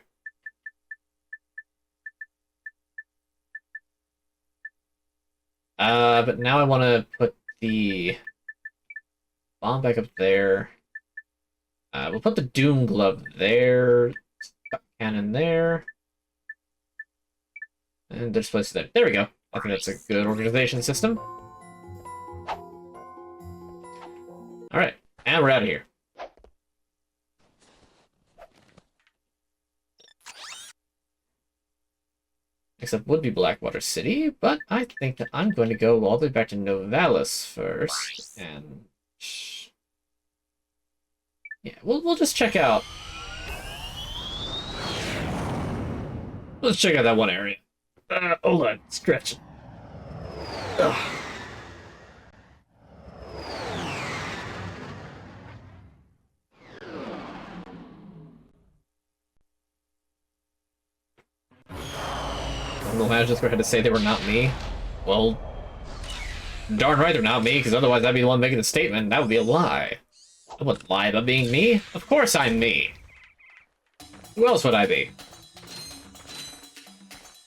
But now I want to put the bomb back up there. We'll put the Doom Glove there. Cannon there. And displace that. There we go. I think that's a good organization system. Alright, and we're out of here. Next up would be Blackwater City, but I think that I'm going to go all the way back to Novalis first. And... yeah, we'll just check out... let's check out that one area. Hold on, stretch. Ugh. The Magister had to say they were not me. Well, darn right they're not me, because otherwise I'd be the one making the statement, and that would be a lie. I wouldn't lie about being me. Of course I'm me. Who else would I be?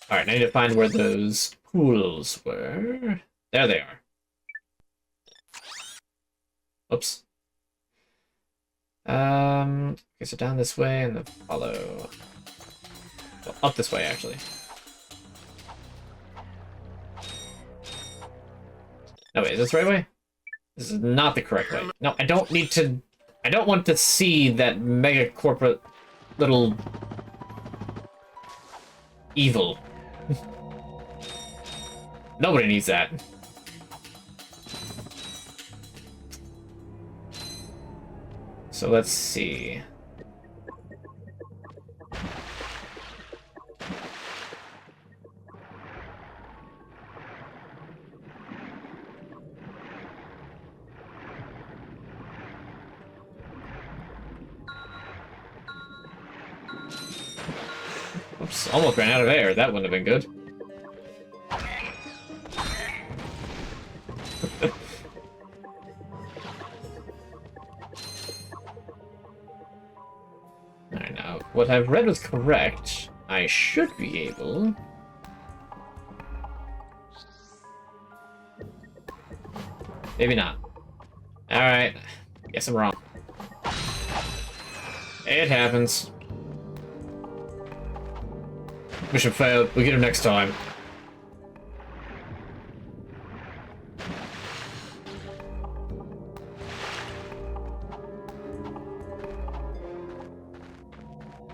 Alright, I need to find where those pools were. There they are. Oops. Okay, so down this way and then follow. Well, up this way, actually. No, wait, is this the right way? This is not the correct way. No, I don't need to... I don't want to see that mega corporate little... evil. Nobody needs that. So let's see. Oops, almost ran out of air. That wouldn't have been good. Alright, now, what I've read was correct. I should be able... maybe not. Alright. Guess I'm wrong. It happens. Mission failed. We'll get him next time.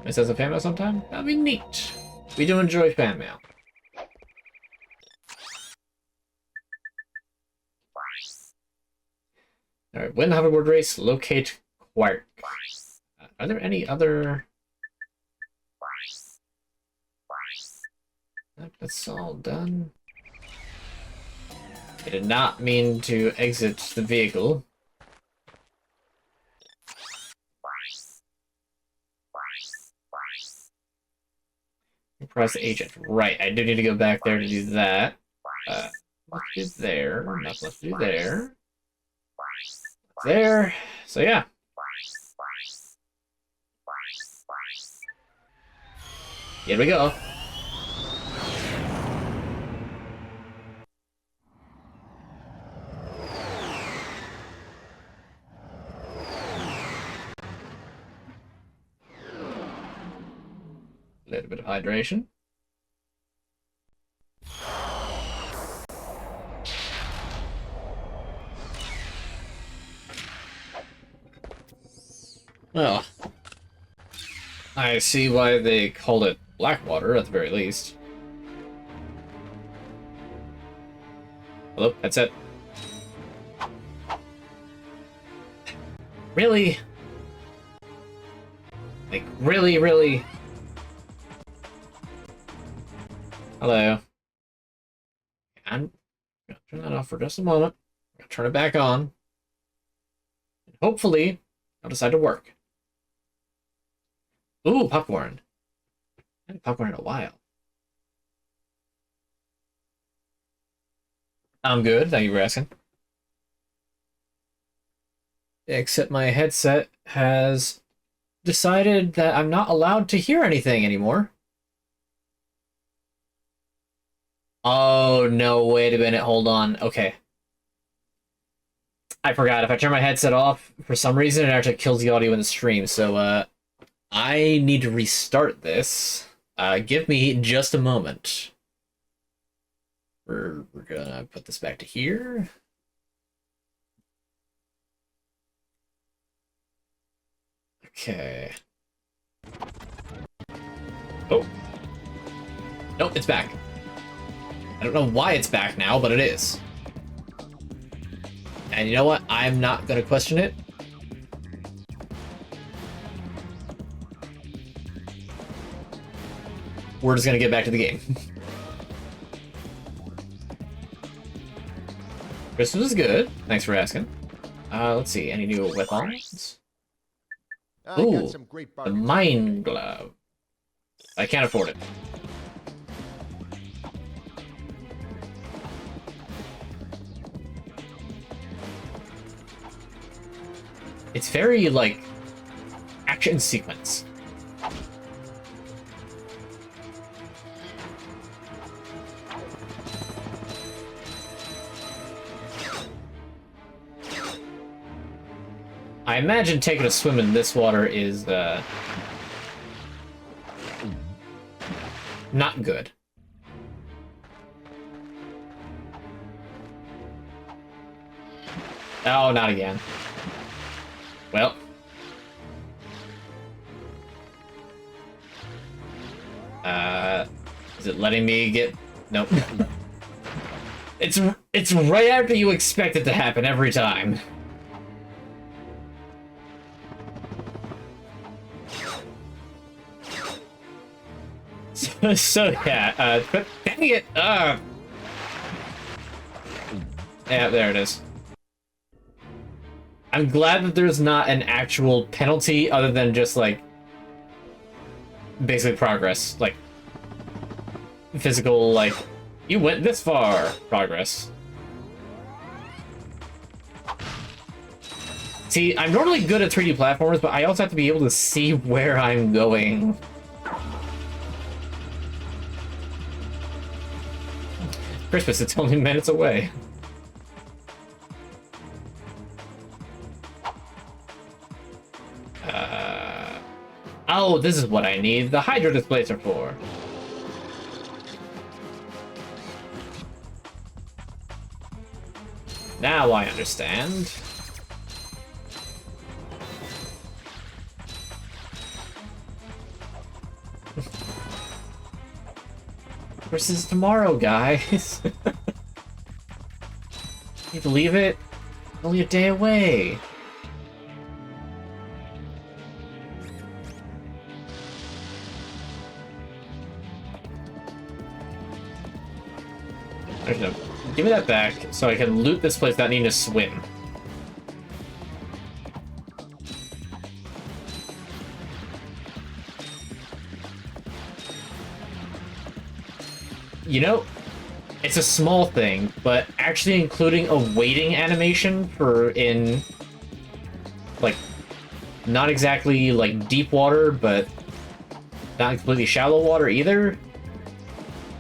It says a fan mail sometime? That'd be neat. We do enjoy fan mail. Alright, win the hoverboard race, locate Quark. Are there any other... That's all done. I did not mean to exit the vehicle. Press the agent. Right, I do need to go back there to do that. Let's do there. Nothing left to do there. There. So yeah. Here we go. A little bit of hydration. Well, I see why they called it Blackwater, at the very least. Hello, headset. Really? Like, really? Hello. I'm gonna turn that off for just a moment. I'm gonna turn it back on. And hopefully, I'll decide to work. Ooh, popcorn. I haven't had popcorn in a while. I'm good, thank you for asking. Except my headset has decided that I'm not allowed to hear anything anymore. Oh, no, wait a minute, hold on. Okay. I forgot, if I turn my headset off, for some reason, it actually kills the audio in the stream, so, I need to restart this. Give me just a moment. We're gonna put this back to here. Okay. Oh. Nope, it's back. I don't know why it's back now, but it is. And you know what? I'm not gonna question it. We're just gonna get back to the game. Christmas is good. Thanks for asking. Let's see. Any new weapons? Ooh, the Mind Glove. I can't afford it. It's very, like, action sequence. I imagine taking a swim in this water is, not good. Oh, not again. Well. Is it letting me get... Nope. It's right after you expect it to happen every time. So yeah, but dang it, yeah, there it is. I'm glad that there's not an actual penalty other than just, like, basically progress. Like, physical, like, you went this far progress. See, I'm normally good at 3D platformers, but I also have to be able to see where I'm going. Christmas, it's only minutes away. Oh, this is what I need the hydro displacer for. Now I understand. Versus tomorrow, guys. Can you believe it? Only a day away. Actually, no. Give me that back so I can loot this place without needing to swim. You know, it's a small thing, but actually including a waiting animation for in, like, not exactly, like, deep water, but not completely shallow water either,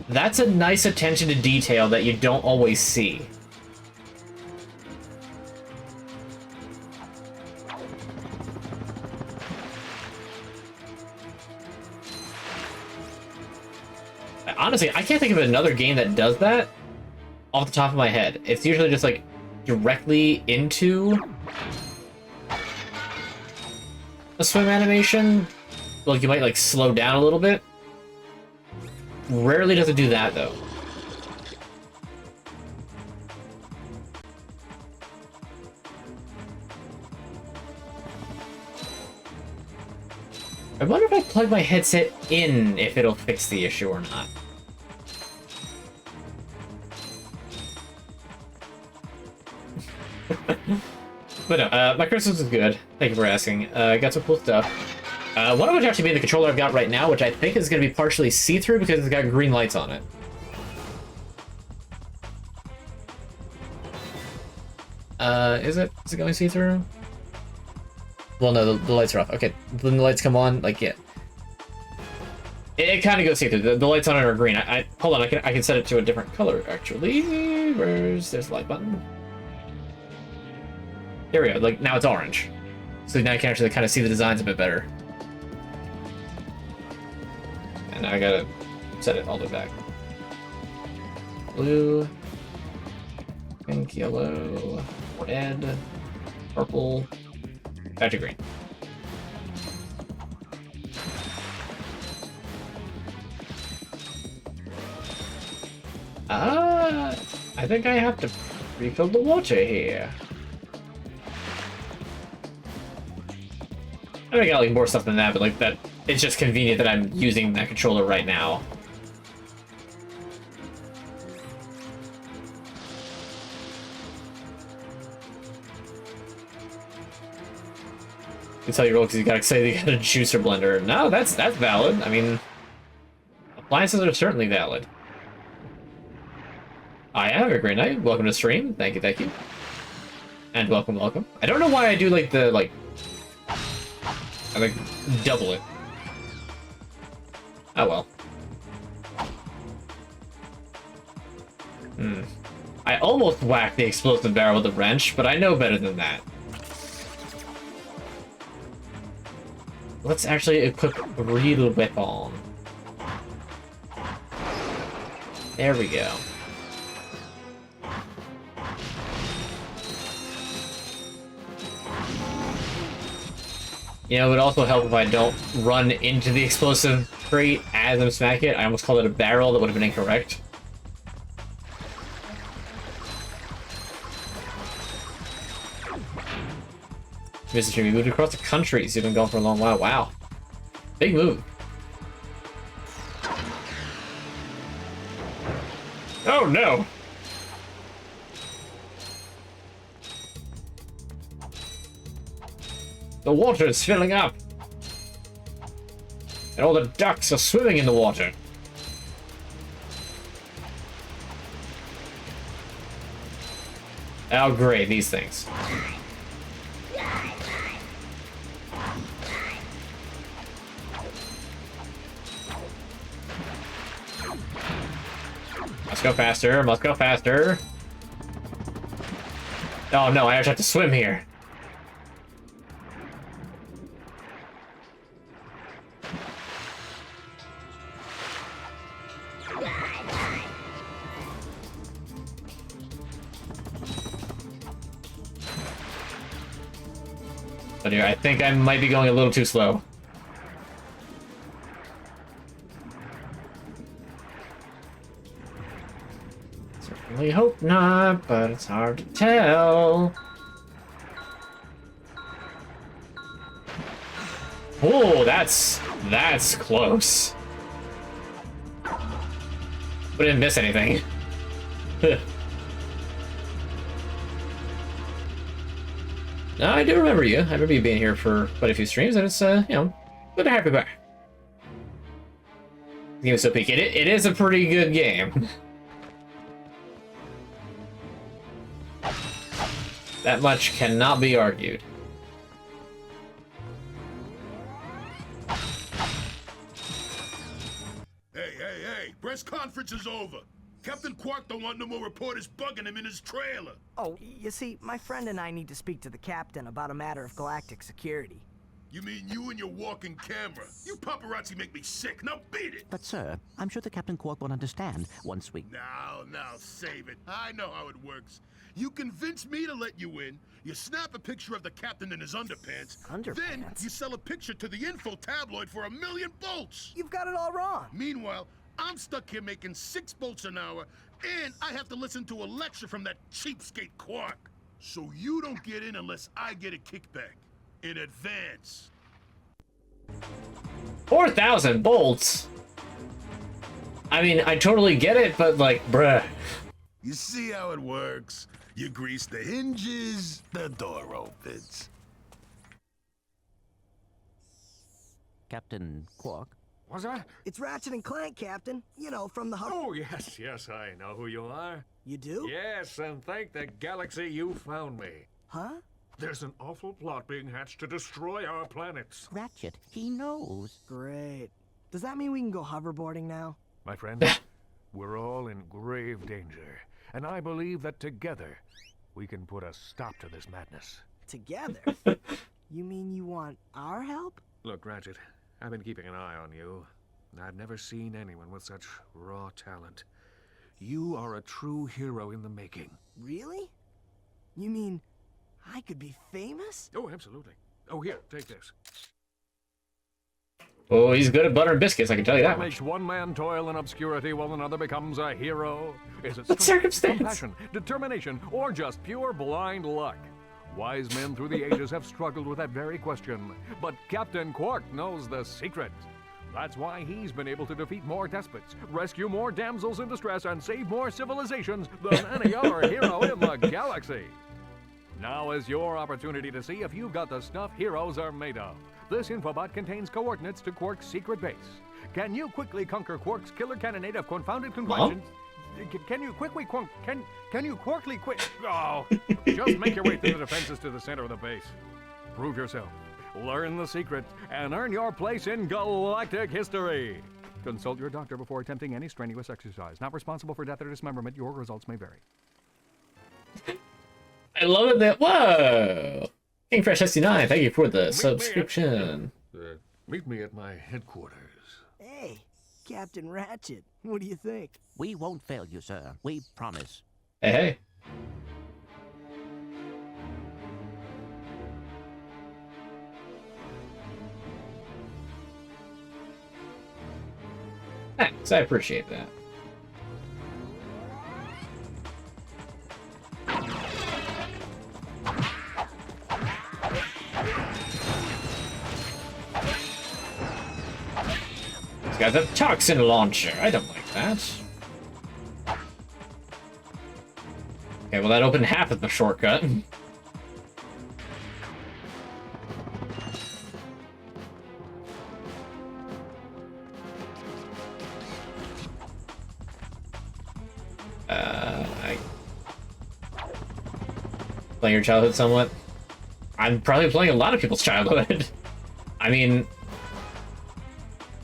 that's a nice attention to detail that you don't always see. Honestly, I can't think of another game that does that off the top of my head. It's usually just like directly into a swim animation. Like you might like slow down a little bit. Rarely does it do that though. I wonder if I plug my headset in if it'll fix the issue or not. But no, my Christmas is good. Thank you for asking. I got some cool stuff. One of which actually being the controller I've got right now, which I think is going to be partially see-through because it's got green lights on it. Is it? Is it going see-through? Well, no, the lights are off. Okay, when the lights come on, like, yeah. It kind of goes see-through. The lights on it are green. Hold on, I can set it to a different color, actually. There's the light button. There we go. Like, now it's orange. So now I can actually kind of see the designs a bit better. And now I gotta set it all the way back. Blue, pink, yellow, red, purple, back to green. I think I have to refill the water here. I think I got like more stuff than that, but like that, it's just convenient that I'm using that controller right now. You can tell you roll because you got excited you got a juicer blender. No, that's valid. I mean, appliances are certainly valid. I have a great night. Welcome to the stream. Thank you, thank you. And welcome, welcome. I don't know why I do like the I like double it. Oh well. I almost whacked the explosive barrel with a wrench, but I know better than that. Let's actually equip a real weapon. There we go. You know, it would also help if I don't run into the explosive crate as I'm smacking it. I almost called it a barrel. That would have been incorrect. Mr. Stream, you moved across the country, so you've been gone for a long while. Wow. Big move. Oh, no! The water is filling up. And all the ducks are swimming in the water. Oh, great, these things. Must go faster, must go faster. Oh no, I actually have to swim here. But yeah, I think I might be going a little too slow. Certainly hope not, but it's hard to tell. Oh, that's close. But didn't miss anything. No, I do remember you. I remember you being here for quite a few streams, and it's, you know, good to have you back. The game is so peak. It is a pretty good game. That much cannot be argued. Hey, press conference is over. Captain Quark don't want no more reporters bugging him in his trailer. Oh, you see, my friend and I need to speak to the captain about a matter of galactic security. You mean you and your walking camera? You paparazzi make me sick. Now beat it. But, sir, I'm sure the Captain Quark will understand once we... Now, save it. I know how it works. You convince me to let you in, you snap a picture of the captain in his underpants, then you sell a picture to the info tabloid for $1 million bolts. You've got it all wrong. Meanwhile, I'm stuck here making 6 bolts an hour, and I have to listen to a lecture from that cheapskate Quark. So you don't get in unless I get a kickback. In advance. 4,000 bolts? I mean, I totally get it, but like, bruh. You see how it works? You grease the hinges, the door opens. Captain Quark? What's that? It's Ratchet and Clank, Captain. You know, from the... Oh, yes, I know who you are. You do? Yes, and thank the galaxy you found me. Huh? There's an awful plot being hatched to destroy our planets. Ratchet, he knows. Great. Does that mean we can go hoverboarding now? My friend, we're all in grave danger, and I believe that together we can put a stop to this madness. Together? You mean you want our help? Look, Ratchet, I've been keeping an eye on you, and I've never seen anyone with such raw talent. You are a true hero in the making. Really? You mean I could be famous? Oh, absolutely. Oh, here, take this. Oh, he's good at butter and biscuits, I can tell you that What much. makes one man toil in obscurity while another becomes a hero? Is it What circumstance? compassion, determination, or just pure blind luck? Wise men through the ages have struggled with that very question, but Captain Quark knows the secret. That's why he's been able to defeat more despots, rescue more damsels in distress, and save more civilizations than any other hero in the galaxy. Now is your opportunity to see if you've got the stuff heroes are made of. This infobot contains coordinates to Quark's secret base. Can you quickly conquer Quark's killer cannonade of confounded conventions? Can you quickly can you Quarkly quick? Oh, just make your way through the defenses to the center of the base. Prove yourself, learn the secret, and earn your place in galactic history. Consult your doctor before attempting any strenuous exercise. Not responsible for death or dismemberment. Your results may vary. I love it that. Whoa! King Fresh 69, thank you for the subscription. Meet me at my headquarters. Hey, Captain Ratchet, what do you think? We won't fail you, sir. We promise. Hey. Thanks, I appreciate that. He's got the toxin launcher. I don't like that. Okay, well that opened half of the shortcut. Playing your childhood somewhat. I'm probably playing a lot of people's childhood. I mean,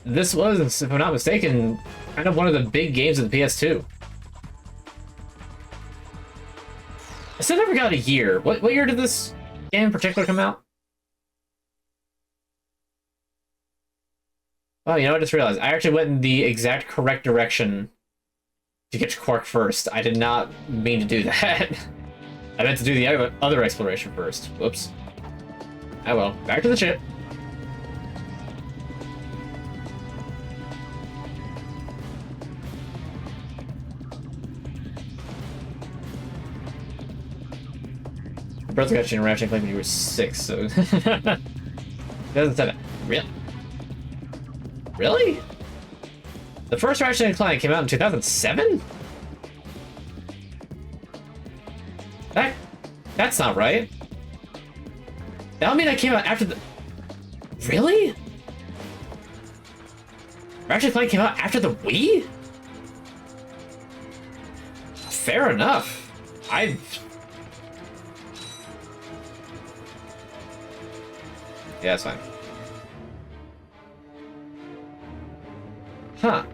this was, if I'm not mistaken, kind of one of the big games of the PS2. I still never got a year. What year did this game in particular come out? Oh, you know, I just realized I actually went in the exact correct direction to get to Quark first. I did not mean to do that. I meant to do the other exploration first. Whoops. Oh well, back to the ship. My brother got you in Ratchet Clank when you were 6, so... It doesn't say that. Really? The first Ratchet Clank came out in 2007? That's not right. That would mean I came out after the... Really? Ratchet Clank came out after the Wii? Fair enough. Yeah, that's fine. Huh.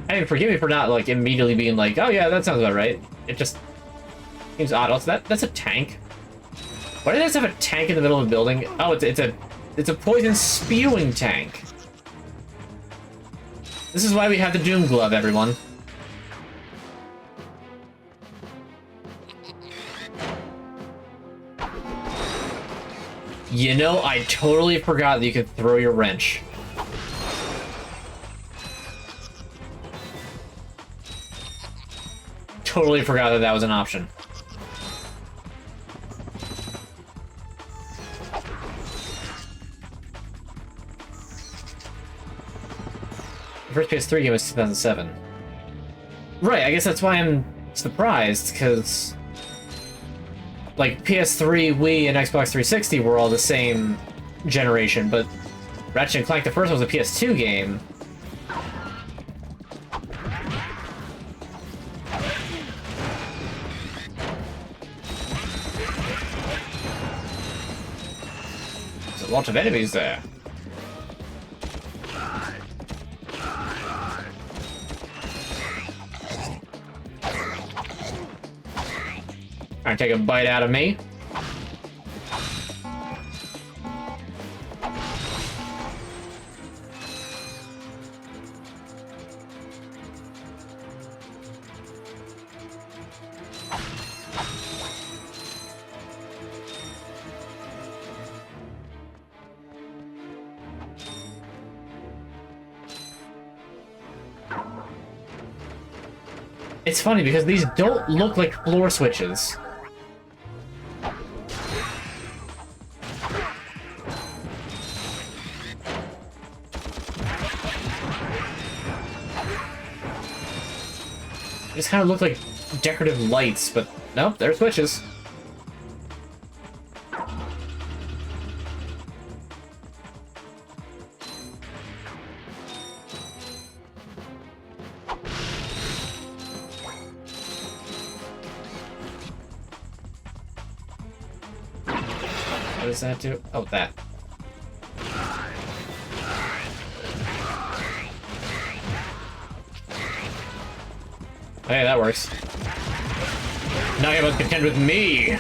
I mean, forgive me for not, like, immediately being like, oh yeah, that sounds about right. It just seems odd. Also, that's a tank. Why do they just have a tank in the middle of a building? Oh, it's a poison spewing tank. This is why we have the Doom Glove, everyone. You know, I totally forgot that you could throw your wrench. Totally forgot that that was an option. The first PS3 game was 2007. Right, I guess that's why I'm surprised, because... like, PS3, Wii, and Xbox 360 were all the same generation, but Ratchet & Clank, the first one was a PS2 game. There's a lot of enemies there. Trying to take a bite out of me. It's funny because these don't look like floor switches. They just kind of look like decorative lights, but nope, they're switches. What does that do? Oh, that. Hey, that works. Now you must contend with me!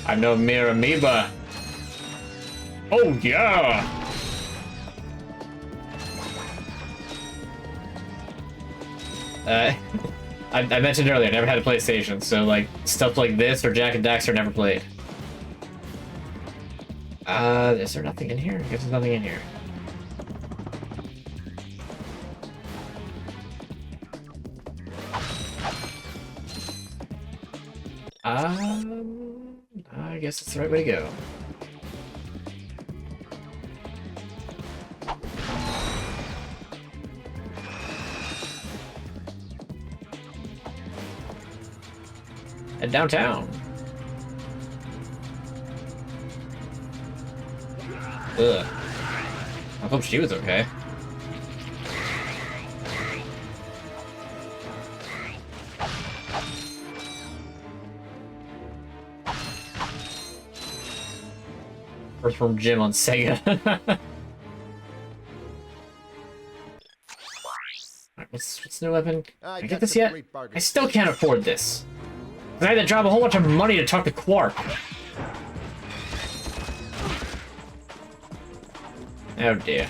I'm no mere amoeba. Oh, yeah! I mentioned earlier, I never had a PlayStation, so, like, stuff like this or Jak and Daxter never played. Is there nothing in here? I guess there's nothing in here. I guess it's the right way to go. Head downtown. Ugh. I hope she was okay. First from Jim on Sega. Alright, what's the new weapon? Can I get this yet? I still can't afford this. I had to drop a whole bunch of money to talk to Quark. Oh dear.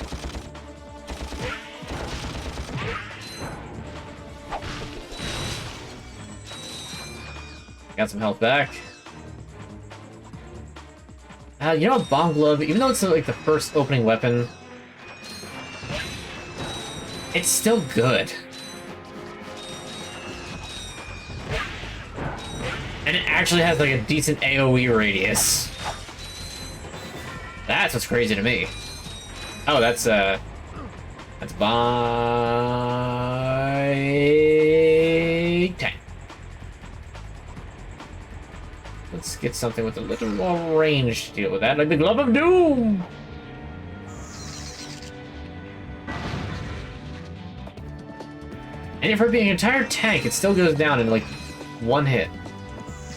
Got some health back. You know, Bomb Glove, even though it's like the first opening weapon, it's still good. And it actually has like a decent AoE radius. That's what's crazy to me. Oh, that's by 10. Let's get something with a little more range to deal with that, like the Glove of Doom! And for being an entire tank, it still goes down in like one hit.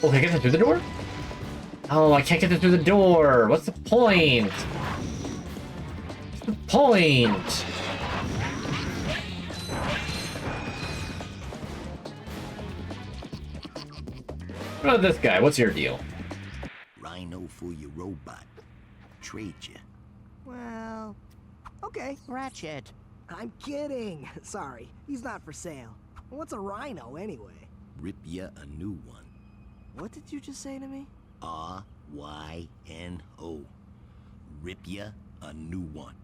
Oh, can I get that through the door? Oh, I can't get that through the door! What's the point? What's the point? What about this guy? What's your deal? Rhino for your robot. Trade you. Well, okay. Ratchet. I'm kidding. Sorry, he's not for sale. What's a rhino anyway? Rip ya a new one. What did you just say to me? R-Y-N-O. Rip ya a new one.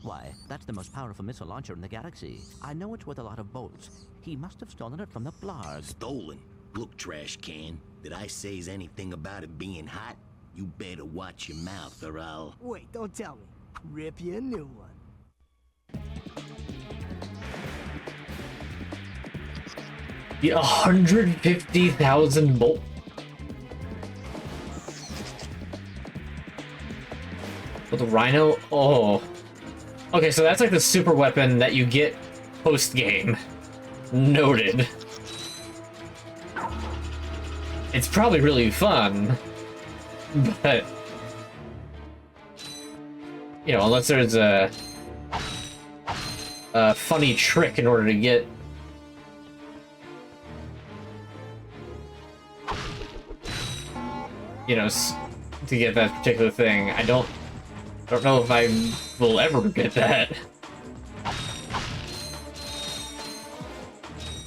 Why, that's the most powerful missile launcher in the galaxy. I know it's worth a lot of bolts. He must have stolen it from the Blarg. Stolen? Look, trash can. Did I say anything about it being hot? You better watch your mouth or I'll... Wait, don't tell me. Rip you a new one. The 150,000 bolt. With the Rhino? Oh. Okay, so that's like the super weapon that you get post-game. Noted. It's probably really fun, but... You know, unless there's a funny trick in order to get... You know, to get that particular thing. I don't know if I will ever get that.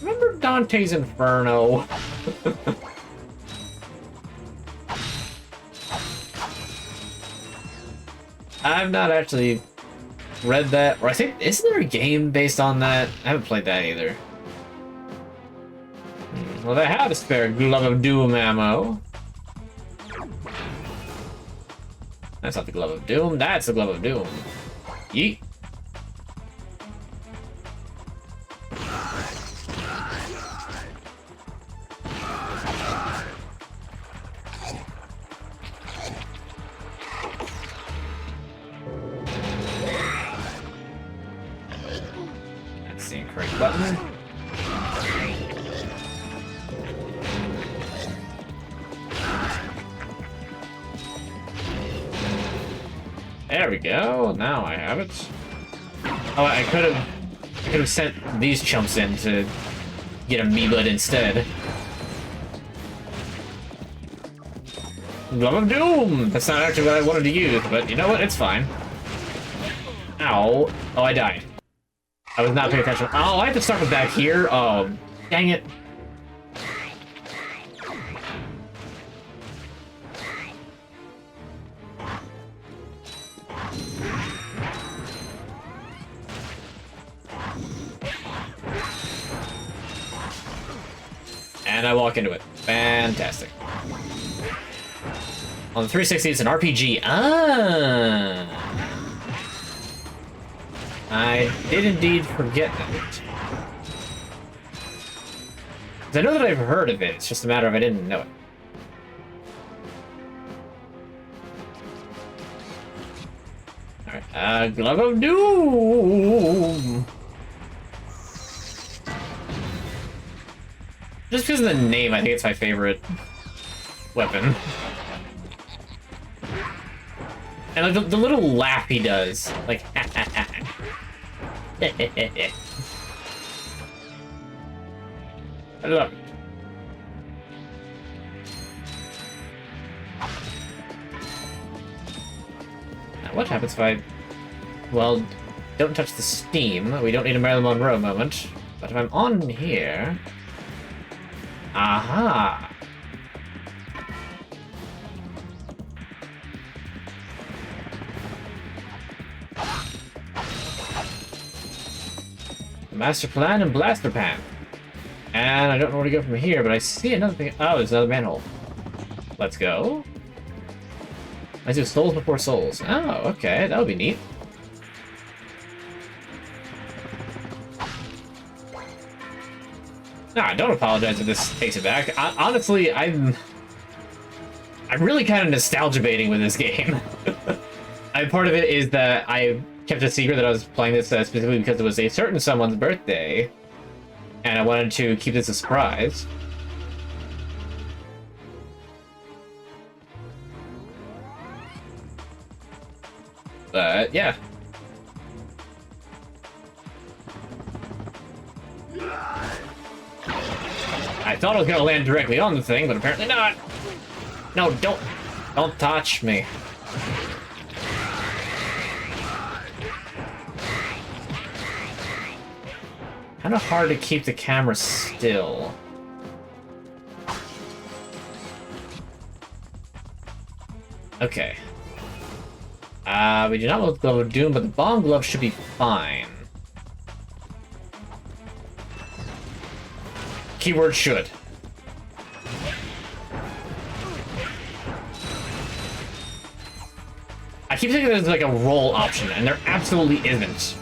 Remember Dante's Inferno? I've not actually read that, or I think, isn't there a game based on that? I haven't played that either. Well, they have a spare Glove of Doom ammo. That's not the Glove of Doom, that's the Glove of Doom. Yeet. That's the incorrect button. There we go. Now I have it. Oh, I could have sent these chumps in to get amoeba'd instead. Glove of Doom! That's not actually what I wanted to use, but you know what? It's fine. Ow. Oh, I died. I was not paying attention. Oh, I have to start with back here? Oh, dang it. And I walk into it. Fantastic. On the 360, it's an RPG. Ah! I did indeed forget that. 'Cause I know that I've heard of it, it's just a matter of I didn't know it. Alright, Glove of Doom! Just because of the name, I think it's my favorite weapon. And like the little laugh he does, like I love it. what happens if I... Well, don't touch the steam. We don't need a Marilyn Monroe moment. But if I'm on here... Aha! Master plan and blaster pan. And I don't know where to go from here, but I see another thing. Oh, there's another manhole. Let's go. I do souls before souls. Oh, okay, that would be neat. Nah, don't apologize if this takes it back. Honestly, I'm really kind of nostalgia baiting with this game. Part of it is that I kept a secret that I was playing this specifically because it was a certain someone's birthday, and I wanted to keep this a surprise. But yeah. I thought I was gonna land directly on the thing, but apparently not. No, don't touch me. Kind of hard to keep the camera still. Okay. We do not want the Glove of Doom, but the Bomb Glove should be fine. Keyword should. I keep thinking there's like a roll option, and there absolutely isn't.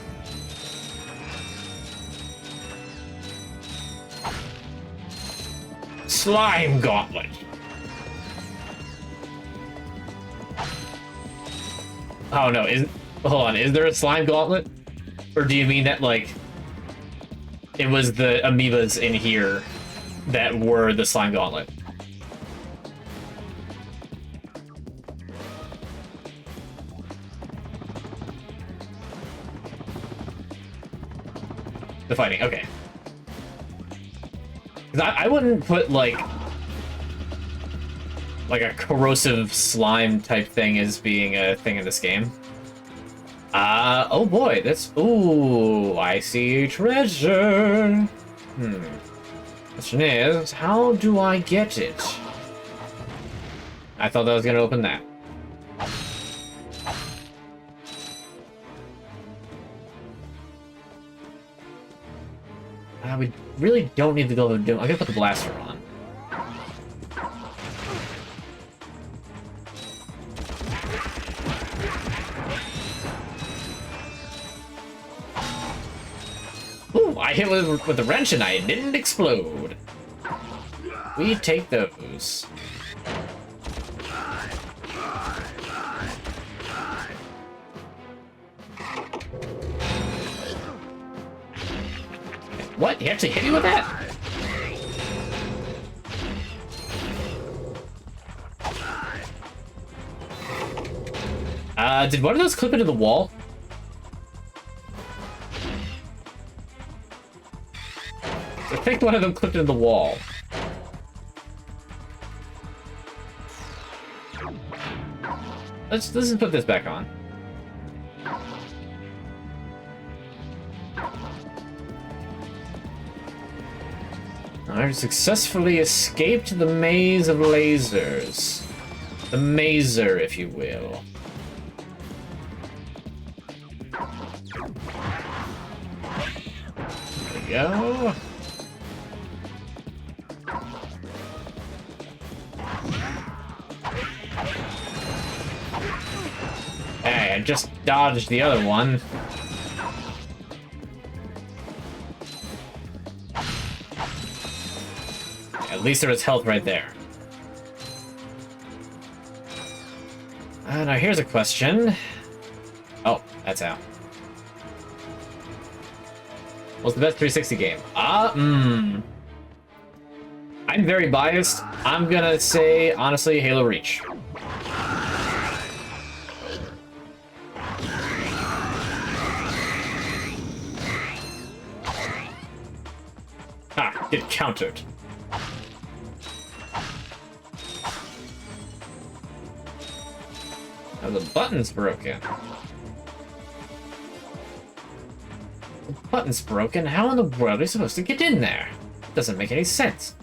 Slime Gauntlet. Oh no, hold on, is there a Slime Gauntlet? Or do you mean that, like, it was the amoebas in here that were the Slime Gauntlet? The fighting, okay. Because I wouldn't put, like a corrosive slime type thing as being a thing in this game. Oh boy, that's... Ooh, I see treasure. Question is, how do I get it? I thought that was gonna open that. We really don't need the Glove of Doom. I'm gonna put the blaster on. Ooh, I hit with the wrench and I didn't explode. We take those. What? He actually hit me with that? Did one of those clip into the wall? I think one of them clipped into the wall. Let's just put this back on. I've successfully escaped the maze of lasers. The mazer, if you will. There we go. Hey, I just dodged the other one. At least there was health right there. Now here's a question. Oh, that's out. What's the best 360 game? I'm very biased. I'm gonna say, honestly, Halo Reach. Ah, it countered. Oh, the button's broken. The button's broken? How in the world are you supposed to get in there? Doesn't make any sense.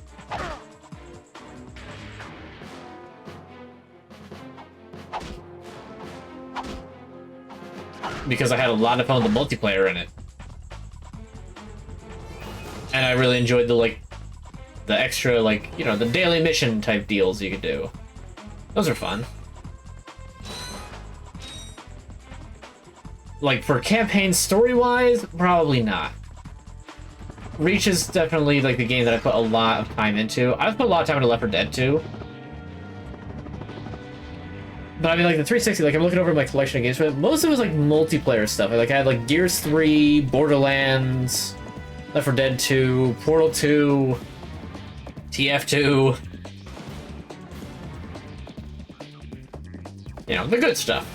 Because I had a lot of fun with the multiplayer in it. And I really enjoyed the extra, you know, the daily mission type deals you could do. Those are fun. Like, for campaign story-wise, probably not. Reach is definitely, like, the game that I put a lot of time into. I've put a lot of time into Left 4 Dead 2. But I mean, like, the 360, like, I'm looking over my collection of games, but most of it was, like, multiplayer stuff. I had, like, Gears 3, Borderlands, Left 4 Dead 2, Portal 2, TF2. You know, the good stuff.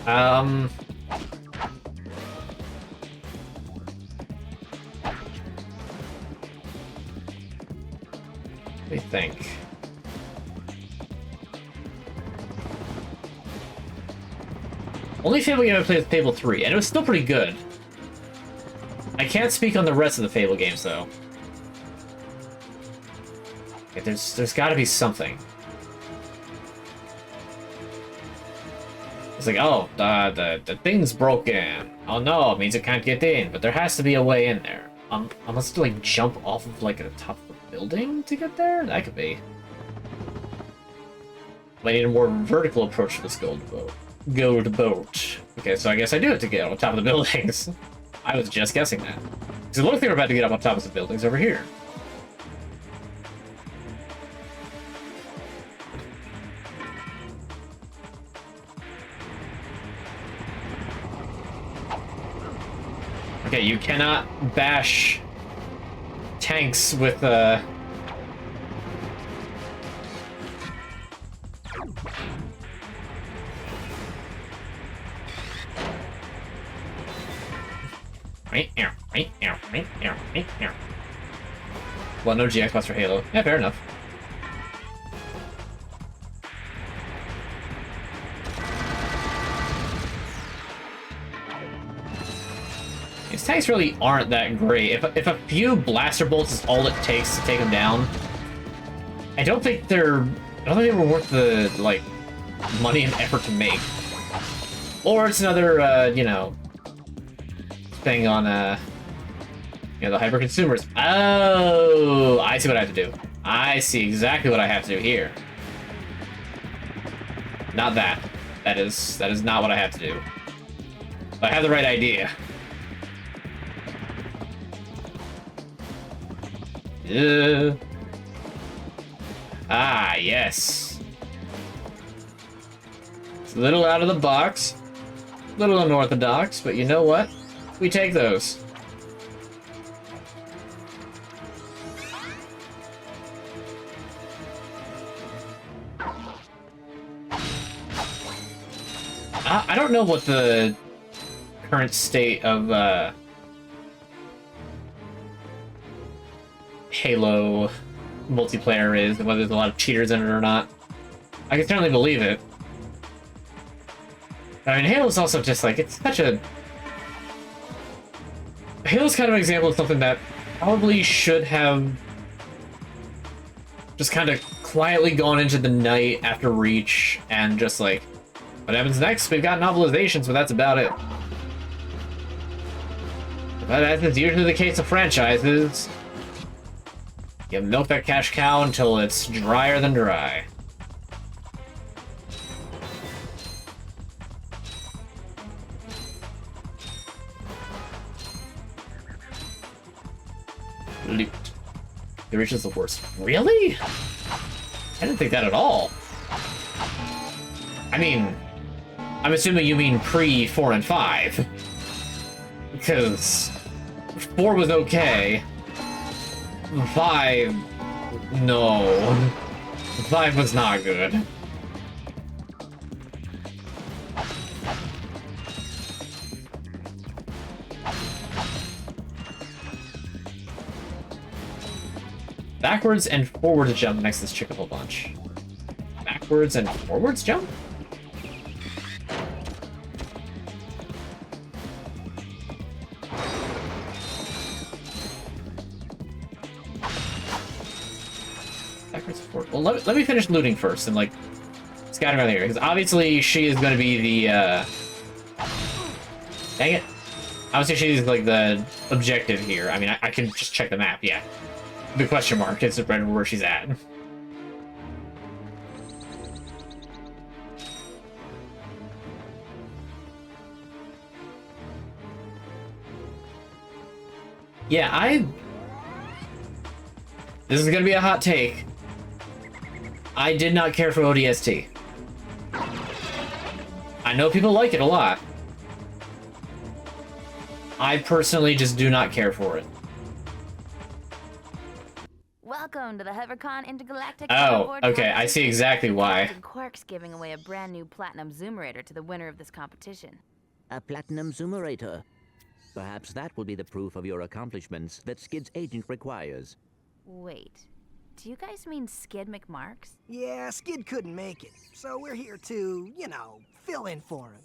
Let me think. Only Fable game I played was Fable 3, and it was still pretty good. I can't speak on the rest of the Fable games, though. Okay, there's gotta be something. It's like, oh, the thing's broken. Oh no, it means it can't get in, but there has to be a way in there. Unless to, like, jump off of, like, the top of the building to get there? That could be. I need a more vertical approach to this gold boat. Okay, so I guess I do have to get on top of the buildings. I was just guessing that. So the only thing we're about to get up on top of the buildings over here. Okay, you cannot bash tanks with Well, no GX bots for Halo. Yeah, fair enough. These tanks really aren't that great. If a few blaster bolts is all it takes to take them down, I don't think they're worth the, like, money and effort to make. Or it's another, you know, thing on, you know, the hyper consumers. Oh, I see what I have to do. I see exactly what I have to do here. Not that. That is not what I have to do. But I have the right idea. Ah, yes. It's a little out of the box, a little unorthodox, but you know what? We take those. I don't know what the current state of Halo multiplayer is, and whether there's a lot of cheaters in it or not. I can certainly believe it. I mean, Halo's also just like, it's such a... Halo's kind of an example of something that probably should have just kind of quietly gone into the night after Reach and just like, what happens next? We've got novelizations, but that's about it. But as is usually the case of franchises, you milk that cash cow until it's drier than dry. Loot. The Reach is the worst. Really? I didn't think that at all. I mean, I'm assuming you mean pre-4 and 5. Because 4 was okay. 5... no. 5 was not good. Backwards and forward to jump next to this chick a whole bunch. Back. backwards and forwards jump? Backwards and forwards. Well, let me finish looting first and, like, scatter around here. Because obviously she is going to be the, Dang it. Obviously she's, like, the objective here. I mean, I can just check the map, yeah. The question mark is where she's at. Yeah, this is gonna be a hot take. I did not care for ODST. I know people like it a lot. I personally just do not care for it. Welcome to the HoverCon Intergalactic. Oh, okay, I see exactly why. Captain Quark's giving away a brand new Platinum Zoomerator to the winner of this competition. A Platinum Zoomerator. Perhaps that will be the proof of your accomplishments that Skid's agent requires. Wait, do you guys mean Skid McMarks? Yeah, Skid couldn't make it, so we're here to, you know, fill in for him.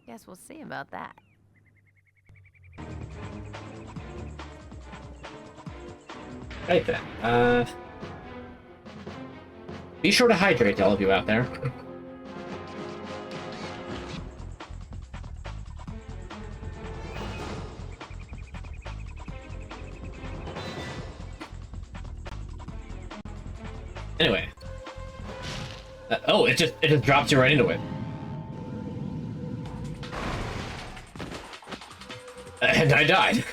Guess we'll see about that. Right then, be sure to hydrate to all of you out there. Anyway. Oh, it just drops you right into it. And I died.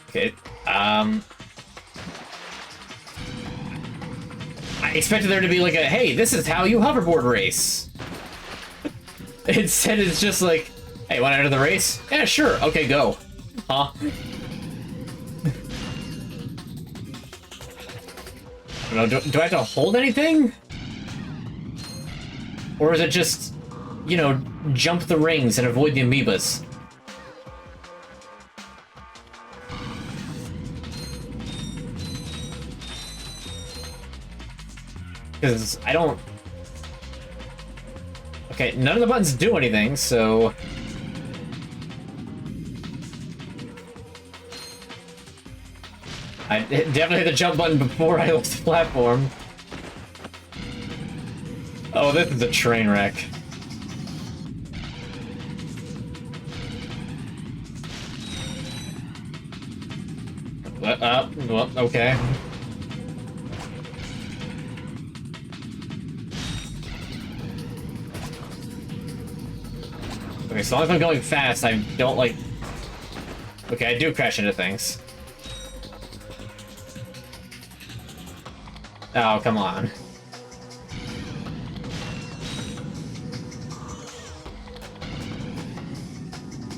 Okay, I expected there to be like a, hey, this is how you hoverboard race. Instead, it's just like, hey, want to enter the race? Yeah, sure. Okay, go. Huh? I don't know, do I have to hold anything? Or is it just, you know, jump the rings and avoid the amoebas? Because I don't... Okay, none of the buttons do anything, so... I definitely hit the jump button before I left the platform. Oh, this is a train wreck. Well, okay. Okay, so long as I'm going fast, I don't, like... Okay, I do crash into things. Oh, come on.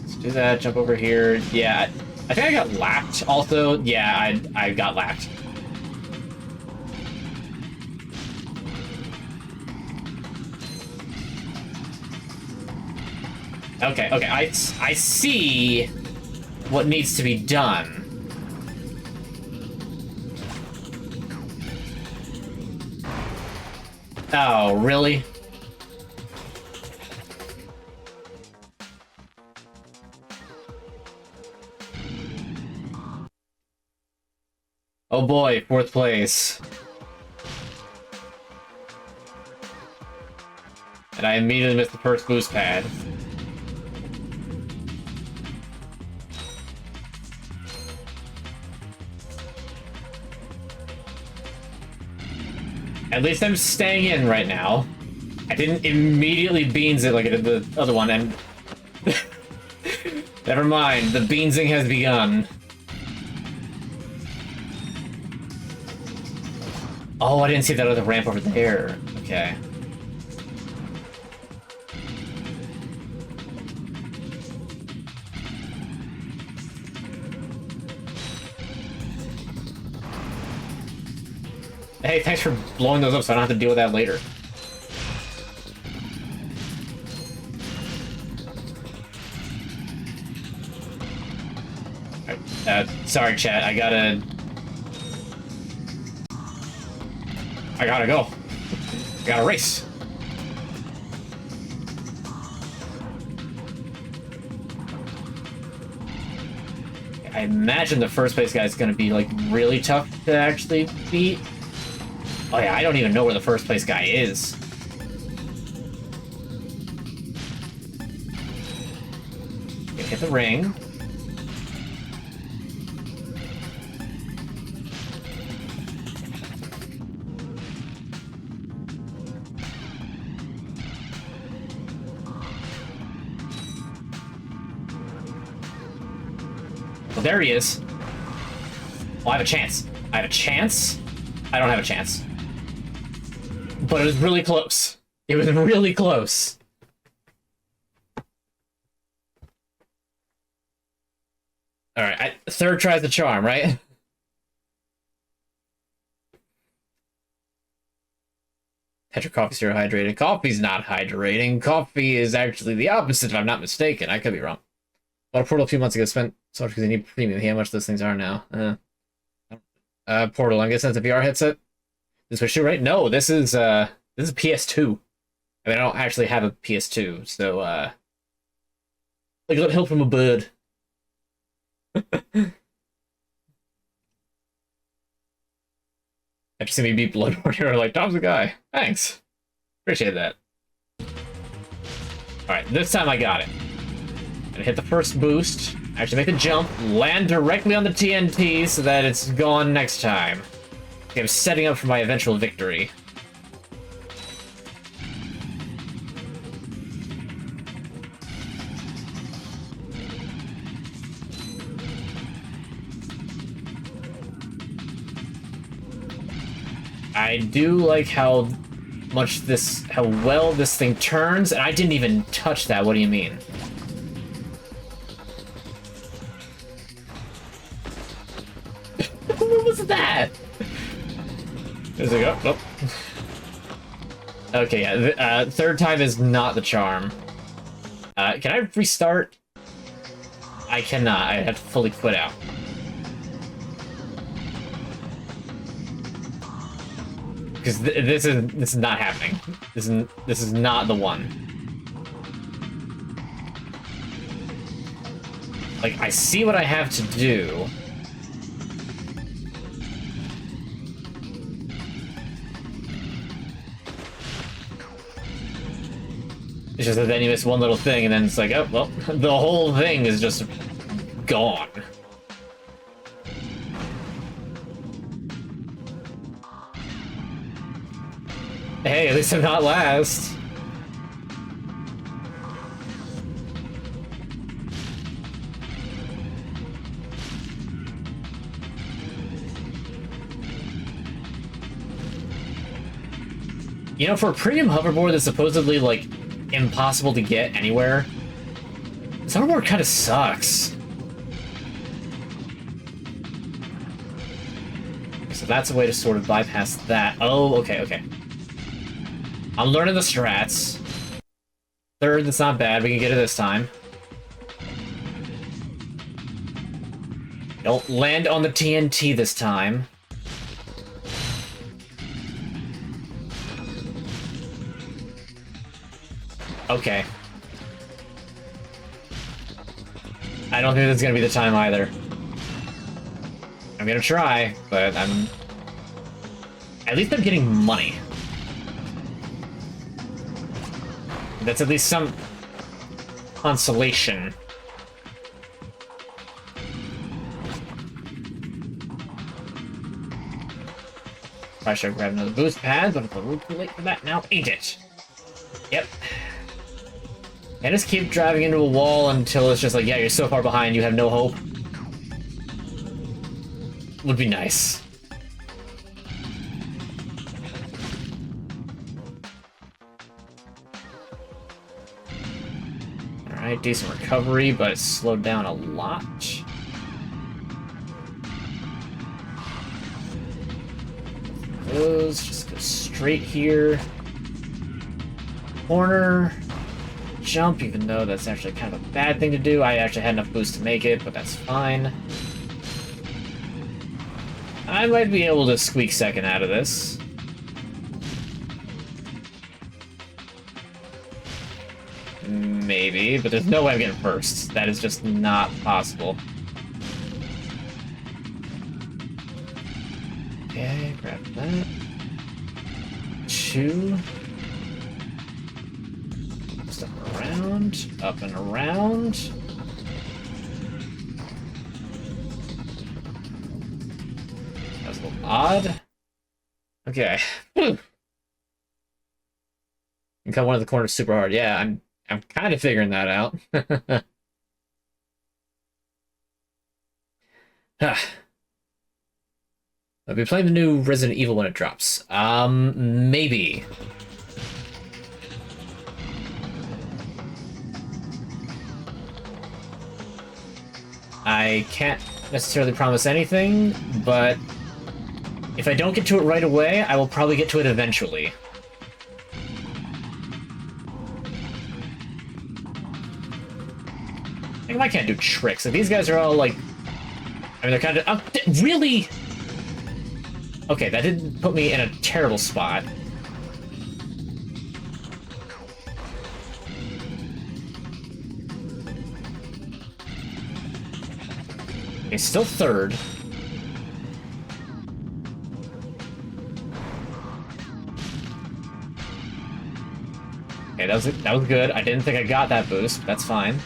Let's do that, jump over here. Yeah, I think I got lapped also. Yeah, I got lapped. Okay, I see what needs to be done. Oh, really? Oh boy, 4th place. And I immediately missed the first boost pad. At least I'm staying in right now. I didn't immediately beans it like I did the other one, and... Never mind, the beansing has begun. Oh, I didn't see that other ramp over there. Okay. Hey, thanks for blowing those up so I don't have to deal with that later. Sorry, chat. I gotta go. Got a race. I imagine the first place guy is going to be like really tough to actually beat. Oh yeah, I don't even know where the first place guy is. Hit the ring. Well, there he is. Well, I have a chance. I have a chance? I don't have a chance. But it was really close. It was really close. Alright, third tries the charm, right? Petra coffee's zero hydrated. Coffee's not hydrating. Coffee is actually the opposite, if I'm not mistaken. I could be wrong. Bought a Portal a few months ago, spent so much because I need premium. How much those things are now? Portal, I'm guessing that's a VR headset? This was shoe, right? No, this is a PS2. I mean, I don't actually have a PS2, so, like a little help from a bird. After seeing me beat Bloodborne, you're like, Tom's the guy. Thanks. Appreciate that. Alright, this time I got it. Gonna hit the first boost, actually make the jump, land directly on the TNT so that it's gone next time. Okay, I'm setting up for my eventual victory. I do like how well this thing turns, and I didn't even touch that. What do you mean? What was that? There's a go. Oh. Okay, yeah. Third time is not the charm. Can I restart? I cannot. I have to fully quit out. Because this is not happening. This is not the one. Like, I see what I have to do. It's just that then you miss one little thing, and then it's like, oh, well, the whole thing is just gone. Hey, at least I'm not last. You know, for a premium hoverboard that's supposedly, like, impossible to get anywhere, this hoverboard kind of sucks. So that's a way to sort of bypass that. Oh, okay, okay. I'm learning the strats. Third, that's not bad. We can get it this time. Don't land on the TNT this time. Okay. I don't think this is gonna be the time either. I'm gonna try, but I'm... At least I'm getting money. That's at least some consolation. I should grab another boost pad, but it's a little too late for that now, ain't it? Yep. And just keep driving into a wall until it's just like, yeah, you're so far behind, you have no hope. Would be nice. Alright, decent recovery, but it's slowed down a lot. Just go straight here. Corner. Jump, even though that's actually kind of a bad thing to do. I actually had enough boost to make it, but that's fine. I might be able to squeak second out of this. Maybe, but there's no way I'm getting first. That is just not possible. Okay, grab that. 2. Stuff around, up and around. That was a little odd. Okay. Whew. You cut one of the corners super hard. Yeah, I'm kind of figuring that out. I'll be playing the new Resident Evil when it drops. Maybe. I can't necessarily promise anything, but if I don't get to it right away, I will probably get to it eventually. I can't do tricks. Like, these guys are all like... I mean, they're kind of... Oh, really? Okay, that didn't put me in a terrible spot. Okay, still third. Okay, that was good. I didn't think I got that boost, but that's fine.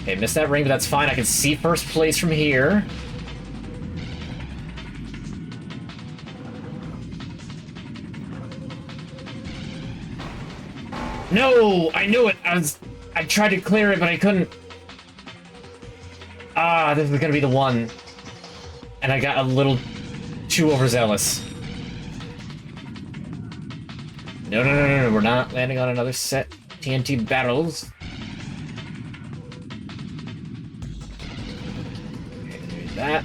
Okay, missed that ring, but that's fine. I can see first place from here. No! I knew it! I tried to clear it, but I couldn't. Ah, this is gonna be the one. And I got a little too overzealous. No, no, no, no, no, we're not landing on another set TNT battles. Okay, do that.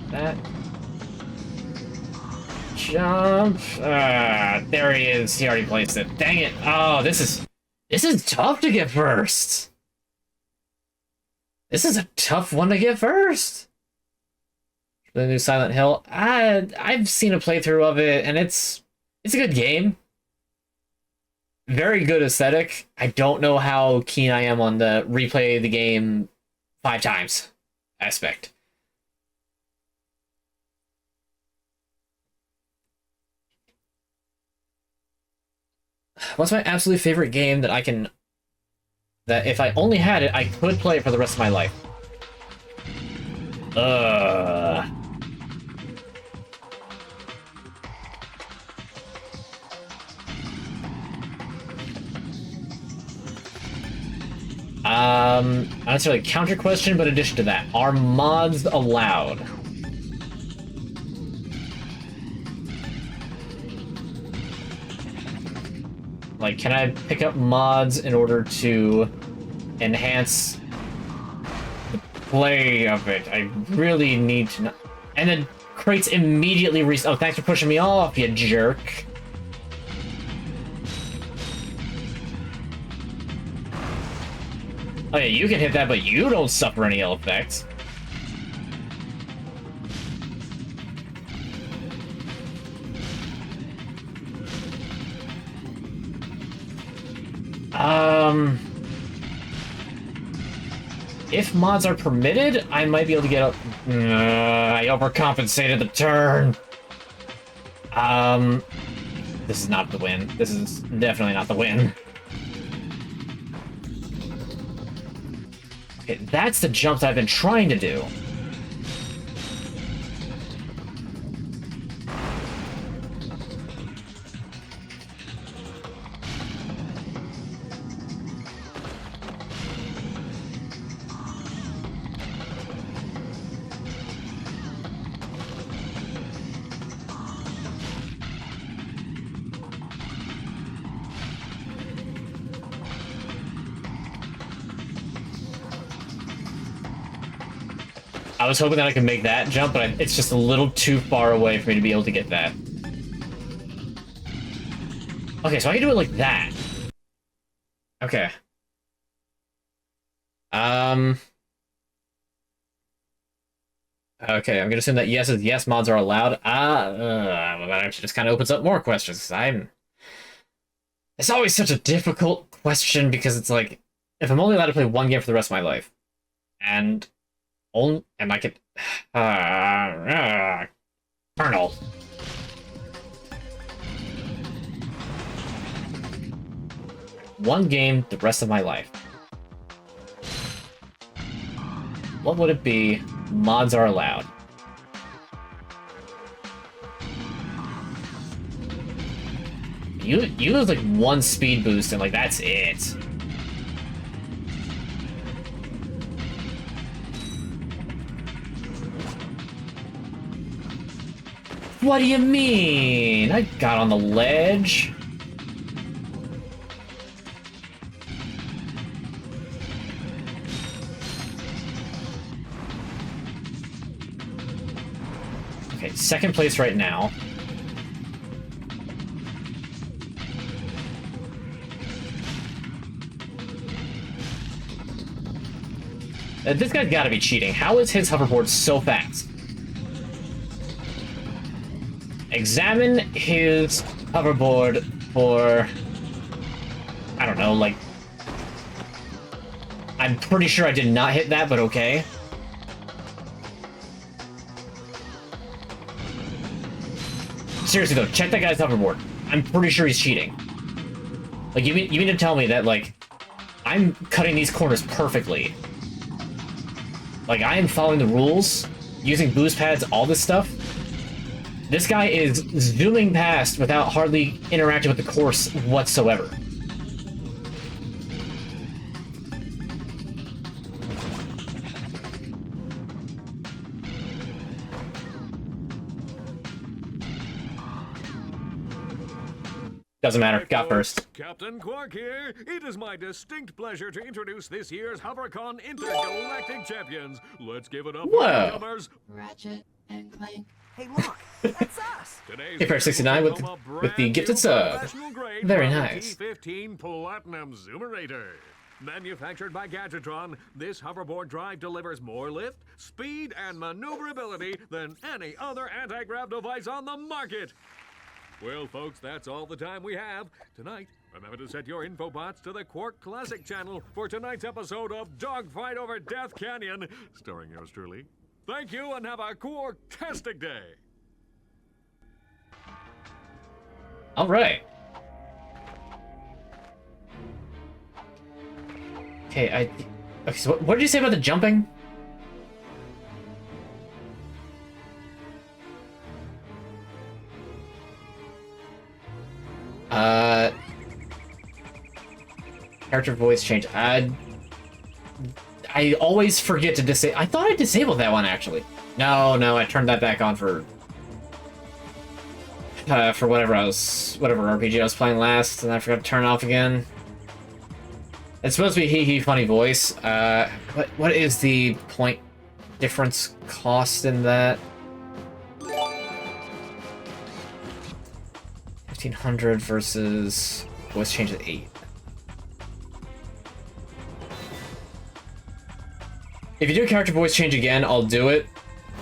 That. Jump. There he is. He already placed it. Dang it. Oh, this is tough to get first. This is a tough one to get first. The new Silent Hill. I've seen a playthrough of it, and it's a good game. Very good aesthetic. I don't know how keen I am on the replay the game 5 times aspect. What's my absolute favorite game that that if I only had it, I could play it for the rest of my life? Not necessarily a counter question, but in addition to that, are mods allowed? Like, can I pick up mods in order to enhance the play of it? I really need to know. And then crates immediately oh, thanks for pushing me off, you jerk. Oh yeah, you can hit that, but you don't suffer any ill effects. If mods are permitted, I might be able to get up. I overcompensated the turn. This is not the win. This is definitely not the win. Okay, that's the jump that I've been trying to do. I was hoping that I could make that jump, but it's just a little too far away for me to be able to get that. Okay, so I can do it like that. Okay. Okay, I'm gonna assume that yes is yes, mods are allowed. That actually just kind of opens up more questions. It's always such a difficult question because it's like, if I'm only allowed to play one game for the rest of my life, and I could, Colonel. One game the rest of my life. What would it be? Mods are allowed. You lose like one speed boost and like that's it. What do you mean? I got on the ledge. Okay, second place right now. This guy's gotta be cheating. How is his hoverboard so fast? Examine his hoverboard for... I don't know, like... I'm pretty sure I did not hit that, but okay. Seriously though, check that guy's hoverboard. I'm pretty sure he's cheating. Like, you mean to tell me that, like, I'm cutting these corners perfectly. Like, I am following the rules, using boost pads, all this stuff. This guy is zooming past without hardly interacting with the course whatsoever. Doesn't matter. Got first. Captain Quark here. It is my distinct pleasure to introduce this year's HoverCon Intergalactic Champions. Let's give it up for the newcomers, Ratchet and Clank. Hey, look, that's us. Today's Hey, Fair 69 with the gifted sub. Very nice. T15 Platinum Zoomerator. Manufactured by Gadgetron, this hoverboard drive delivers more lift, speed, and maneuverability than any other anti-grav device on the market. Well, folks, that's all the time we have. Tonight, remember to set your infobots to the Quark Classic channel for tonight's episode of Dogfight Over Death Canyon, starring yours truly. Thank you, and have a Quark-tastic day. All right. Okay, okay, so what did you say about the jumping? Character voice change. I always forget to disable. I thought I disabled that one actually. No, I turned that back on for whatever RPG I was playing last, and I forgot to turn it off again. It's supposed to be hee funny voice. What is the point difference cost in that? 1500 versus voice change at 8. If you do a character voice change again, I'll do it.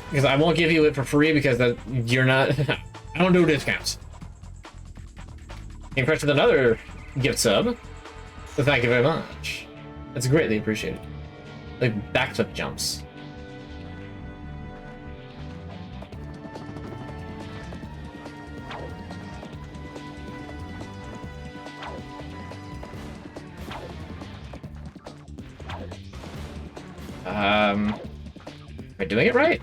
Because I won't give you it for free because you're not... I don't do discounts. Impressed with another gift sub. So thank you very much. That's greatly appreciated. Like backflip jumps. Am I doing it right?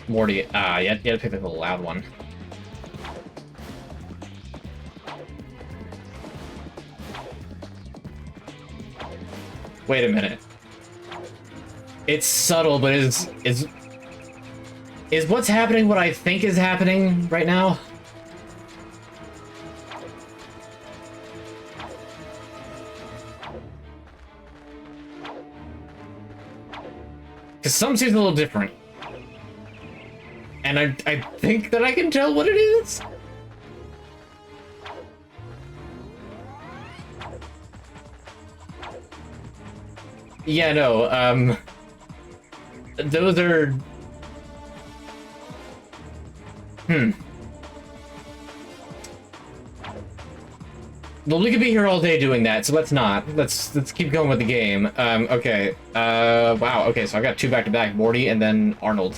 Morty, you had to pick the loud one. Wait a minute. It's subtle, but is what's happening what I think is happening right now? Because some seems a little different. And I think that I can tell what it is. Yeah, no, those are... Well, we could be here all day doing that, so let's not. Let's keep going with the game. Okay. Wow, okay, so I got 2 back-to-back, Morty and then Arnold.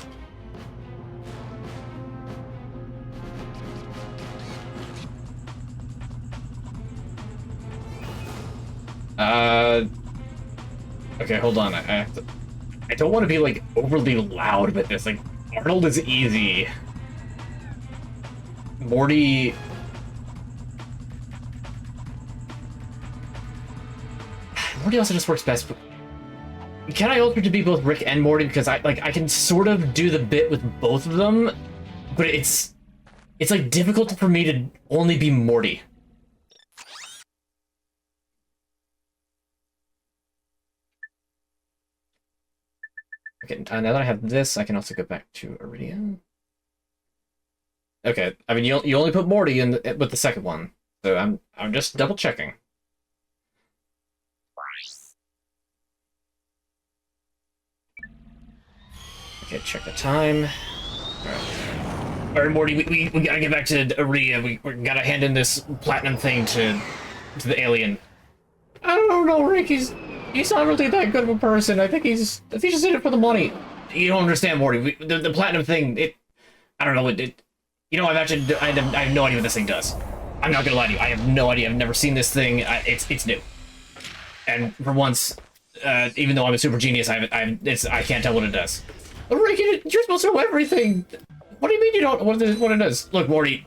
Okay, hold on. I have to... I don't want to be, like, overly loud with this. Like, Arnold is easy. Morty... Morty also just works best. Can I alter to be both Rick and Morty? Because I can sort of do the bit with both of them, but it's like difficult for me to only be Morty. Okay, now that I have this, I can also go back to Iridium. Okay, I mean you only put Morty in with the second one, so I'm just double checking. Okay, check the time. Alright, Morty, we gotta get back to Iridia. We gotta hand in this platinum thing to the alien. I don't know, Rick. He's not really that good of a person. I think he's just in it for the money. You don't understand, Morty. The platinum thing. I don't know. You know, I have no idea what this thing does. I'm not gonna lie to you. I have no idea. I've never seen this thing. It's new. And for once, even though I'm a super genius, I can't tell what it does. Rick, you're supposed to know everything. What do you mean you don't what it does? Look, Morty,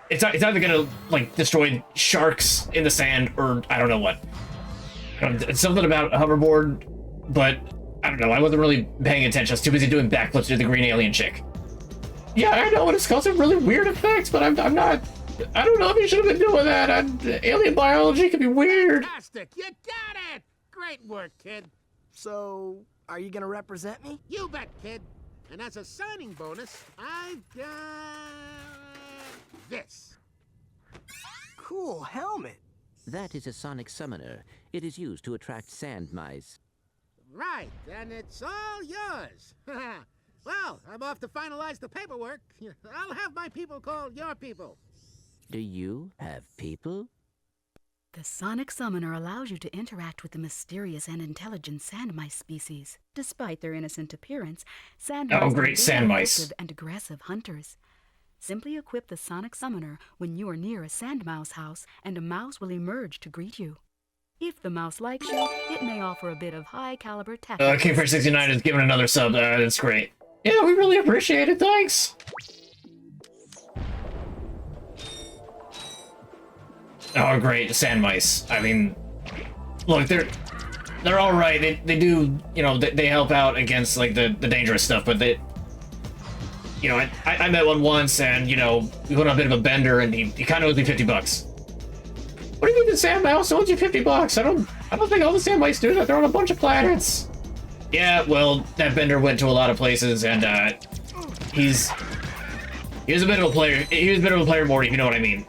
it's either gonna like destroy sharks in the sand or I don't know what. It's something about a hoverboard, but I don't know. I wasn't really paying attention. I was too busy doing backflips to the green alien chick. Yeah, I know it's causing really weird effects, but I'm not. I don't know if you should have been doing that. Alien biology can be weird. Fantastic! You got it! Great work, kid. So, are you gonna represent me? You bet, kid. And as a signing bonus, I've got this. Cool helmet. That is a sonic summoner. It is used to attract sand mice. Right, and it's all yours. Well, I'm off to finalize the paperwork. I'll have my people call your people. Do you have people? The sonic summoner allows you to interact with the mysterious and intelligent sand mice species. Despite their innocent appearance, sand mice are very effective and aggressive hunters. Simply equip the sonic summoner when you are near a sand mouse house, and a mouse will emerge to greet you. If the mouse likes you, it may offer a bit of high-caliber tactics. King69 is giving another sub. That's great. Yeah, we really appreciate it. Thanks. Oh, great, sand mice. I mean, look, they're all right. They do, you know, they help out against like the dangerous stuff, but they, you know, I met one once, and you know, we went on a bit of a bender, and he kind of owes me $50. What do you mean the sand mouse owes you $50? I don't think all the sand mice do that. They're on a bunch of planets. Yeah, well, that bender went to a lot of places, and he was a bit of a player. He was a bit of a player, Morty, if you know what I mean.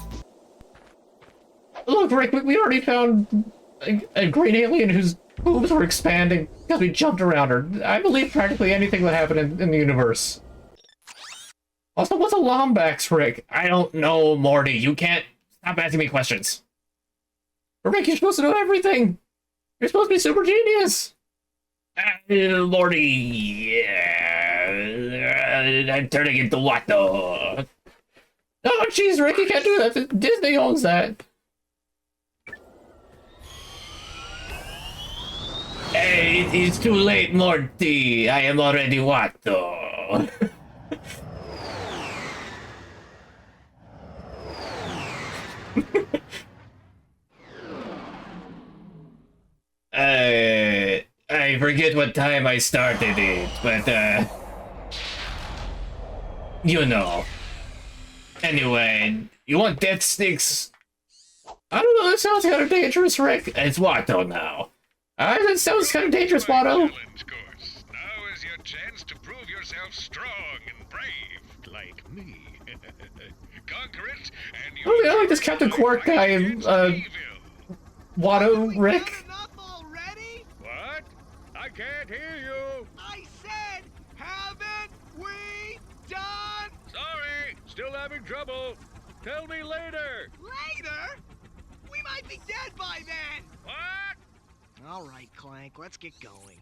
Look, Rick, we already found a great alien whose boobs were expanding because we jumped around her. I believe practically anything that happened in the universe. Also, what's a Lombax, Rick? I don't know, Morty. You can't stop asking me questions. Rick, you're supposed to know everything. You're supposed to be super genius. Morty, yeah. I'm turning into what, though? Oh, jeez, Rick, you can't do that. Disney owns that. Hey, it's too late, Morty. I am already what, though? I forget what time I started it, but, you know. Anyway, you want death sticks? I don't know, that sounds kind of dangerous, Rick. It's Watto now. That sounds kind of dangerous, Watto. Now is yourself strong and brave, like me. Conquer it, and you. Oh, I like this Captain Quark guy. Watto Rick. What? I can't hear you. I said, haven't we done? Sorry, still having trouble. Tell me later. Later? We might be dead by then. What? All right, Clank, let's get going.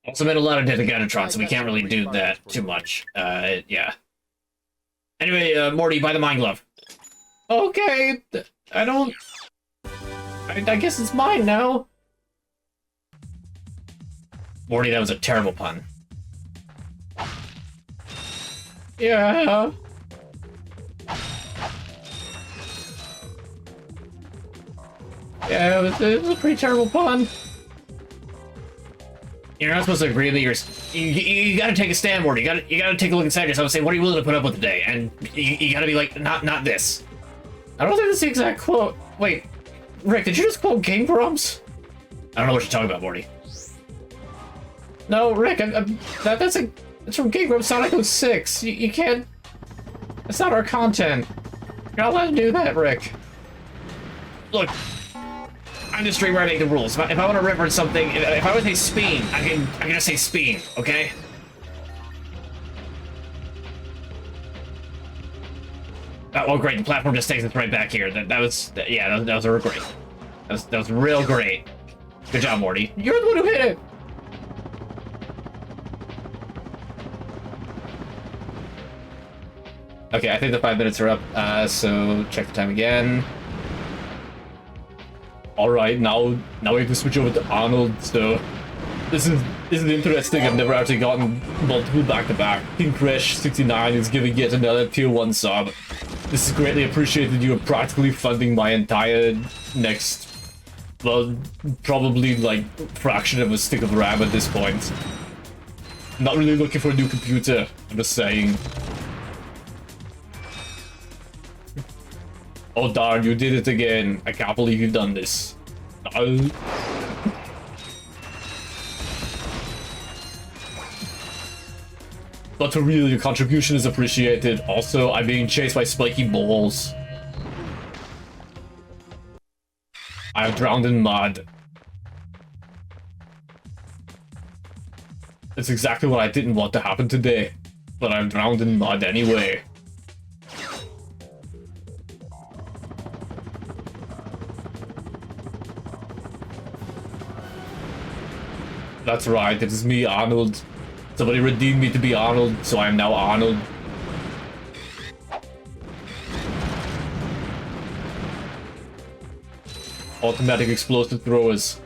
Also made a lot of Dedicatatron, so we can't really do that too much. Yeah. Anyway, Morty, buy the mine glove. Okay, I don't... I guess it's mine now. Morty, that was a terrible pun. Yeah. Yeah, it was a pretty terrible pun. You're not supposed to agree that you gotta take a stand, Morty. You gotta take a look inside yourself and say, what are you willing to put up with today? And you gotta be like, not this. I don't think that's the exact quote. Wait, Rick, did you just quote Game Grumps? I don't know what you're talking about, Morty. No, Rick, that's from Game Grumps Sonic 06. You can't. That's not our content. You're not allowed to do that, Rick. Look. I'm just straight writing the rules. If I want to reference something, if I want to say speen, I can just say speen, okay? Oh, great! The platform just takes us right back here. That was a great. That was real great. Good job, Morty. You're the one who hit it. Okay, I think the 5 minutes are up. So check the time again. Alright, now we have to switch over to Arnold, so this is interesting. I've never actually gotten multiple back-to-back. King Crash 69 is giving yet another tier 1 sub. This is greatly appreciated. You are practically funding my entire next, well, probably like fraction of a stick of RAM at this point. I'm not really looking for a new computer, I'm just saying. Oh darn, you did it again. I can't believe you've done this. No. But for real, your contribution is appreciated. Also, I'm being chased by spiky balls. I have drowned in mud. It's exactly what I didn't want to happen today. But I'm drowned in mud anyway. That's right, it is me, Arnold. Somebody redeemed me to be Arnold, so I am now Arnold. Automatic explosive throwers.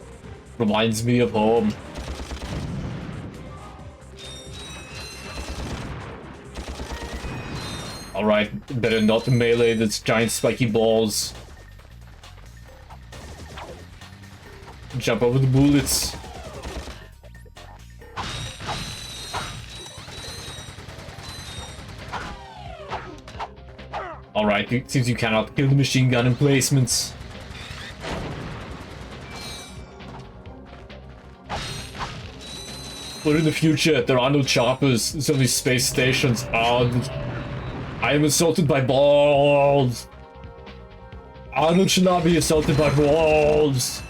Reminds me of home. Alright, better not melee these giant spiky balls. Jump over the bullets. Alright, it seems you cannot kill the machine gun emplacements. But in the future, there are no choppers, there's only space stations. Arnold, I am assaulted by balls. Arnold should not be assaulted by balls.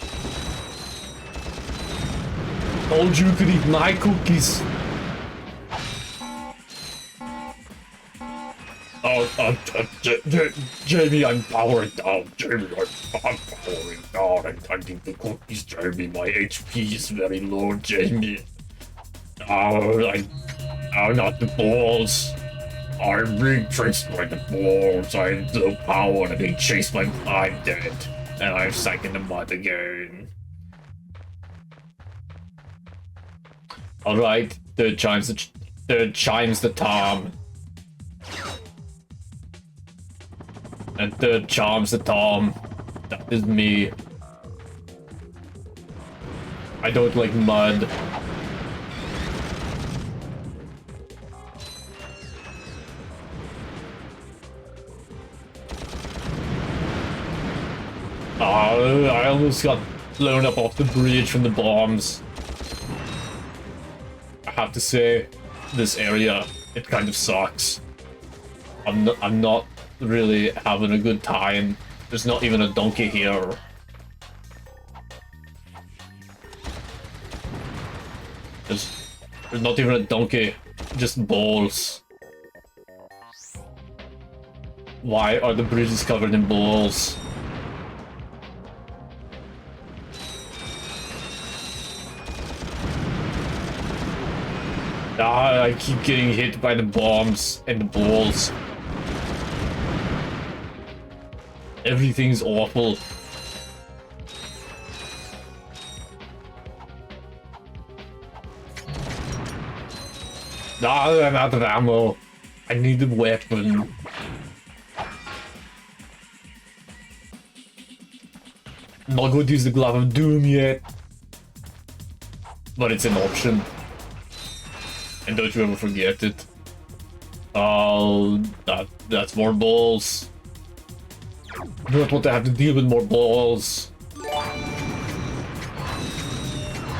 Told you could eat my cookies. Jamie, I'm powering down. Jamie, I'm powering down. I'm eating the cookies, Jamie. My HP is very low, Jamie. Not the balls. I'm being chased by the balls. I have no power and I'm being chased by... I'm dead. And I'm stuck in the mud again. Alright, third chimes the tom. And third charms the tom. That is me. I don't like mud. I almost got blown up off the bridge from the bombs. I have to say, this area, it kind of sucks. I'm not really having a good time. There's not even a donkey here. There's not even a donkey, just balls. Why are the bridges covered in balls? Ah, I keep getting hit by the bombs and the balls. Everything's awful. Ah, I'm out of ammo. I need a weapon. I'm not going to use the Glove of Doom yet. But it's an option. And don't you ever forget it. Oh, that's more balls. I don't want to have to deal with more balls.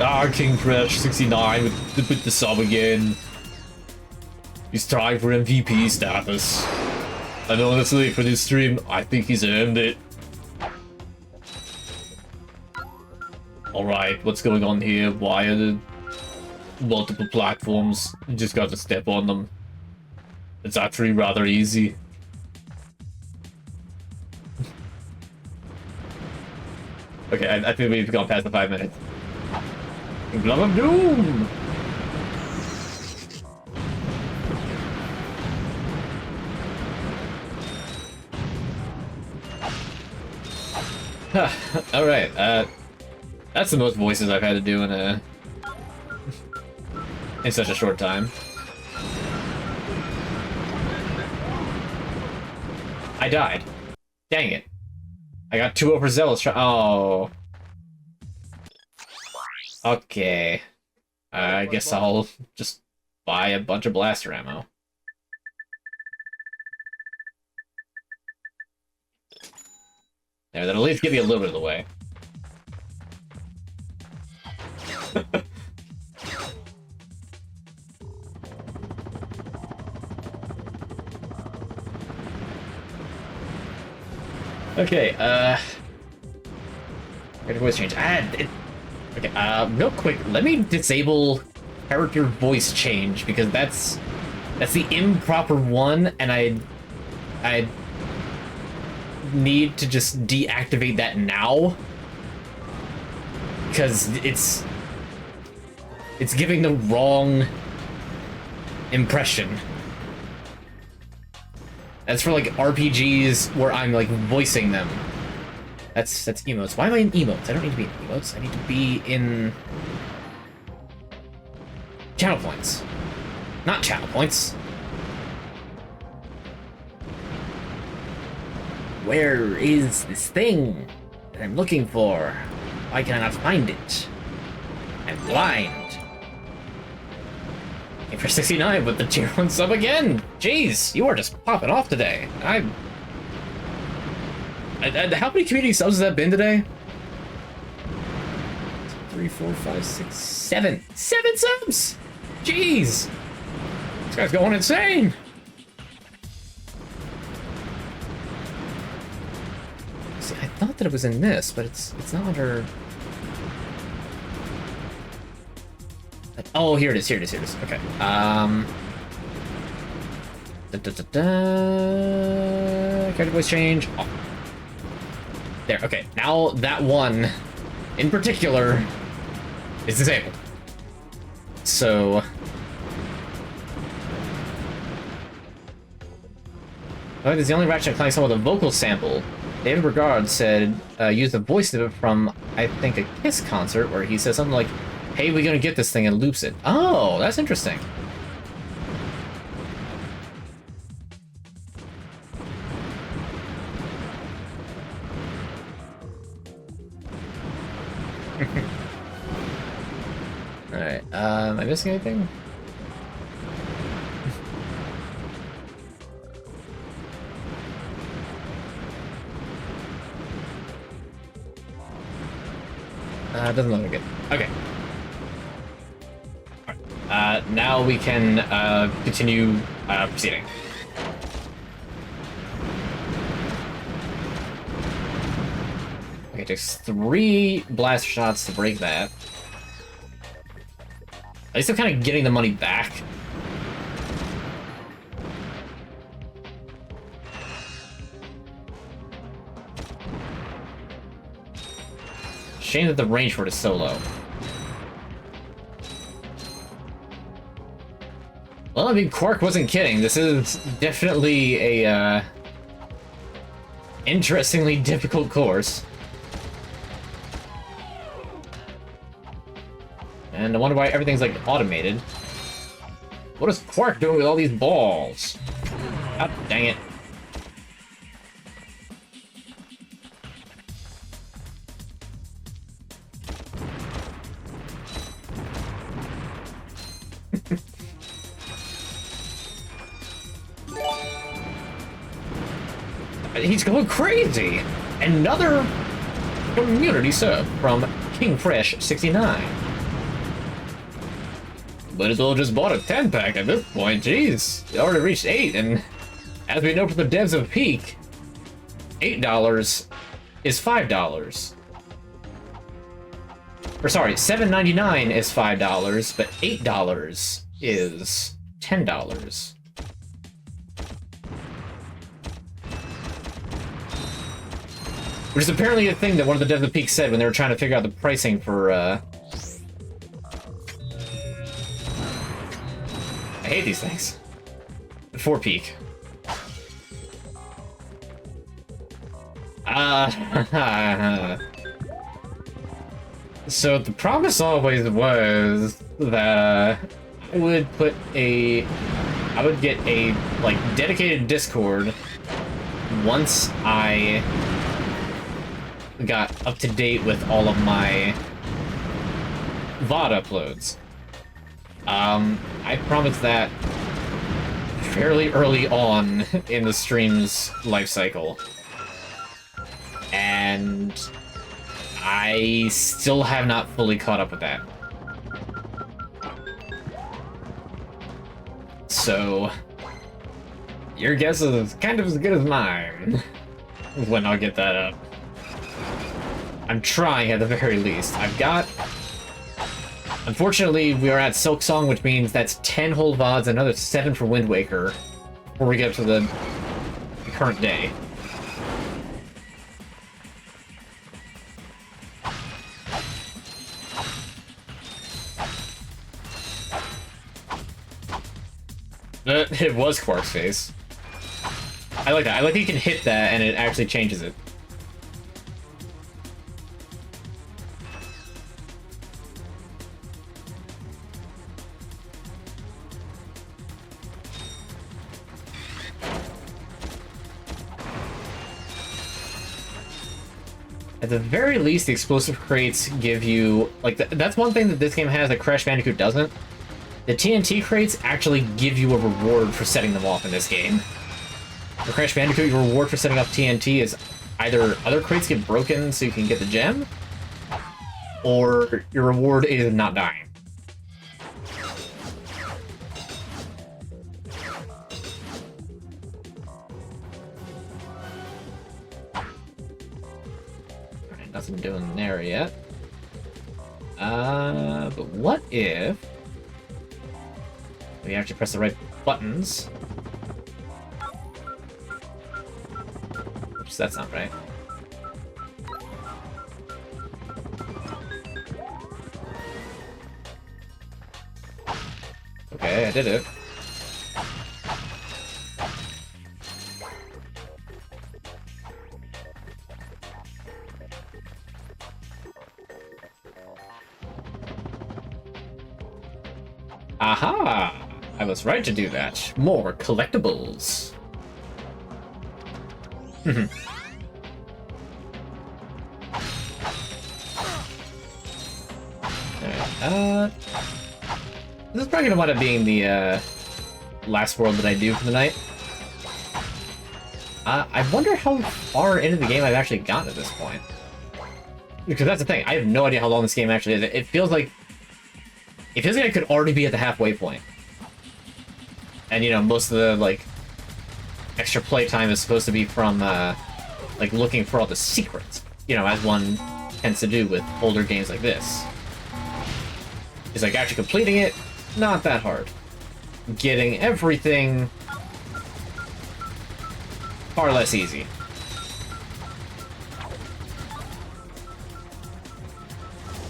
Ah, King Fresh 69 with the sub again. He's trying for MVP status. And honestly, for this stream, I think he's earned it. Alright, what's going on here? Why are there multiple platforms? You just got to step on them. It's actually rather easy. Okay, I think we've gone past the 5 minutes. Glove of Doom! Alright, that's the most voices I've had to do in such a short time. I died. Dang it. I got too overzealous. Oh. Okay. I guess I'll just buy a bunch of blaster ammo. There, that'll at least get me a little bit of the way. Okay, voice change. Okay, real quick, let me disable character voice change because that's the improper one, and I need to just deactivate that now because it's giving the wrong impression. That's for like RPGs where I'm like voicing them. That's emotes. Why am I in emotes? I don't need to be in emotes. I need to be in channel points. Not channel points. Where is this thing that I'm looking for? Why can I not find it? I'm blind. For 69 with the tier 1 sub again. Jeez, you are just popping off today. How many community subs has that been today? 3, 4, 5, 6, 7. 7 subs! Jeez! This guy's going insane! See, I thought that it was in this, but it's not under... Oh, here it is. Okay. Character voice change. Oh. There, okay. Now that one, in particular, is disabled. So... Oh, this is the only Ratchet Clank song with a vocal sample. David Brigard said, use the voice of it from, I think, a Kiss concert, where he says something like, hey, we're gonna get this thing, and loops it. Oh, that's interesting. Alright, am I missing anything? Doesn't look good. Okay. Now we can continue proceeding. Okay, it takes 3 blast shots to break that. At least I'm kind of getting the money back. Shame that the range for it is so low. Well, I mean, Quark wasn't kidding. This is definitely a, interestingly difficult course. And I wonder why everything's, like, automated. What is Quark doing with all these balls? God dang it. He's going crazy! Another community sub from King Fresh 69. Might as well just bought a 10-pack at this point, jeez. It already reached 8, and as we know from the devs of Peak, $8 is $5. Or sorry, $7.99 is $5, but $8 is $10. Which is apparently a thing that one of the devs of Peak said when they were trying to figure out the pricing for, I hate these things. For Peak. So the promise always was that I would get a, like, dedicated Discord once I got up to date with all of my VOD uploads. I promised that fairly early on in the stream's life cycle. And I still have not fully caught up with that. So, your guess is kind of as good as mine when I'll get that up. I'm trying at the very least. I've got... Unfortunately, we are at Silk Song, which means that's 10 whole VODs, another 7 for Wind Waker, before we get up to the current day. It was Quark's face. I like that. I like that you can hit that and it actually changes it. At the very least, the explosive crates give you... Like, that's one thing that this game has that Crash Bandicoot doesn't. The TNT crates actually give you a reward for setting them off in this game. For Crash Bandicoot, your reward for setting off TNT is either other crates get broken so you can get the gem, or your reward is not dying. Nothing doing there yet. But what if we actually press the right buttons? Oops, that's not right. Okay, I did it. Aha! I was right to do that. More collectibles. Alright, this is probably gonna wind up being the last world that I do for the night. I wonder how far into the game I've actually gotten at this point. Because that's the thing. I have no idea how long this game actually is. It feels like I could already be at the halfway point. And, you know, most of the, like, extra playtime is supposed to be from, like, looking for all the secrets. You know, as one tends to do with older games like this. It's like, actually completing it, not that hard. Getting everything, far less easy.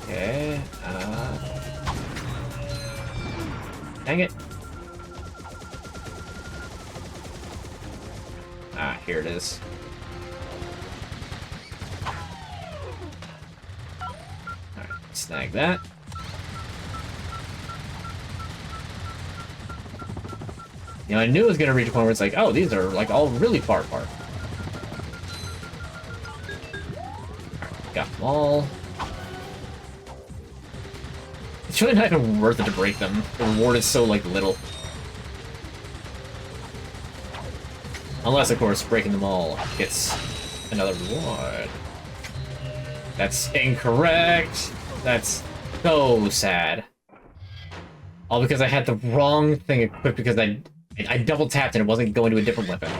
Okay, dang it. Ah, here it is. Alright, snag that. You know, I knew it was gonna reach a point where it's like, oh, these are, like, all really far apart. Alright, got them all. It's really not even worth it to break them. The reward is so, like, little. Unless, of course, breaking them all gets another reward. That's incorrect. That's so sad. All because I had the wrong thing equipped because I double tapped and it wasn't going to a different weapon.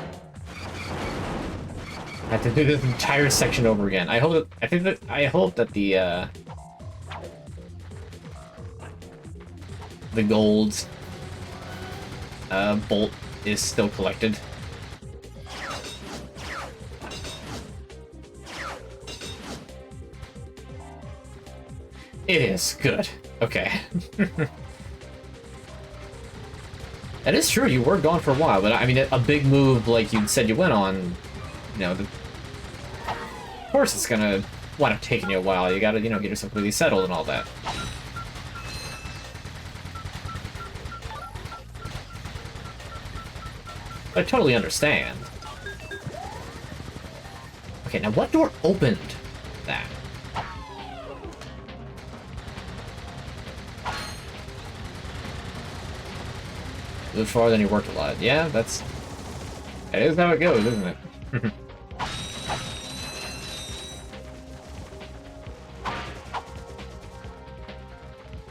I have to do this entire section over again. I hope that the gold bolt is still collected. It is. Good. Okay. That is true, you were gone for a while, but I mean, a big move like you said you went on, you know, of course it's gonna wind up taking you a while. You gotta, you know, get yourself really settled and all that. I totally understand. Okay, now what door opened that? Lived farther than you worked a lot. Yeah, that is how it goes, isn't it?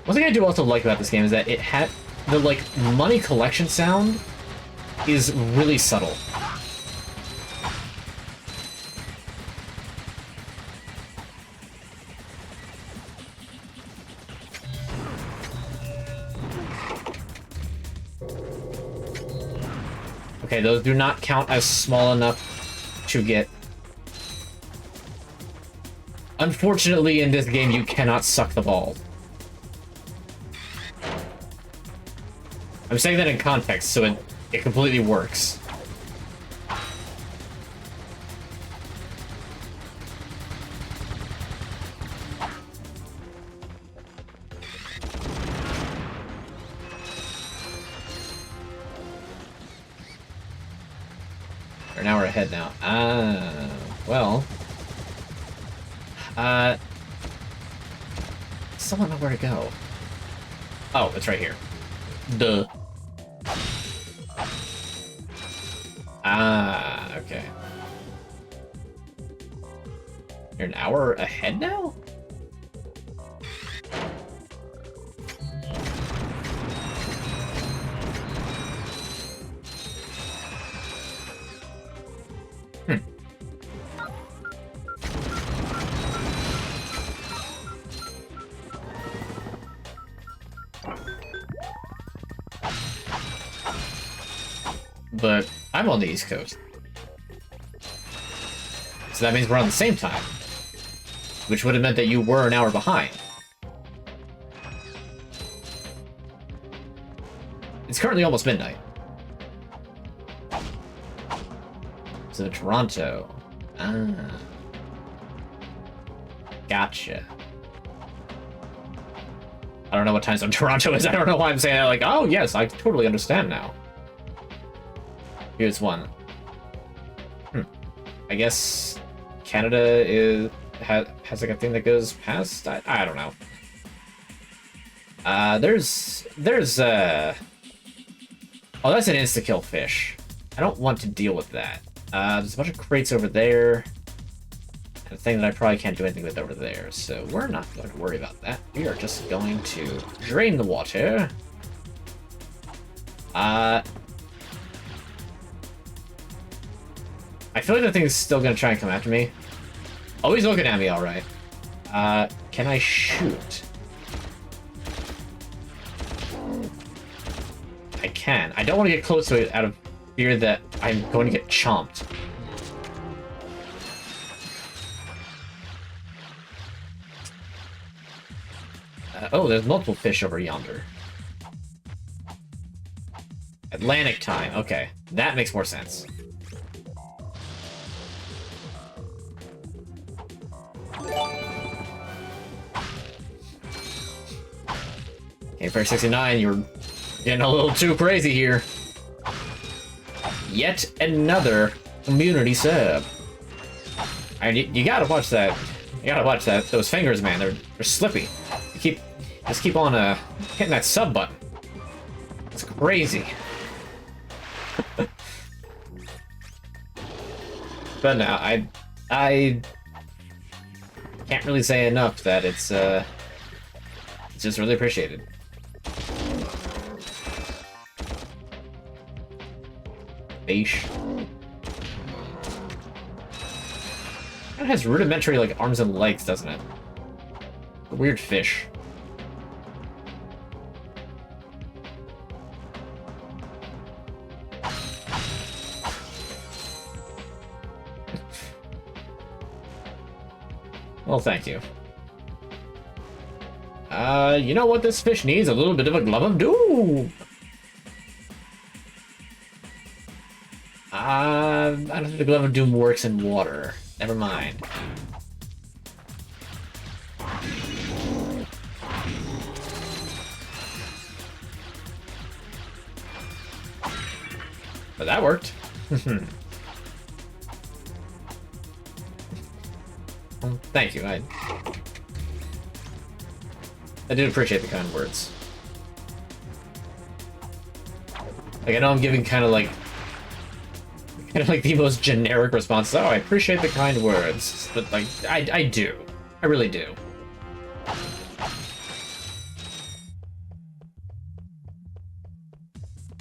One thing I do also like about this game is that it had the, like, money collection sound is really subtle. Okay, those do not count as small enough to get... Unfortunately, in this game, you cannot suck the ball. I'm saying that in context, so it completely works. Or now we're ahead now. Well. Still don't know where to go. Oh, it's right here. Duh. Ah, okay. You're an hour ahead now? But I'm on the East Coast. So that means we're on the same time. Which would have meant that you were an hour behind. It's currently almost midnight. So Toronto. Ah. Gotcha. I don't know what time zone Toronto is. I don't know why I'm saying that. Like, oh yes, I totally understand now. Here's one. I guess Canada has like a thing that goes past. I don't know. There's oh, that's an insta-kill fish. I don't want to deal with that. There's a bunch of crates over there. And a thing that I probably can't do anything with over there, so we're not going to worry about that. We are just going to drain the water. I feel like the thing is still gonna try and come after me. Oh, he's looking at me, alright. Can I shoot? I can. I don't want to get close to it out of fear that I'm going to get chomped. Oh, there's multiple fish over yonder. Atlantic time. Okay, that makes more sense. Okay, Fair 69, you're getting a little too crazy here. Yet another community sub. You gotta watch that. You gotta watch that. Those fingers, man, they're slippy. You just keep on hitting that sub button. It's crazy. But no, I can't really say enough that it's just really appreciated. Fish. It has rudimentary like arms and legs, doesn't it? A weird fish. Well, thank you. You know what this fish needs? A little bit of a glove of doom! I don't think the glove of doom works in water. Never mind. But that worked. Well, thank you. I do appreciate the kind words. Like, I know I'm giving kind of like the most generic response. Oh, I appreciate the kind words, but like I do. I really do.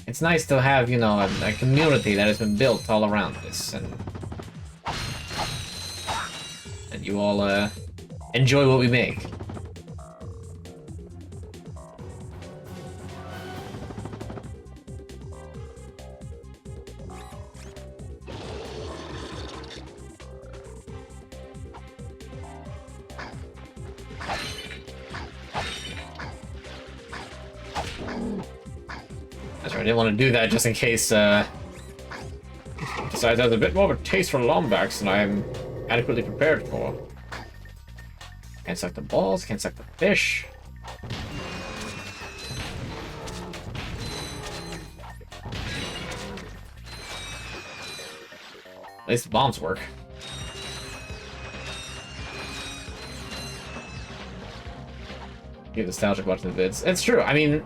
It's nice to have, you know, a community that has been built all around this, and you all enjoy what we make. That's right, I didn't want to do that just in case decides I have a bit more of a taste for Lombax than I'm adequately prepared for. Can't suck the balls, can't suck the fish. At least the bombs work. Get nostalgic watching the vids. It's true. I mean,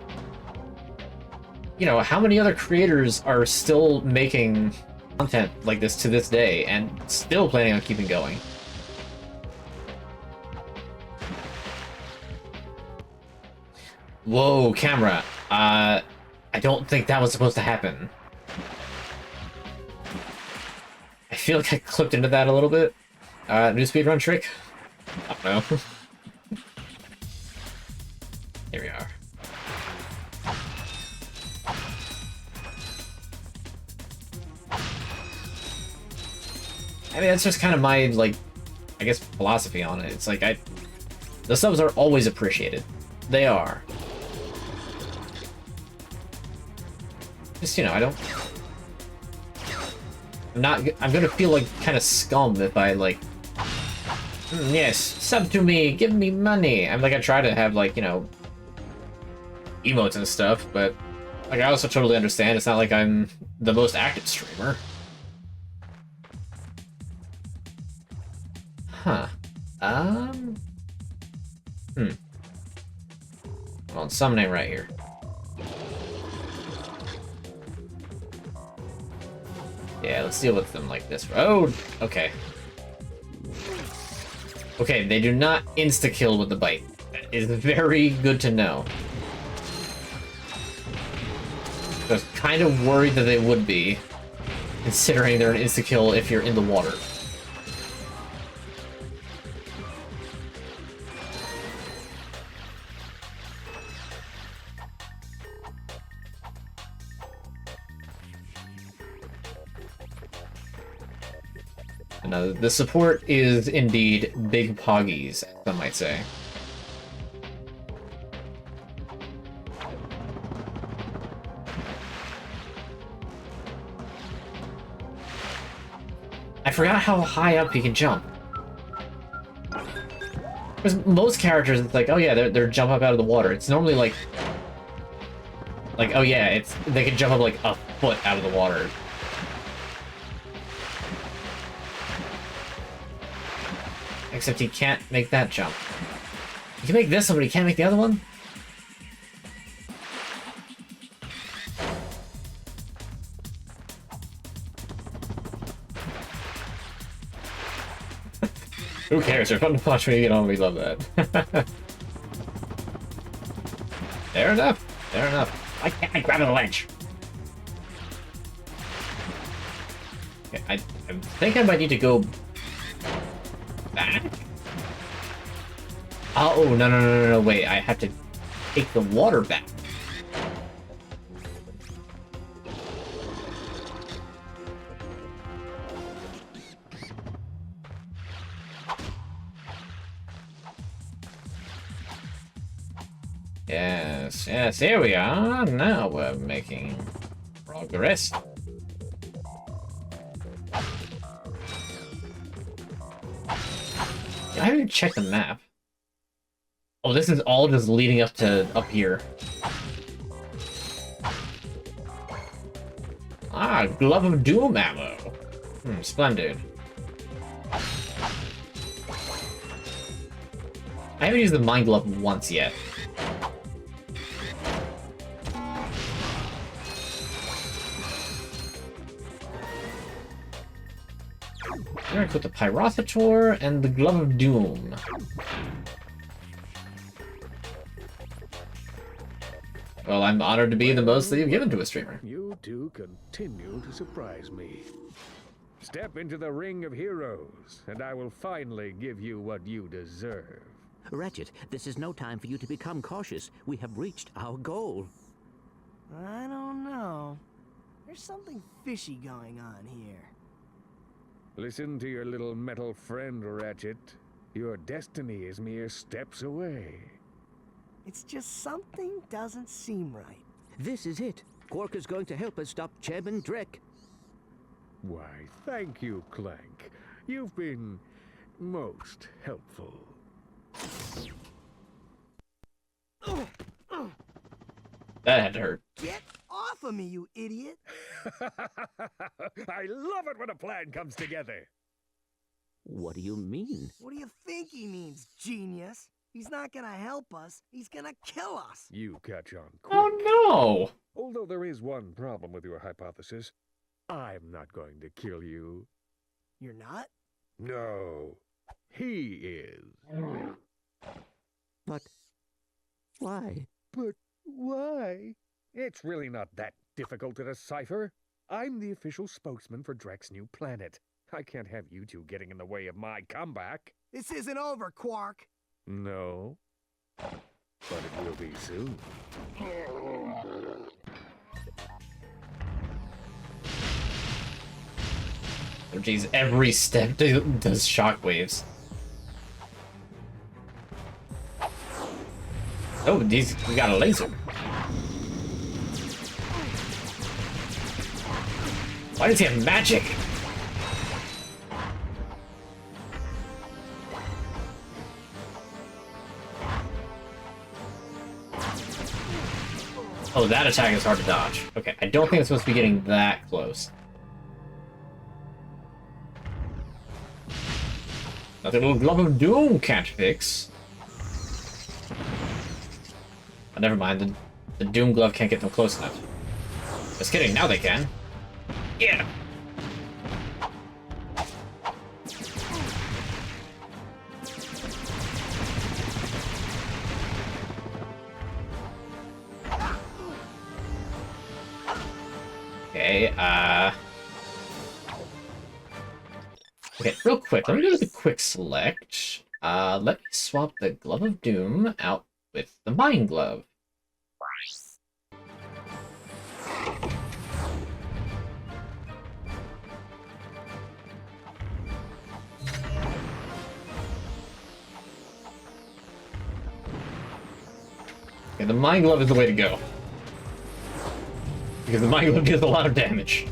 you know, how many other creators are still making content like this to this day and still planning on keeping going? Whoa, camera. I don't think that was supposed to happen. I feel like I clipped into that a little bit. New speedrun trick? I don't know. Here we are. I mean, that's just kind of my, like, I guess, philosophy on it. It's like, the subs are always appreciated. They are. Just, you know, I'm gonna feel like kind of scum if I, like, yes, sub to me, give me money. I'm like, I try to have, like, you know, emotes and stuff, but, like, I also totally understand it's not like I'm the most active streamer. Huh. Well, summoning right here. Yeah, let's deal with them like this. Oh, okay. Okay, they do not insta-kill with the bite. That is very good to know. I was kind of worried that they would be, considering they're an insta-kill if you're in the water. And the support is indeed big poggies, some might say. I forgot how high up he can jump. Because most characters, it's like, oh yeah, they're jump up out of the water. It's normally like, oh yeah, they can jump up like a foot out of the water. Except he can't make that jump. He can make this one, but he can't make the other one? Who cares? They're fun to watch when you get on. We love that. Fair enough. Fair enough. Why can't I grab a ledge? Okay, I think I might need to go back. Oh, no, wait. I have to take the water back. Yes, here we are. Now we're making progress. I haven't even checked the map. Oh, this is all just leading up to up here. Ah, Glove of Doom ammo. Splendid. I haven't used the Mind Glove once yet. I'm gonna put the Pyrothator and the Glove of Doom. Well, I'm honored to be the most that you've given to a streamer. You two continue to surprise me. Step into the ring of heroes, and I will finally give you what you deserve. Ratchet, this is no time for you to become cautious. We have reached our goal. I don't know. There's something fishy going on here. Listen to your little metal friend, Ratchet. Your destiny is mere steps away. It's just something doesn't seem right. This is it. Quark is going to help us stop Chairman Drek. Why, thank you, Clank. You've been most helpful. That had to hurt. Get off of me, you idiot! I love it when a plan comes together. What do you mean? What do you think he means, genius? He's not gonna help us. He's gonna kill us. You catch on quick. Oh no! Although there is one problem with your hypothesis. I'm not going to kill you. You're not? No. He is. But why? But why? It's really not that difficult to decipher. I'm the official spokesman for Drek's new planet. I can't have you two getting in the way of my comeback. This isn't over, Quark. No. But it will be soon. Oh geez, every step does shockwaves. Oh, we got a laser. Why does he have magic? Oh, that attack is hard to dodge. Okay, I don't think it's supposed to be getting that close. Nothing little Glove of Doom can't fix. Oh, never mind, the Doom Glove can't get them close enough. Just kidding, now they can. Yeah! Okay, okay, real quick, let me go to the quick select. Let me swap the Glove of Doom out with the Mind Glove. Okay, the Mind Glove is the way to go. Because the Mind Glove deals a lot of damage.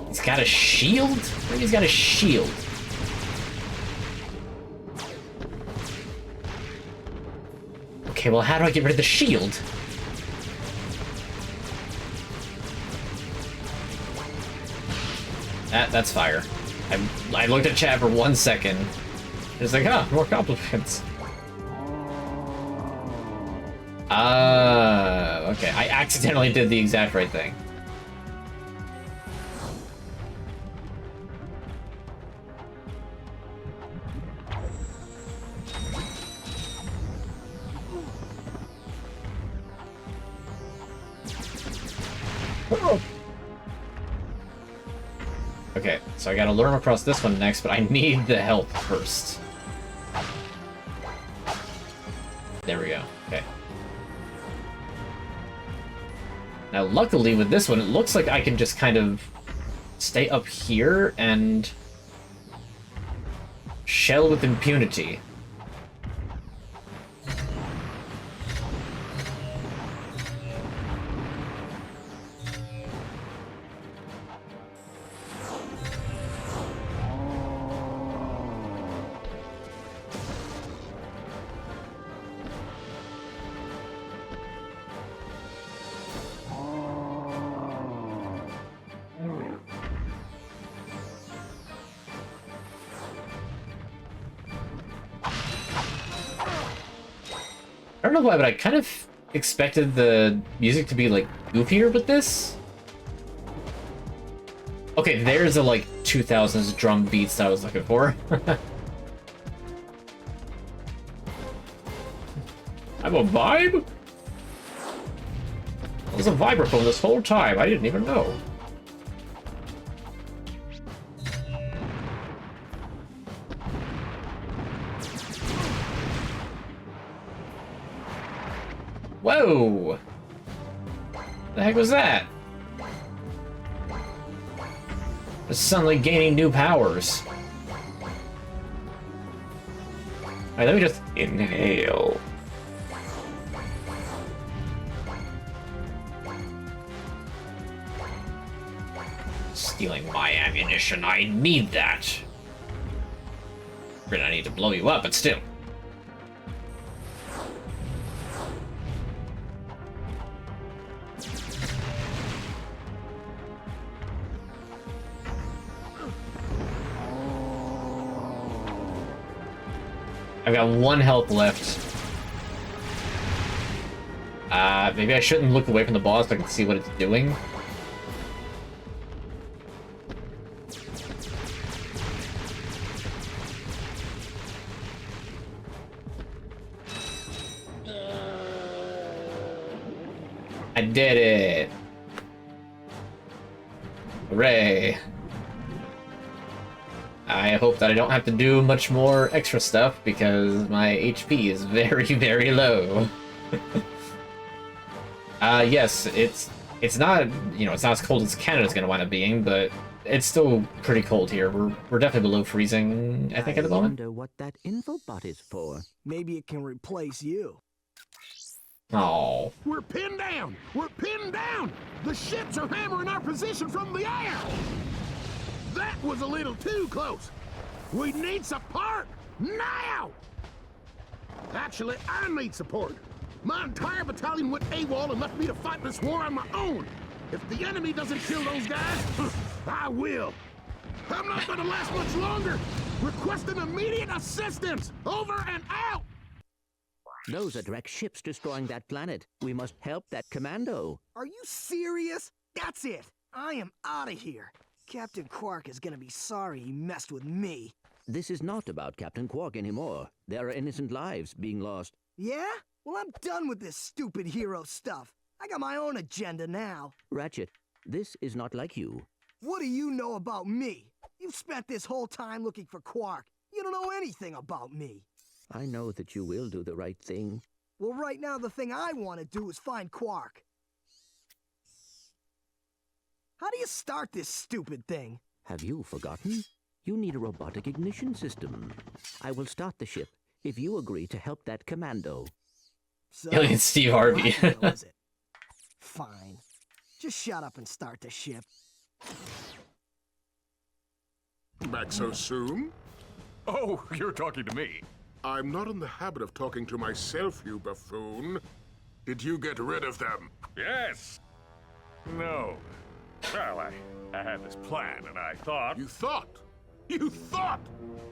He's got a shield? I think he's got a shield. Okay, well, how do I get rid of the shield? That's fire. I looked at chat for 1 second. It's like, more compliments. Okay. I accidentally did the exact right thing. Okay, so I gotta lure him across this one next, but I need the help first. There we go. Okay. Now, luckily with this one, it looks like I can just kind of stay up here and shell with impunity. I don't know why, but I kind of expected the music to be, like, goofier with this. Okay, there's a, like, 2000s drum beats that I was looking for. I'm a vibe? I was a vibraphone this whole time. I didn't even know. Whoa! The heck was that? It's suddenly gaining new powers. Alright, let me just inhale. Stealing my ammunition, I need that. I need to blow you up, but still. I've got 1 health left. Maybe I shouldn't look away from the boss so I can see what it's doing. I did it! Hooray! I hope that I don't have to do much more extra stuff because my HP is very, very low. Yes, it's not, you know, it's not as cold as Canada's gonna wind up being, but it's still pretty cold here. We're definitely below freezing, I think, at the moment. I wonder what that infobot is for. Maybe it can replace you. Oh. We're pinned down! We're pinned down! The ships are hammering our position from the air! That was a little too close! We need support! Now! Actually, I need support. My entire battalion went AWOL and left me to fight this war on my own. If the enemy doesn't kill those guys, I will. I'm not gonna last much longer. Requesting immediate assistance. Over and out. Those are direct ships destroying that planet. We must help that commando. Are you serious? That's it. I am out of here. Captain Quark is gonna be sorry he messed with me. This is not about Captain Quark anymore. There are innocent lives being lost. Yeah? Well, I'm done with this stupid hero stuff. I got my own agenda now. Ratchet, this is not like you. What do you know about me? You've spent this whole time looking for Quark. You don't know anything about me. I know that you will do the right thing. Well, right now the thing I want to do is find Quark. How do you start this stupid thing? Have you forgotten? You need a robotic ignition system. I will start the ship if you agree to help that commando. So, Alien Steve Harvey. what is it? Fine. Just shut up and start the ship. Back so soon? Oh, you're talking to me. I'm not in the habit of talking to myself, you buffoon. Did you get rid of them? Yes. No. Well, I had this plan, and I thought... You thought? You thought?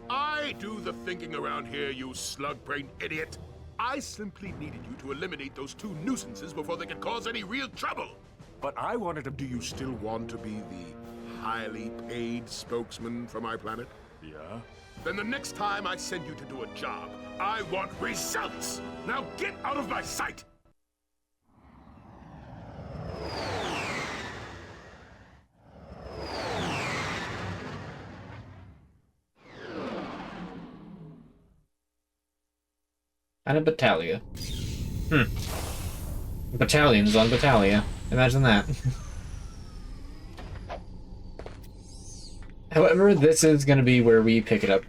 I do the thinking around here, you slug-brained idiot. I simply needed you to eliminate those two nuisances before they could cause any real trouble. But I wanted to... Do you still want to be the highly paid spokesman for my planet? Yeah? Then the next time I send you to do a job, I want results! Now get out of my sight! And a Battalia. Battalions on Battalia. Imagine that. However, this is going to be where we pick it up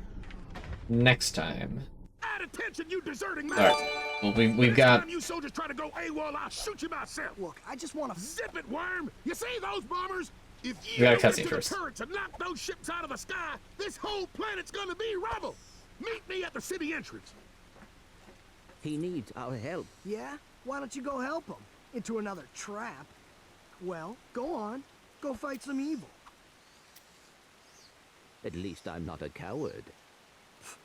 next time. Add attention, you deserting man! Alright, well, we've got... You soldiers try to go AWOL, I'll shoot you myself! Look, I just want to... Zip it, worm! You see those bombers? If We you got a don't get cutscene to first. the turrets and knock those ships out of the sky, this whole planet's gonna be rubble! Meet me at the city entrance. He needs our help. Yeah? Why don't you go help him? Into another trap. Well, go on. Go fight some evil. At least I'm not a coward.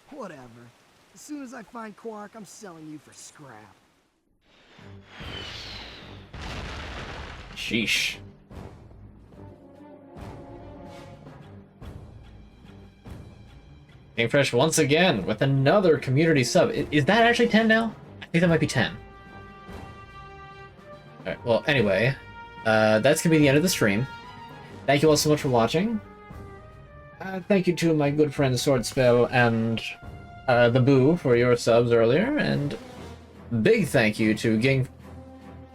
Whatever. As soon as I find Quark, I'm selling you for scrap. Sheesh. Game Fresh once again with another community sub. Is that actually 10 now? I think that might be 10. Alright, well, anyway. That's gonna be the end of the stream. Thank you all so much for watching. Thank you to my good friends Swordspell and the Boo for your subs earlier, and big thank you to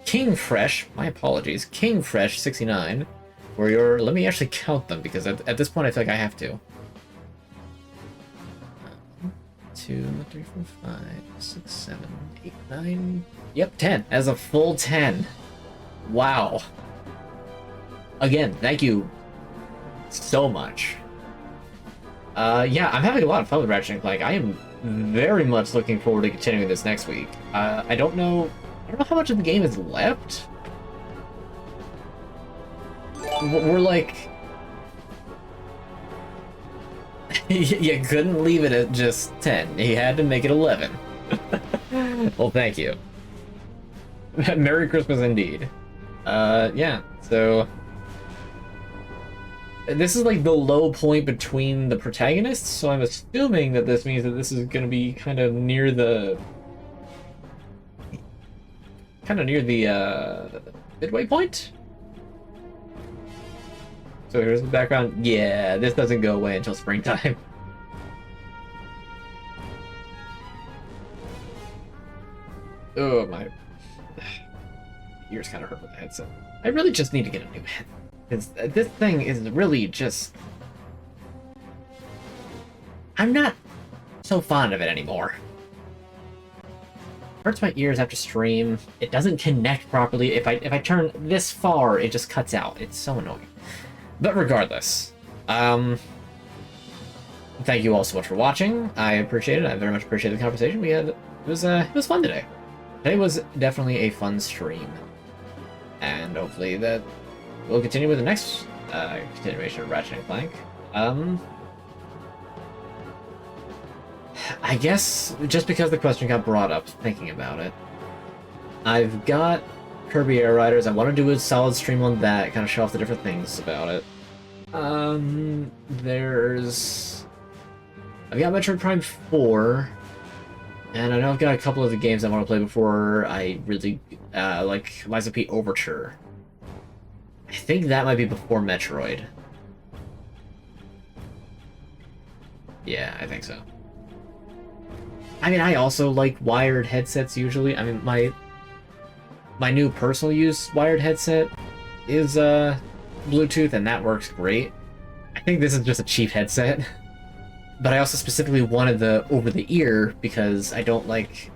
King Fresh, my apologies, King Fresh 69 for your... Let me actually count them, because at this point I feel like I have to. 2, 3, 4, 5, 6, 7, 8, 9... Yep, 10. As a full 10. Wow. Again, thank you so much. Yeah, I'm having a lot of fun with Ratchet Clank. I am very much looking forward to continuing this next week. I don't know how much of the game is left. We're like... You couldn't leave it at just 10. You had to make it 11. Well, thank you. Merry Christmas indeed. Yeah, so... This is like the low point between the protagonists, so I'm assuming that this means that this is going to be kind of near the... midway point? So here's the background. Yeah, this doesn't go away until springtime. Oh, my ears kind of hurt with the headset. I really just need to get a new headset. This thing is really just... I'm not so fond of it anymore. It hurts my ears after stream. It doesn't connect properly. If I turn this far, it just cuts out. It's so annoying. But regardless, thank you all so much for watching. I appreciate it. I very much appreciate the conversation we had. It was fun today. Today was definitely a fun stream, and hopefully that we'll continue with the next continuation of Ratchet & Clank. I guess just because the question got brought up, thinking about it, I've got Kirby Air Riders. I want to do a solid stream on that, kind of show off the different things about it. There's... I've got Metroid Prime 4, and I know I've got a couple of the games I want to play before I really, like Liza P. Overture. I think that might be before Metroid. Yeah, I think so. I mean, I also like wired headsets usually. I mean, my new personal use wired headset is Bluetooth, and that works great. I think this is just a cheap headset. But I also specifically wanted the over-the-ear because I don't like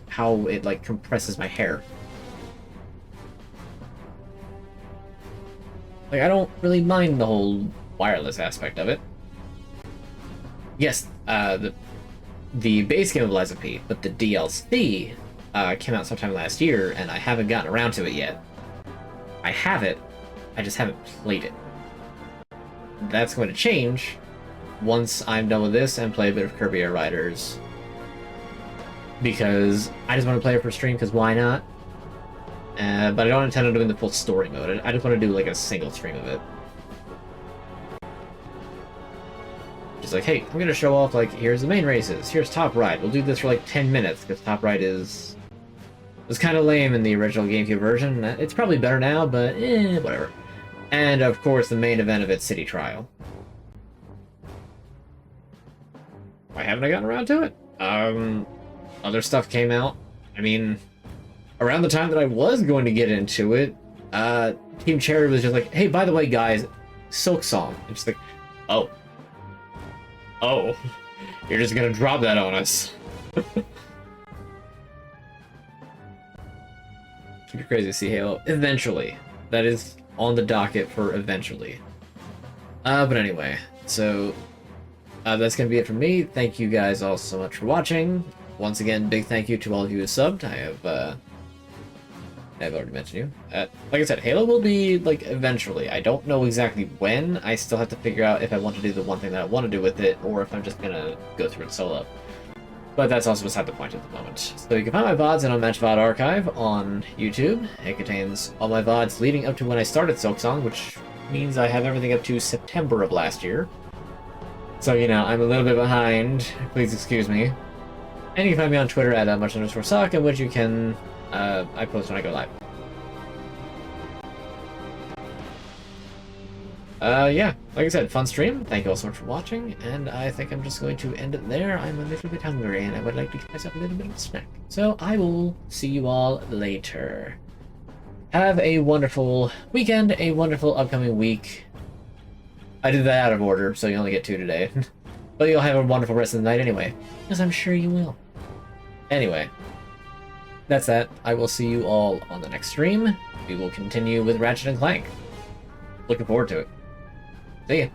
how it, like, compresses my hair. Like, I don't really mind the whole wireless aspect of it. Yes, the base game of Liza P, but the DLC came out sometime last year, and I haven't gotten around to it yet. I have it, I just haven't played it. That's going to change once I'm done with this and play a bit of Kirby Air Riders. Because I just want to play it for stream, because why not? But I don't intend on doing the full story mode. I just want to do like a single stream of it. Just like, hey, I'm going to show off, like, here's the main races, here's Top Ride. We'll do this for like 10 minutes, because Top Ride was kind of lame in the original GameCube version. It's probably better now, but whatever. And of course, the main event of it, City Trial. Why haven't I gotten around to it? Other stuff came out. I mean, around the time that I was going to get into it, Team Cherry was just like, hey, by the way, guys, Silk Song. I'm just like, oh. Oh. You're just gonna drop that on us. Keep it crazy to see Halo. Eventually. That is on the docket for eventually. But anyway, so that's going to be it from me. Thank you guys all so much for watching. Once again, big thank you to all of you who subbed. I've already mentioned you. Like I said, Halo will be, like, eventually. I don't know exactly when. I still have to figure out if I want to do the one thing that I want to do with it, or if I'm just going to go through it solo. But that's also beside the point at the moment. So you can find my VODs in Unmatched VOD Archive on YouTube. It contains all my VODs leading up to when I started Silksong, which means I have everything up to September of last year. So, you know, I'm a little bit behind. Please excuse me. And you can find me on Twitter at much_sock, in which you can, I post when I go live. Yeah, like I said, fun stream. Thank you all so much for watching, and I think I'm just going to end it there. I'm a little bit hungry, and I would like to get myself a little bit of a snack. So I will see you all later. Have a wonderful weekend, a wonderful upcoming week. I did that out of order, so you only get 2 today. But you'll have a wonderful rest of the night anyway, because I'm sure you will. Anyway, that's that. I will see you all on the next stream. We will continue with Ratchet and Clank. Looking forward to it. See ya.